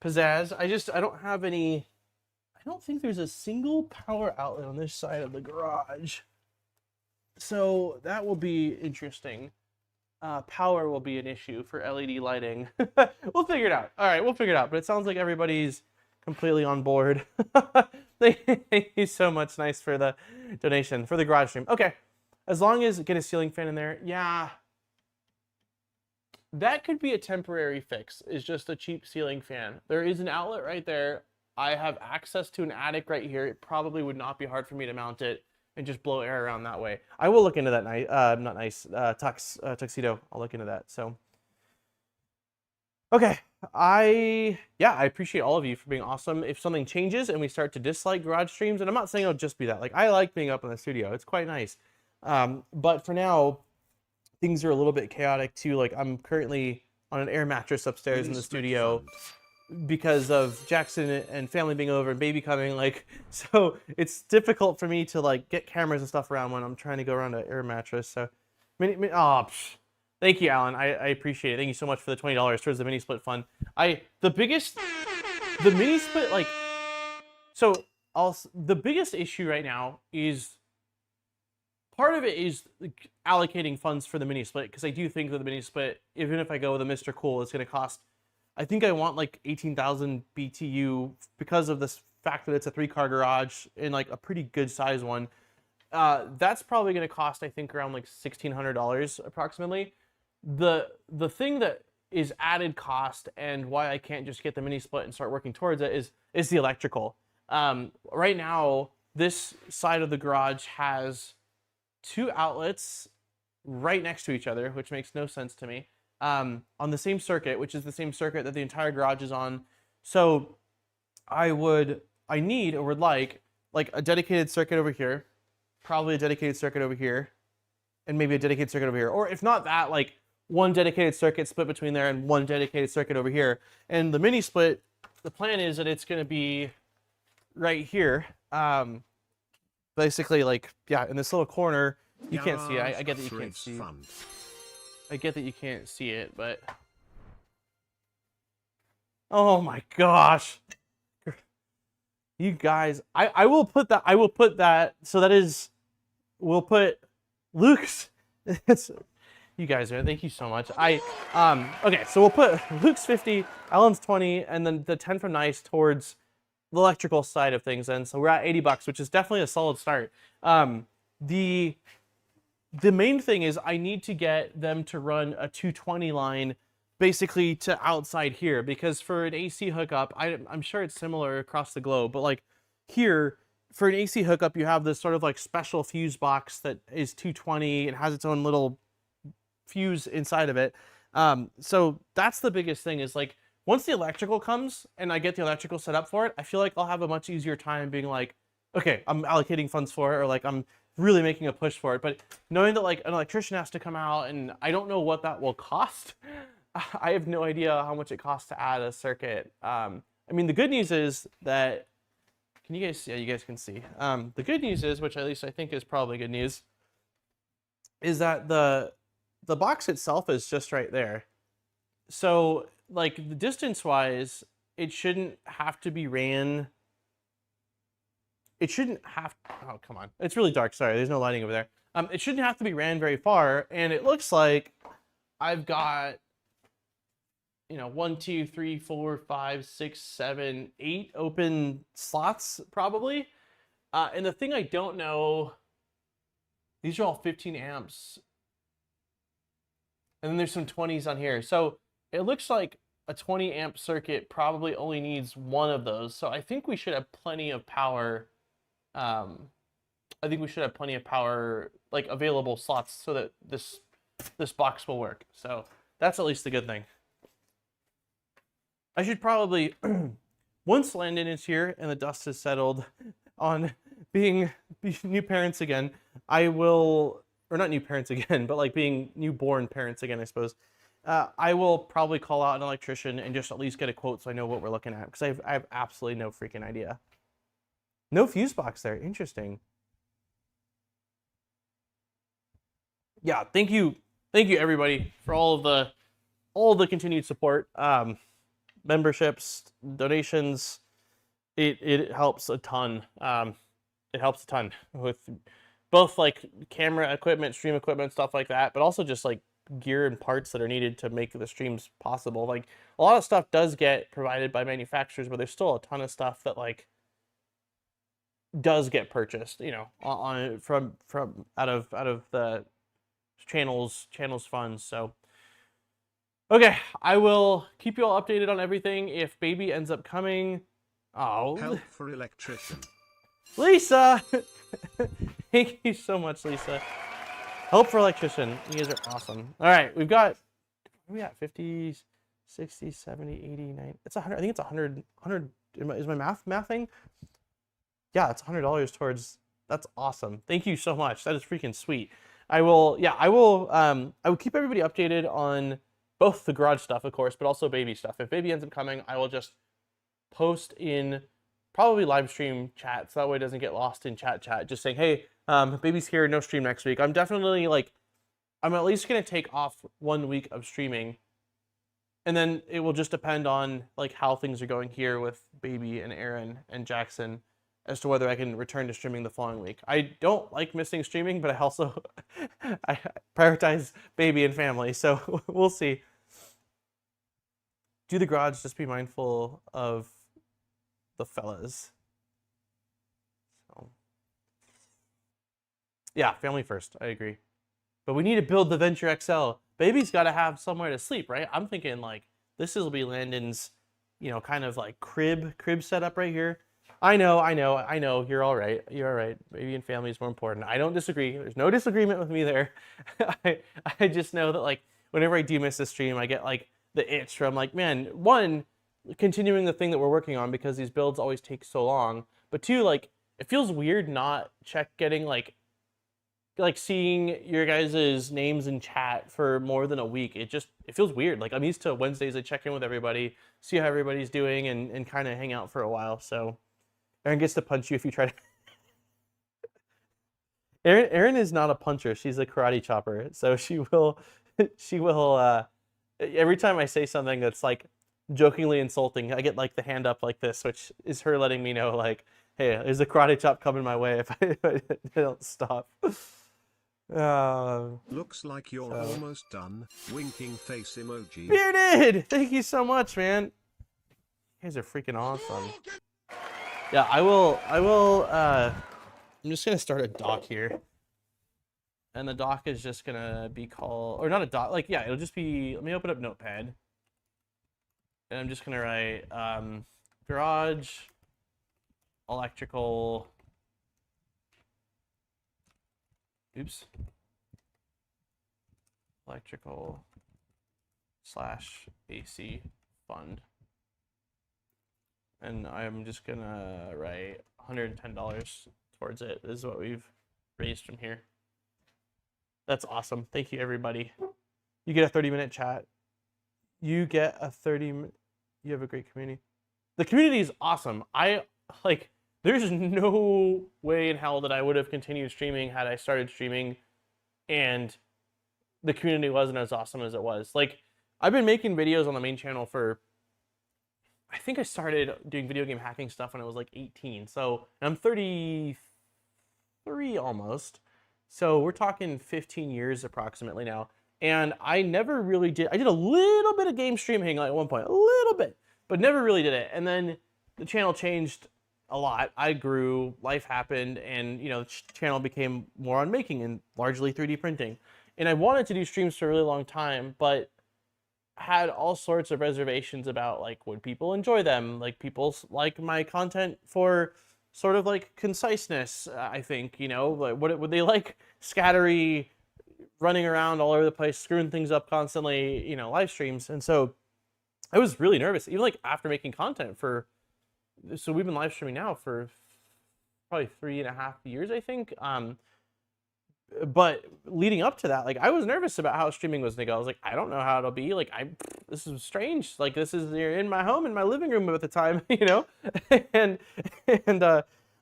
pizzazz. I don't have any. I don't think there's a single power outlet on this side of the garage. So that will be interesting. Power will be an issue for LED lighting. We'll figure it out. All right, we'll figure it out. But it sounds like everybody's completely on board. Thank you so much. Nice for the donation for the garage stream. Okay. As long as get a ceiling fan in there, yeah. That could be a temporary fix, is just a cheap ceiling fan. There is an outlet right there. I have access to an attic right here. It probably would not be hard for me to mount it and just blow air around that way. I will look into that tuxedo. I'll look into that. So, okay. I appreciate all of you for being awesome. If something changes and we start to dislike garage streams, and I'm not saying it'll just be that. Like, I like being up in the studio. It's quite nice. But for now, things are a little bit chaotic too. Like I'm currently on an air mattress upstairs in the studio because of Jackson and family being over and baby coming. Like, so it's difficult for me to like get cameras and stuff around when I'm trying to go around an air mattress. So, thank you, Alan. I appreciate it. Thank you so much for the $20 towards the mini split fund. The mini split, like, so the biggest issue right now is part of it is like, allocating funds for the mini split, because I do think that the mini split, even if I go with a Mr. Cool, it's going to cost, I think I want like 18,000 BTU because of this fact that it's a 3-car garage and like a pretty good size one. That's probably going to cost, I think, around like $1,600 approximately. The thing that is added cost and why I can't just get the mini split and start working towards it is the electrical. Right now, this side of the garage has 2 outlets right next to each other, which makes no sense to me, on the same circuit, which is the same circuit that the entire garage is on. So I would like a dedicated circuit over here, probably a dedicated circuit over here, and maybe a dedicated circuit over here. Or if not that, like one dedicated circuit split between there and one dedicated circuit over here. And the mini split, the plan is that it's going to be right here. Basically, like, yeah, in this little corner. You can't see it. I get that you can't see. I get that you can't see it, but oh my gosh, you guys! I will put that. So that is, we'll put Luke's. You guys are. Thank you so much. Okay, so we'll put Luke's 50, Ellen's 20, and then the 10 from Nice towards the electrical side of things. And so we're at $80, which is definitely a solid start. The main thing is I need to get them to run a 220 line basically to outside here, because for an AC hookup, I'm sure it's similar across the globe, but like here, for an AC hookup, you have this sort of like special fuse box that is 220 and has its own little fuse inside of it. So that's the biggest thing, is like once the electrical comes and I get the electrical set up for it, I feel like I'll have a much easier time being like, okay, I'm allocating funds for it, or like I'm really making a push for it. But knowing that like an electrician has to come out and I don't know what that will cost, I have no idea how much it costs to add a circuit. I mean, the good news is that, can you guys see? Yeah, you guys can see. The good news is, which at least I think is probably good news, is that the box itself is just right there. So like the distance wise, it shouldn't have to be ran. It shouldn't have, oh, come on. It's really dark, sorry, there's no lighting over there. It shouldn't have to be ran very far, and it looks like I've got, 1, 2, 3, 4, 5, 6, 7, 8 open slots, probably. And the thing I don't know, these are all 15 amps. And then there's some 20s on here. So it looks like a 20 amp circuit probably only needs one of those. So I think we should have plenty of power. I think we should have plenty of power, like available slots, so that this box will work. So that's at least the good thing. I should probably, once Landon is here and the dust has settled on being new parents again, I will, or not new parents again, but like being newborn parents again, I suppose. I will probably call out an electrician and just at least get a quote so I know what we're looking at, because I have absolutely no freaking idea. No fuse box there. Interesting. Yeah, thank you everybody for all of the continued support. Memberships, donations. It helps a ton. It helps a ton with both like camera equipment, stream equipment, stuff like that, but also just like gear and parts that are needed to make the streams possible. Like a lot of stuff does get provided by manufacturers, but there's still a ton of stuff that like does get purchased, on from out of the channels funds. So okay, I will keep you all updated on everything. If baby ends up coming, Help for electrician. Lisa, thank you so much, Lisa. Help for electrician. You guys are awesome. All right, we've got, we got 50, 60, 70, 80, 90. It's 100. I think it's 100. Is my mathing? Yeah, it's $100 towards. That's awesome. Thank you so much. That is freaking sweet. I will keep everybody updated on both the garage stuff, of course, but also baby stuff. If baby ends up coming, I will just post in probably live stream chat, so that way it doesn't get lost in chat, just saying, hey, baby's here, no stream next week. I'm definitely like, I'm at least going to take off 1 week of streaming, and then it will just depend on like how things are going here with baby and Aaron and Jackson. as to whether I can return to streaming the following week. I don't like missing streaming, but I also I prioritize baby and family, so we'll see. Do the garage, just be mindful of the fellas. So, yeah, family first, I agree. But we need to build the Venture XL. Baby's got to have somewhere to sleep, right? I'm thinking like this will be Landon's, you know, kind of like crib setup right here. I know. You're all right. You're all right. Baby and family is more important. I don't disagree. There's no disagreement with me there. I just know that like whenever I do miss a stream, I get like the itch from like, man, one, continuing the thing that we're working on because these builds always take so long. But two, like it feels weird not getting like seeing your guys' names in chat for more than a week. It feels weird. Like I'm used to Wednesdays, I check in with everybody, see how everybody's doing, and kind of hang out for a while. So Erin gets to punch you if you try to. Erin is not a puncher. She's a karate chopper. So she will every time I say something that's like jokingly insulting, I get like the hand up like this, which is her letting me know like, hey, there's a karate chop coming my way if I don't stop. Looks like you're almost done. Winking face emoji. Bearded! Thank you so much, man. You guys are freaking awesome. Yeah, I'm just gonna start a doc here. And the doc is just gonna be called, or not a doc, like, yeah, it'll just be, let me open up Notepad. And I'm just gonna write, garage, electrical, electrical / AC fund. And I'm just gonna write $110 towards it. This is what we've raised from here. That's awesome. Thank you, everybody. You get a 30-minute chat. You get a 30-minute, you have a great community. The community is awesome. There's no way in hell that I would have continued streaming had I started streaming and the community wasn't as awesome as it was. Like, I've been making videos on the main channel for, I think I started doing video game hacking stuff when I was like 18. So I'm 33 almost. So we're talking 15 years approximately now. And I never really did, I did a little bit of game streaming at one point, a little bit, but never really did it. And then the channel changed a lot. I grew, life happened, and you know, the channel became more on making and largely 3D printing. And I wanted to do streams for a really long time, but had all sorts of reservations about like, would people enjoy them? Like people like my content for sort of like conciseness, I think, you know, like would they like scattery, running around all over the place, screwing things up constantly, you know, live streams. And so I was really nervous, even like after making content for, so we've been live streaming now for probably 3.5 years, I think. But leading up to that, like I was nervous about how streaming was gonna go. I was like, I don't know how it'll be. Like, this is strange. Like, this is, you're in my home, in my living room at the time, you know, and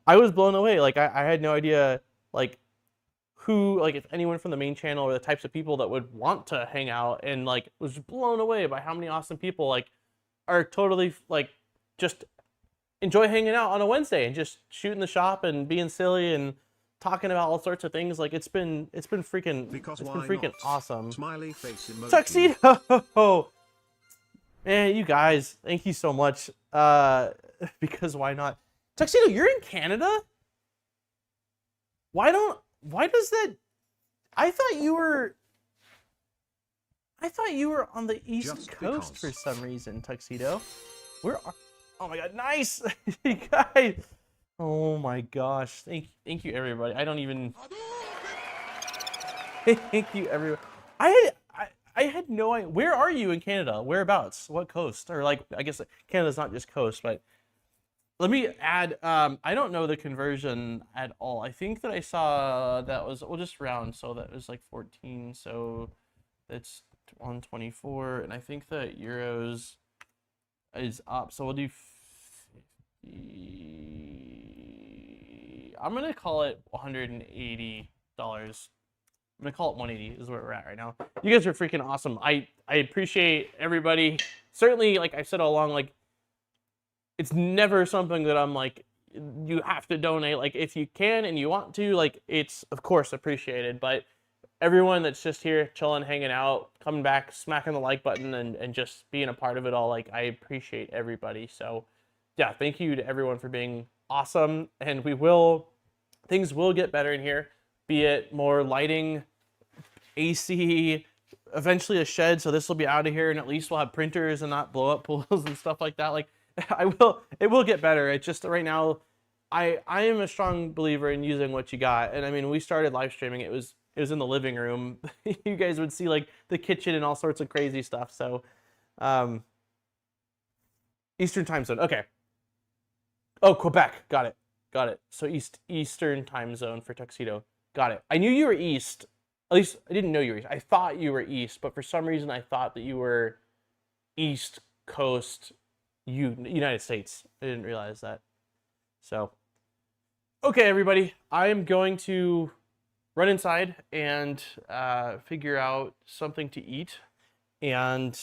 I was blown away. Like, I had no idea, like, who, like, if anyone from the main channel or the types of people that would want to hang out, and like was blown away by how many awesome people like are totally like just enjoy hanging out on a Wednesday and just shooting the shop and being silly and talking about all sorts of things. Like it's been freaking awesome. Smiley face emoji. Tuxedo, man, you guys, thank you so much. Because why not? Tuxedo, you're in Canada. Why does that? I thought you were on the East Coast for some reason, Tuxedo. Where are? Oh my God, nice, you guys. Oh my gosh, thank you everybody. I don't even. Thank you everybody. I had no idea. Where are you in Canada? Whereabouts? What coast? Or like, I guess Canada's not just coast, but let me add. I don't know the conversion at all. I think that I saw that was, we'll just round, so that was like 14. So that's 124, and I think that euros is up. So we'll do 50. I'm gonna call it $180. I'm gonna call it 180 is where we're at right now. You guys are freaking awesome. I appreciate everybody. Certainly, like I said all along, like it's never something that I'm like you have to donate. Like, if you can and you want to, like, it's of course appreciated. But everyone that's just here chilling, hanging out, coming back, smacking the like button, and just being a part of it all, like, I appreciate everybody. So yeah, thank you to everyone for being awesome. And things will get better in here, be it more lighting, AC, eventually a shed, so this will be out of here, and at least we'll have printers and not blow up pools and stuff like that. Like, it will get better. It's just right now, I am a strong believer in using what you got. And I mean, we started live streaming, it was in the living room. You guys would see like the kitchen and all sorts of crazy stuff. So Eastern time zone, okay. Oh, Quebec, got it. So Eastern time zone for Tuxedo, got it. I knew you were East. At least I didn't know you were East. I thought you were East, but for some reason I thought that you were East Coast, United States. I didn't realize that. So, okay, everybody, I am going to run inside and figure out something to eat, and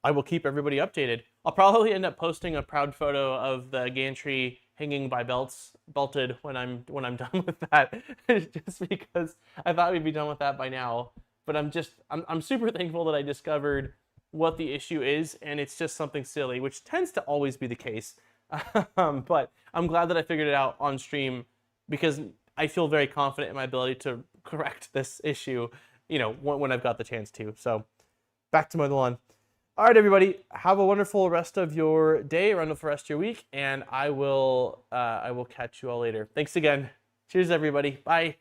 I will keep everybody updated. I'll probably end up posting a proud photo of the gantry hanging by belted when I'm done with that, just because I thought we'd be done with that by now. But I'm super thankful that I discovered what the issue is, and it's just something silly, which tends to always be the case. But I'm glad that I figured it out on stream, because I feel very confident in my ability to correct this issue, you know, when I've got the chance to. So back to mowing the lawn. All right, everybody, have a wonderful rest of your day, wonderful rest of your week, and I will catch you all later. Thanks again. Cheers, everybody. Bye.